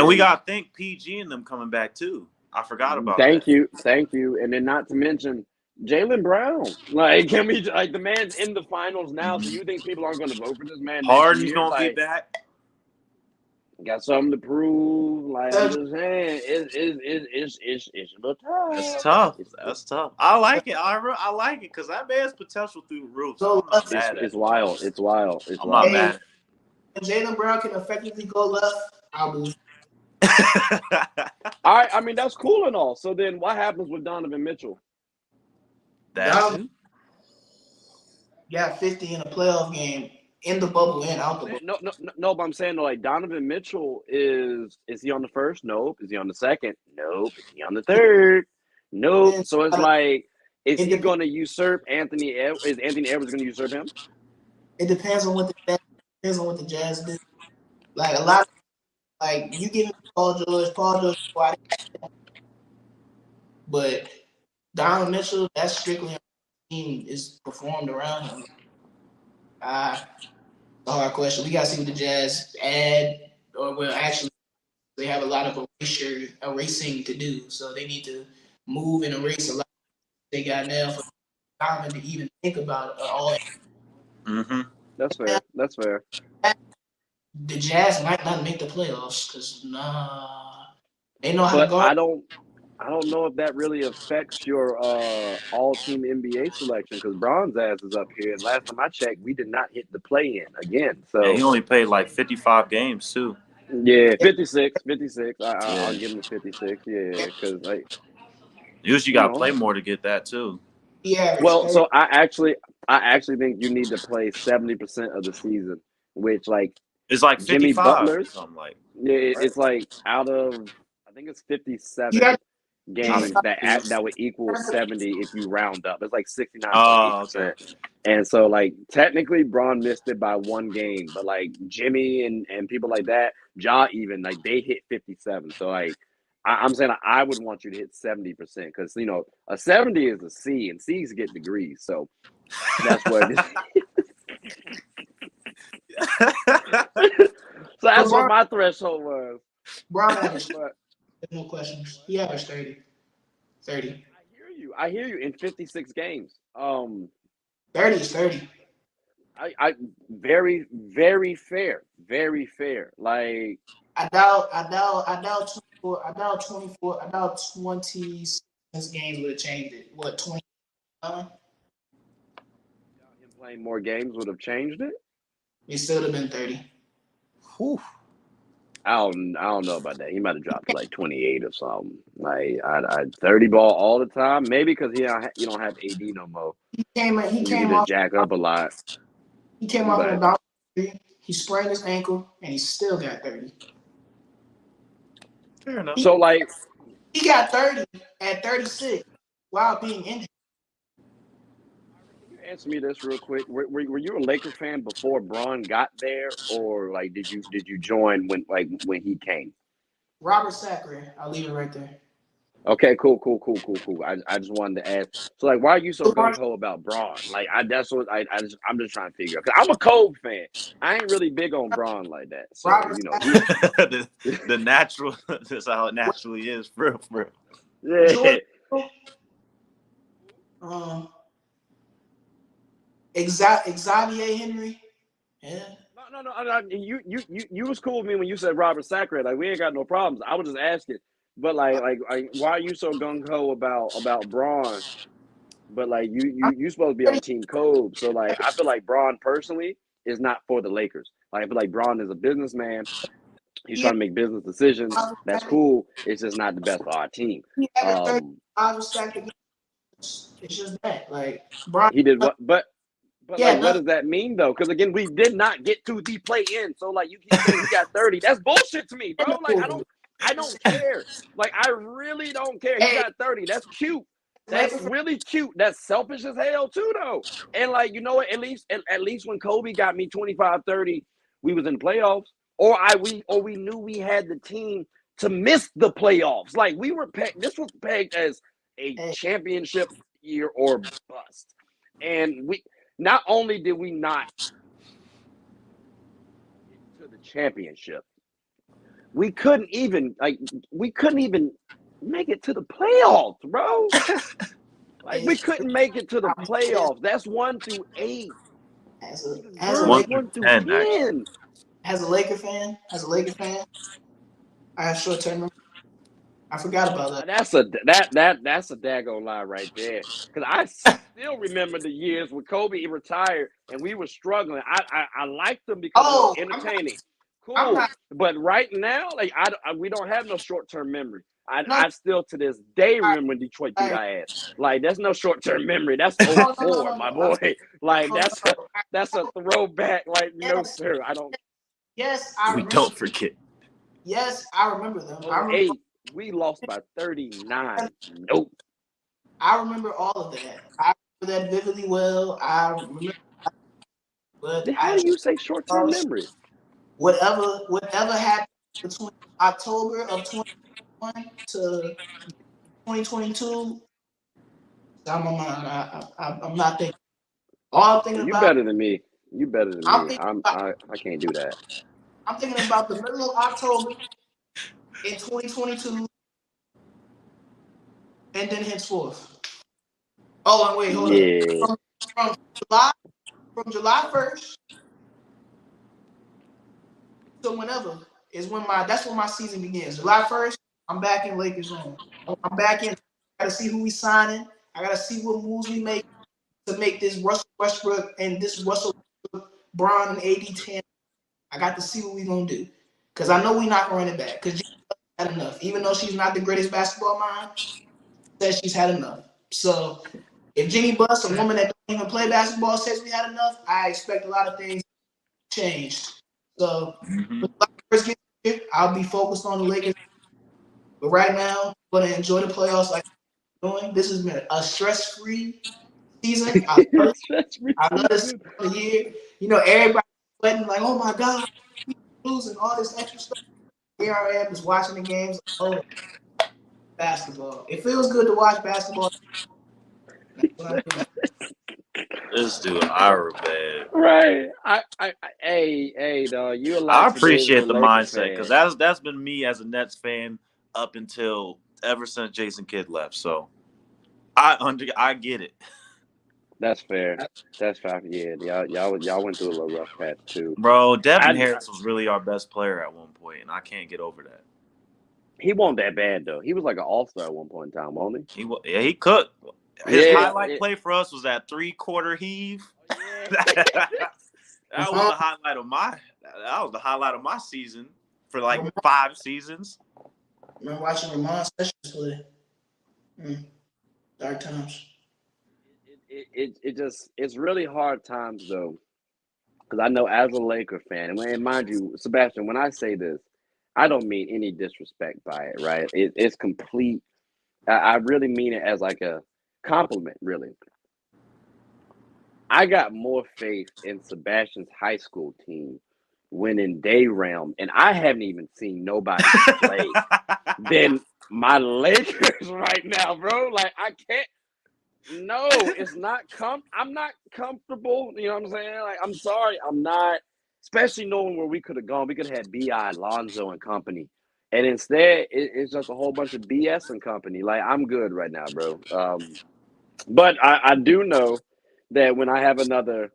we got to think PG and them coming back too. I forgot about that. Thank you, and then not to mention Jaylen Brown. Like, can we like the man's in the finals now? So you think people aren't going to vote for this man? Harden's going to be back. Got something to prove. Like I'm just saying, it's a little tough. It's tough. That's tough. I like it. I like it because that man's potential through the roof. So it's wild. It's wild. I'm not mad. If Jaylen Brown can effectively go left, I'll believe. All right. I mean, that's cool and all. So then, what happens with Donovan Mitchell? Got 50 in a playoff game. In the bubble and out the bubble. No, but I'm saying like Donovan Mitchell is he on the first? Nope. Is he on the second? Nope. Is he on the third? Nope. So it's like, is he going to usurp Anthony Edwards? Is Anthony Edwards going to usurp him? It depends on what the Jazz do. Like a lot, like you give Paul George, but Donovan Mitchell, that's strictly team is performed around him. A hard question. We got to see what the Jazz add, or well, actually, they have a lot of erasing to do. So they need to move and erase a lot they got now for Donovan to even think about all. Mm-hmm. That's fair. The Jazz might not make the playoffs because they know how to go. I don't know if that really affects your all-team NBA selection because Bron's ass is up here. And last time I checked, we did not hit the play-in again. And he So only played like 55 games too. yeah, 56. I'll Yeah. give him the 56. Yeah, because like Usually you you got to know, play more to get that too. Yeah, well, so I actually think you need to play 70% of the season, which like It's like Jimmy 55 or Butler's. something like. Yeah, it's like out of I think it's you got 57 I games that would equal 70 if you round up. It's like Oh, okay. 69.8%. And so like technically Braun missed it by one game, but like Jimmy and people like that, Ja even like they hit 57. So like I'm saying I would want you to hit 70% because you know a 70 is a C and C's get degrees. So that's what it is. So that's what my threshold was. Brown averaged But no questions. He averaged 30. 30. I hear you in 56 games. 30 is 30. I very, very fair. Very fair. Like I doubt 24. I doubt 24. I doubt 26 games would have changed it. What, 20? him playing more games would have changed it. It still would have been 30. Whew. I don't know about that. He might have dropped to like 28 or something. Like I 30 ball all the time. Maybe because you don't have AD no more. He came You can just jack up a lot. off But an about 30. He sprained his ankle and he still got 30. Fair enough. so like He got 30 at 36 while being injured. answer me this real quick. Were you a Laker fan before Braun got there, or like did you join when he came? Robert Sacre. I'll leave it right there. Okay, cool. I just wanted to ask. So like, why are you so gung ho about Braun? Like, that's what I'm just trying to figure out. Cause I'm a Kobe fan. I ain't really big on Braun like that. So Robert you know, the natural. That's how it naturally is, for real. yeah. Xavier Henry. Yeah. No. You was cool with me when you said Robert Sacre. Like, we ain't got no problems. I was just asking. But like, why are you so gung ho about Braun? But like, you supposed to be on Team Kobe. So like, I feel like Braun personally is not for the Lakers. Like, I feel like Braun is a businessman. He's trying to make business decisions. That's cool. It's just not the best for our team. It's just that, like, Braun. He did what? But Yeah, like, what does that mean though? Because again, we did not get to the play in. So like, you keep saying he got 30. That's bullshit to me, bro. Like, I don't care. Like, I really don't care. He got 30. That's cute. That's really cute. That's selfish as hell too, though. And like, you know what? At least when Kobe got me 25, 30, we was in the playoffs, or we knew we had the team to miss the playoffs. Like, we were pegged. This was pegged as a championship year or bust. And we not only did we not get to the championship, we couldn't even make it to the playoffs, bro. Like, we couldn't make it to the playoffs. That's 1 through 8. As a 1 Laker through fan, 10. As a Laker fan, I have short-term memory. I forgot about that. That's a daggone lie right there. Because I still remember the years when Kobe retired and we were struggling. I liked them because it was entertaining. Cool. But right now, like, we don't have no short-term memory. I still to this day remember when Detroit beat our ass. Like, that's no short-term memory. That's 04, my boy. Like, that's a throwback. Like, no sir, I don't. Yes, I remember. We don't forget. Yes, I remember them. 08, we lost by 39. Nope. I remember all of that. I remember that vividly well. I remember. But How do you say short-term memory? Whatever happened between October of 2021 to 2022, I'm not thinking. All I'm thinking You about. better than me. You better than me. I can't do that. I'm thinking about the middle of October in 2022, and then henceforth. Oh, and wait, hold Yeah. up. From July 1st to whenever is when that's when my season begins. July 1st, I'm back in Lakers on. I'm back in. I gotta see who we signing. I gotta see what moves we make to make this Russell Westbrook and this Russell Westbrook, Brown and AD 10. I got to see what we gonna do. Cause I know we not gonna run it back. Cause had enough. Even though she's not the greatest basketball mind, says she's had enough. So if Jeanie Buss, a woman that don't even play basketball, says we had enough, I expect a lot of things changed. So when the Lakers get here, I'll be focused on the Lakers. But right now, I'm gonna enjoy the playoffs like I'm doing. This has been a stress-free season. I love this time of the year. You know, everybody sweating like, oh my God, losing all this extra stuff. Here I am just watching the games. Oh, basketball. It feels good to watch basketball. That's what I'm doing. This dude, Ira, man. Right. Hey, dog, you I like appreciate the Lakers mindset because fan. that's been me as a Nets fan up until ever since Jason Kidd left. So I get it, That's fair. That's fair. Yeah, y'all went through a little rough patch too. bro. Devin Harris was really our best player at one point, and I can't get over that. He wasn't that bad though. He was like an all-star at one point in time, wasn't he? He cooked. His highlight play for us was that 3-quarter heave. That was the highlight of my season for like 5 seasons. Remember watching Ramon Sessions play. Dark times. It's really hard times though, because I know as a Laker fan, and mind you, Sebastian, when I say this, I don't mean any disrespect by it, right? It's complete. I really mean it as like a compliment, really. I got more faith in Sebastian's high school team winning day realm, and I haven't even seen nobody play than my Lakers right now, bro. Like I can't. No, it's not I'm not comfortable. You know what I'm saying? Like I'm sorry, I'm not. Especially knowing where we could have gone, we could have had Bi, Lonzo, and company, and instead it's just a whole bunch of BS and company. Like I'm good right now, bro. But I do know that when I have another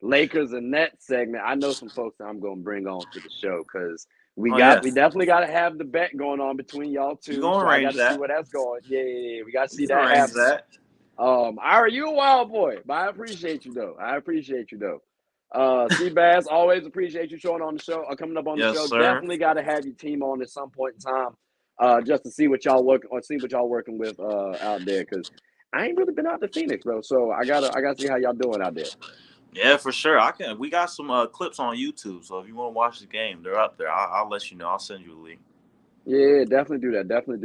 Lakers and Nets segment, I know some folks that I'm going to bring on to the show because we definitely got to have the bet going on between y'all two. You gonna so arrange I got to that? see where that's going. Yeah, we got to see You that arrange happen. that. Ira, you a wild boy, but I appreciate you though. Seabass, always appreciate you showing on the show, coming up on the show. Sir. Definitely got to have your team on at some point in time, just to see what y'all working with out there because I ain't really been out to Phoenix, bro. So I gotta see how y'all doing out there. Yeah, for sure. We got some clips on YouTube, so if you want to watch the game, they're up there. I'll let you know. I'll send you a link. Yeah, definitely do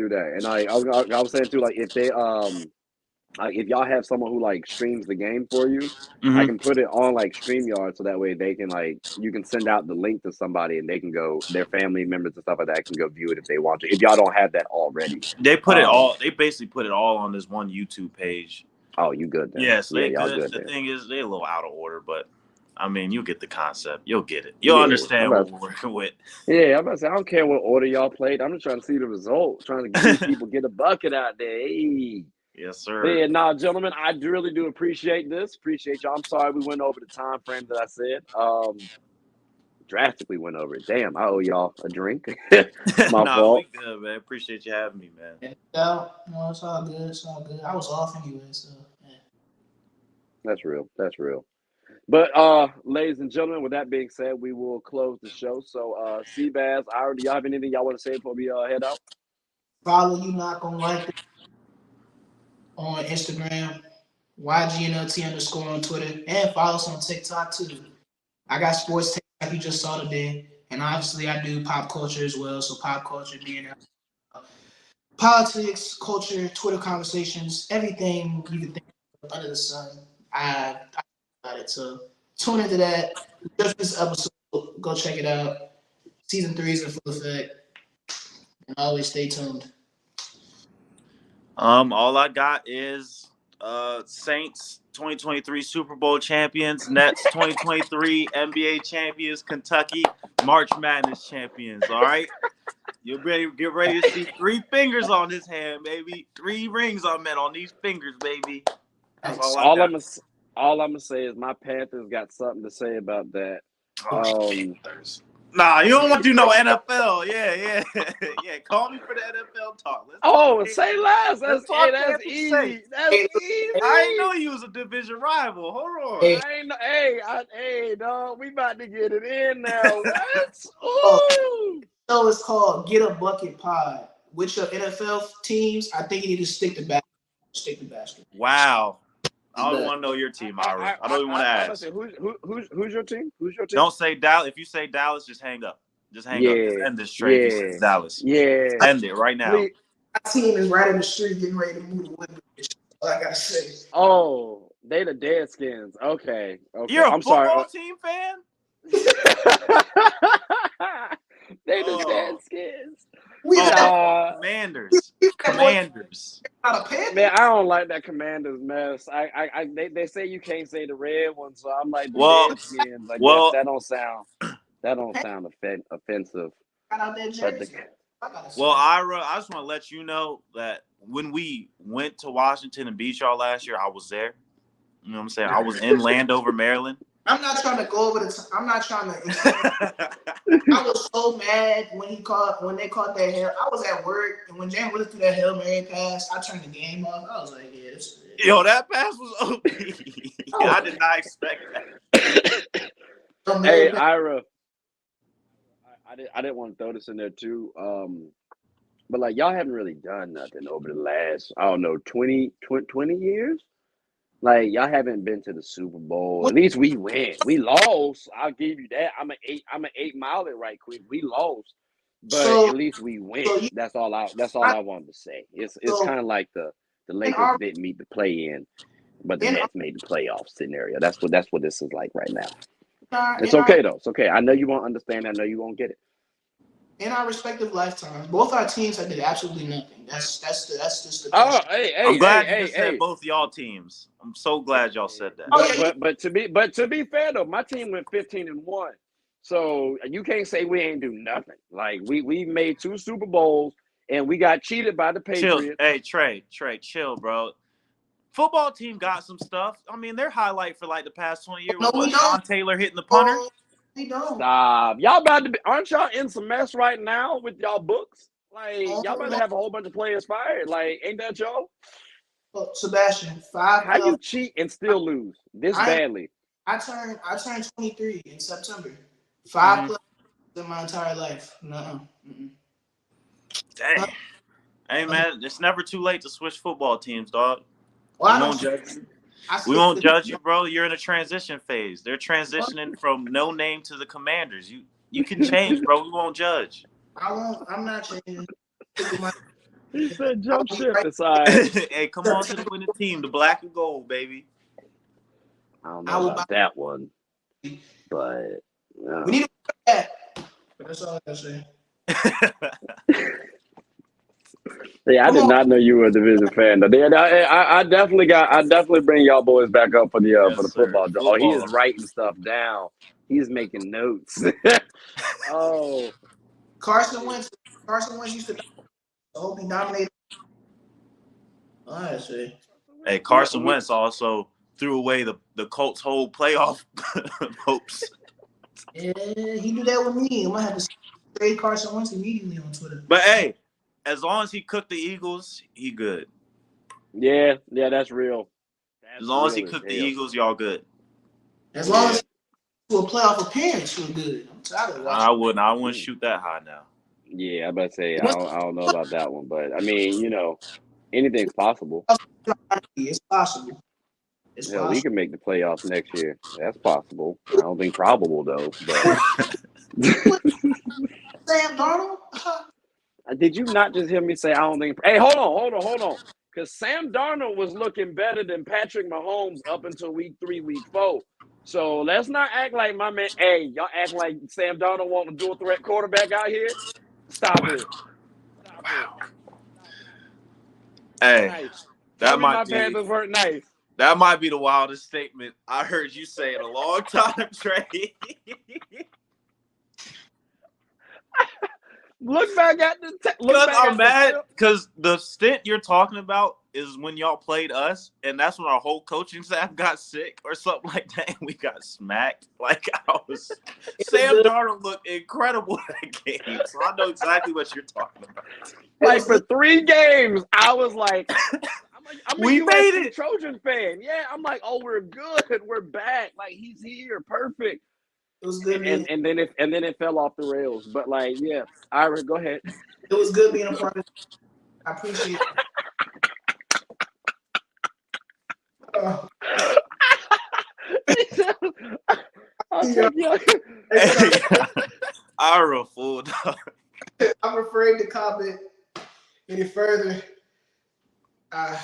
that. And I was saying too, like if they if y'all have someone who like streams the game for you, I can put it on like StreamYard so that way they can you can send out the link to somebody and they can go, their family members and stuff like that can go view it if they want to. If y'all don't have that already, they put it all. They basically put it all on this one YouTube page. Oh, you good then? Yes, yeah, y'all good. The thing is, they're a little out of order, but I mean, you get the concept. You'll get it. You'll understand what we're working with. Yeah, I'm about to say I don't care what order y'all played. I'm just trying to see the result. Trying to see people get a bucket out there. Hey. Yes, sir. But yeah, gentlemen, I really do appreciate this. Appreciate y'all. I'm sorry we went over the time frame that I said. Drastically went over it. Damn, I owe y'all a drink. My fault. We good, man. Appreciate you having me, man. No, it's all good. I was off anyway, so yeah. That's real. But ladies and gentlemen, with that being said, we will close the show. So Seabass, Ira, do y'all have anything y'all want to say before we head out? Follow You Not Gonna Like It on Instagram, YGNLT_ on Twitter, and follow us on TikTok too. I got sports takes like you just saw today, and obviously I do pop culture as well. So pop culture being politics, culture, Twitter conversations, everything you can think of under the sun. I got it. So tune into that. Just this episode, go check it out. Season 3 is in full effect, and always stay tuned. All I got is Saints 2023 Super Bowl champions, Nets 2023 NBA champions, Kentucky March Madness champions. All right, get ready to see 3 fingers on this hand, baby. 3 rings on these fingers, baby. That's all I'm gonna say is my Panthers got something to say about that. Panthers. Nah, you don't want to do no NFL. Yeah. Call me for the NFL talk. Let's Oh, talk. say less. Let's That's talk that's Kansas easy. State. That's Hey, easy. I ain't know you was a division rival. Hold on. Hey. I ain't know. Hey, dog. We about to get it in now. What? Oh. Ooh. show is called Get a Bucket Pod. With your NFL teams, I think you need to stick to basketball. Stick to basketball. Wow. I don't want to know your team, Ira. I don't even want to ask. Who's your team? Who's your team? Don't say Dallas. If you say Dallas, just hang up. Just hang up. Just end this trade. If you say Dallas. Yeah. End it right now. My team is right in the street getting ready to move to Woodbridge. That's all I gotta say. Oh, they the Deadskins. Okay. You're a I'm football sorry. team fan? They the Deadskins. Commanders. Commanders. Man, I don't like that Commanders mess. They say you can't say the red one, so I'm like the Deadskins. I guess that don't sound offensive. Well, Ira, I just want to let you know that when we went to Washington and beat y'all last year, I was there. You know what I'm saying? I was in Landover, Maryland. I'm not trying to go over I'm not trying to. I was so mad when they caught that Hail. I was at work, and when Jalen Willis threw that Hail Mary pass, I turned the game off. I was like, yeah, this is Yo, that pass was OP. I did not expect that. Hey, Ira. I didn't want to throw this in there too. But like y'all haven't really done nothing over the last, I don't know, 20 years. Like y'all haven't been to the Super Bowl. At least we went. We lost. I'll give you that. I'm an 8 mile it right quick. We lost. But at least we went. That's all I wanted to say. It's kind of like the Lakers didn't meet the play in, but the Nets made the playoff scenario. That's what this is like right now. It's okay though. It's okay. I know you won't understand. I know you won't get it. In our respective lifetimes, both our teams have did absolutely nothing. That's just the question. Hey, I'm glad you said both y'all teams. I'm so glad y'all said that. But to be fair though, my team went 15-1. So you can't say we ain't do nothing. Like we made 2 Super Bowls and we got cheated by the Patriots. Chill. Hey, Trey, chill, bro. Football team got some stuff. I mean, their highlight for like the past 20 years was Sean Taylor hitting the punter. We don't. Stop. Y'all about to be, aren't y'all in some mess right now with y'all books? Like y'all about to have a whole bunch of players fired. Like, ain't that y'all? Oh, Sebastian, how you cheat and still lose this badly? I turned 23 in September. 5 plus in my entire life. No. Dang. Hey man, it's never too late to switch football teams, dog. We won't judge you, bro. You're in a transition phase. They're transitioning from no name to the Commanders. You can change, bro. We won't judge. I won't. I'm not changing. He said jump ship aside. Hey, come on to the winning team, the black and gold, baby. I don't know about that one, but we need to put that. That's all I gotta say. Yeah, I did not know you were a division fan. I definitely bring y'all boys back up for the football. Oh, he is writing stuff down. He's making notes. Oh, Carson Wentz used to. I hope he dominated. I see. Hey, Carson Wentz also threw away the Colts' whole playoff hopes. Yeah, he do that with me. I'm gonna have to trade Carson Wentz immediately on Twitter. But hey, as long as he cooked the Eagles, he good. Yeah, that's real. As long as he cooked the Eagles, y'all good. As long as to a playoff appearance, you're good. I'm tired of watching. I wouldn't shoot that high now. Yeah, I'm about to say I don't know about that one, but I mean, anything's possible. It's possible. We can make the playoffs next year. That's possible. I don't think probable though. But Sam Darnold. Did you not just hear me say I don't think? Hey, hold on. Because Sam Darnold was looking better than Patrick Mahomes up until week 3, week 4. So let's not act like my man. Hey, y'all act like Sam Darnold want to dual threat quarterback out here. Stop it. Wow. Hey, nice. that might be. Panthers weren't nice. That might be the wildest statement I heard you say in a long time, Trey. Look back at the. Because I'm mad because the stint you're talking about is when y'all played us, and that's when our whole coaching staff got sick or something like that, and we got smacked. Like Sam Darnold looked incredible that game, so I know exactly what you're talking about. Like for 3 games, I was like, I'm a We USC made it. Trojan fan. Yeah, I'm like, oh, we're good, we're back. Like he's here, perfect. It was good. And then it fell off the rails. But like, yeah, Ira, go ahead. It was good being a part of it. I appreciate it. Ira fool dog. I'm afraid to comment any further. I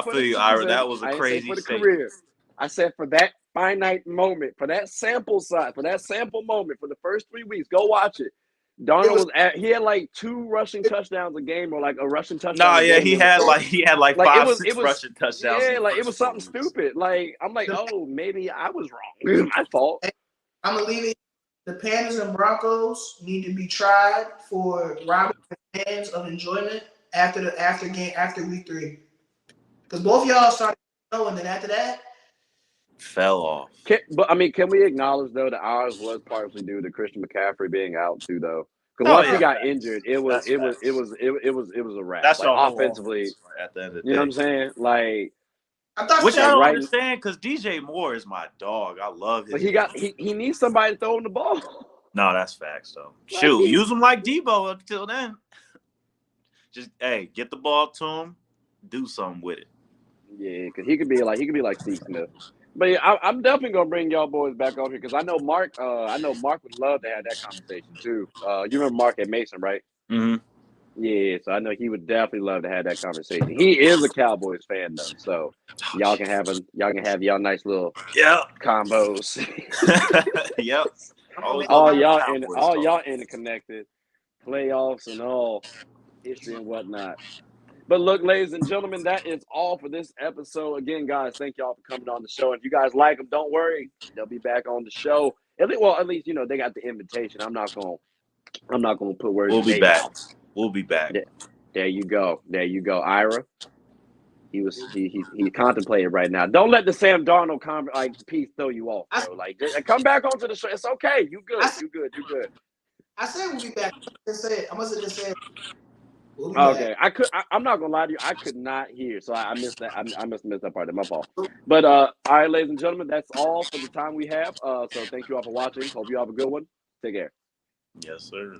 feel you, Ira. That was a crazy career. I said for that finite moment, for that sample size, for that sample moment, for the first 3 weeks, go watch it. Darnold he had like 2 rushing touchdowns a game, or like a rushing touchdown. Nah, yeah, he had like 5, 6 rushing touchdowns. Yeah, like it was something stupid. Like I'm like, oh, maybe I was wrong. My fault. I'm gonna leave it. The Panthers and Broncos need to be tried for robbing fans of enjoyment after week 3, because both y'all started and then after that fell off. Can we acknowledge though that ours was partially due to Christian McCaffrey being out too, though? Because once he got injured, it was a wrap. That's like, offensively at the end of the day. You know what I'm saying? Like, which I don't understand, because DJ Moore is my dog. I love him. But he needs somebody to throw him the ball. No, that's facts though. Shoot, use him like Debo until then. Just get the ball to him, do something with it. Yeah, because he could be like Steve Smith. But yeah, I'm definitely gonna bring y'all boys back over here because I know Mark would love to have that conversation too. You remember Mark at Mason, right? Mm-hmm. Yeah, so I know he would definitely love to have that conversation. He is a Cowboys fan though, so y'all can have y'all nice little combos. Yep. All y'all interconnected, playoffs and all history and whatnot. But look, ladies and gentlemen, that is all for this episode. Again, guys, thank y'all for coming on the show. If you guys like them, don't worry, they'll be back on the show. At least they got the invitation. I'm not gonna put words. We'll be back. We'll be back. There you go. Ira, he's contemplating right now. Don't let the Sam Darnold piece throw you off, bro. Come back onto the show. It's okay. You good. I said we'll be back. I must have just said. Okay, I'm not gonna lie to you. I could not hear, so I missed that. I must have missed that part. That's my fault. But all right, ladies and gentlemen, that's all for the time we have. So thank you all for watching. Hope you have a good one. Take care. Yes, sir.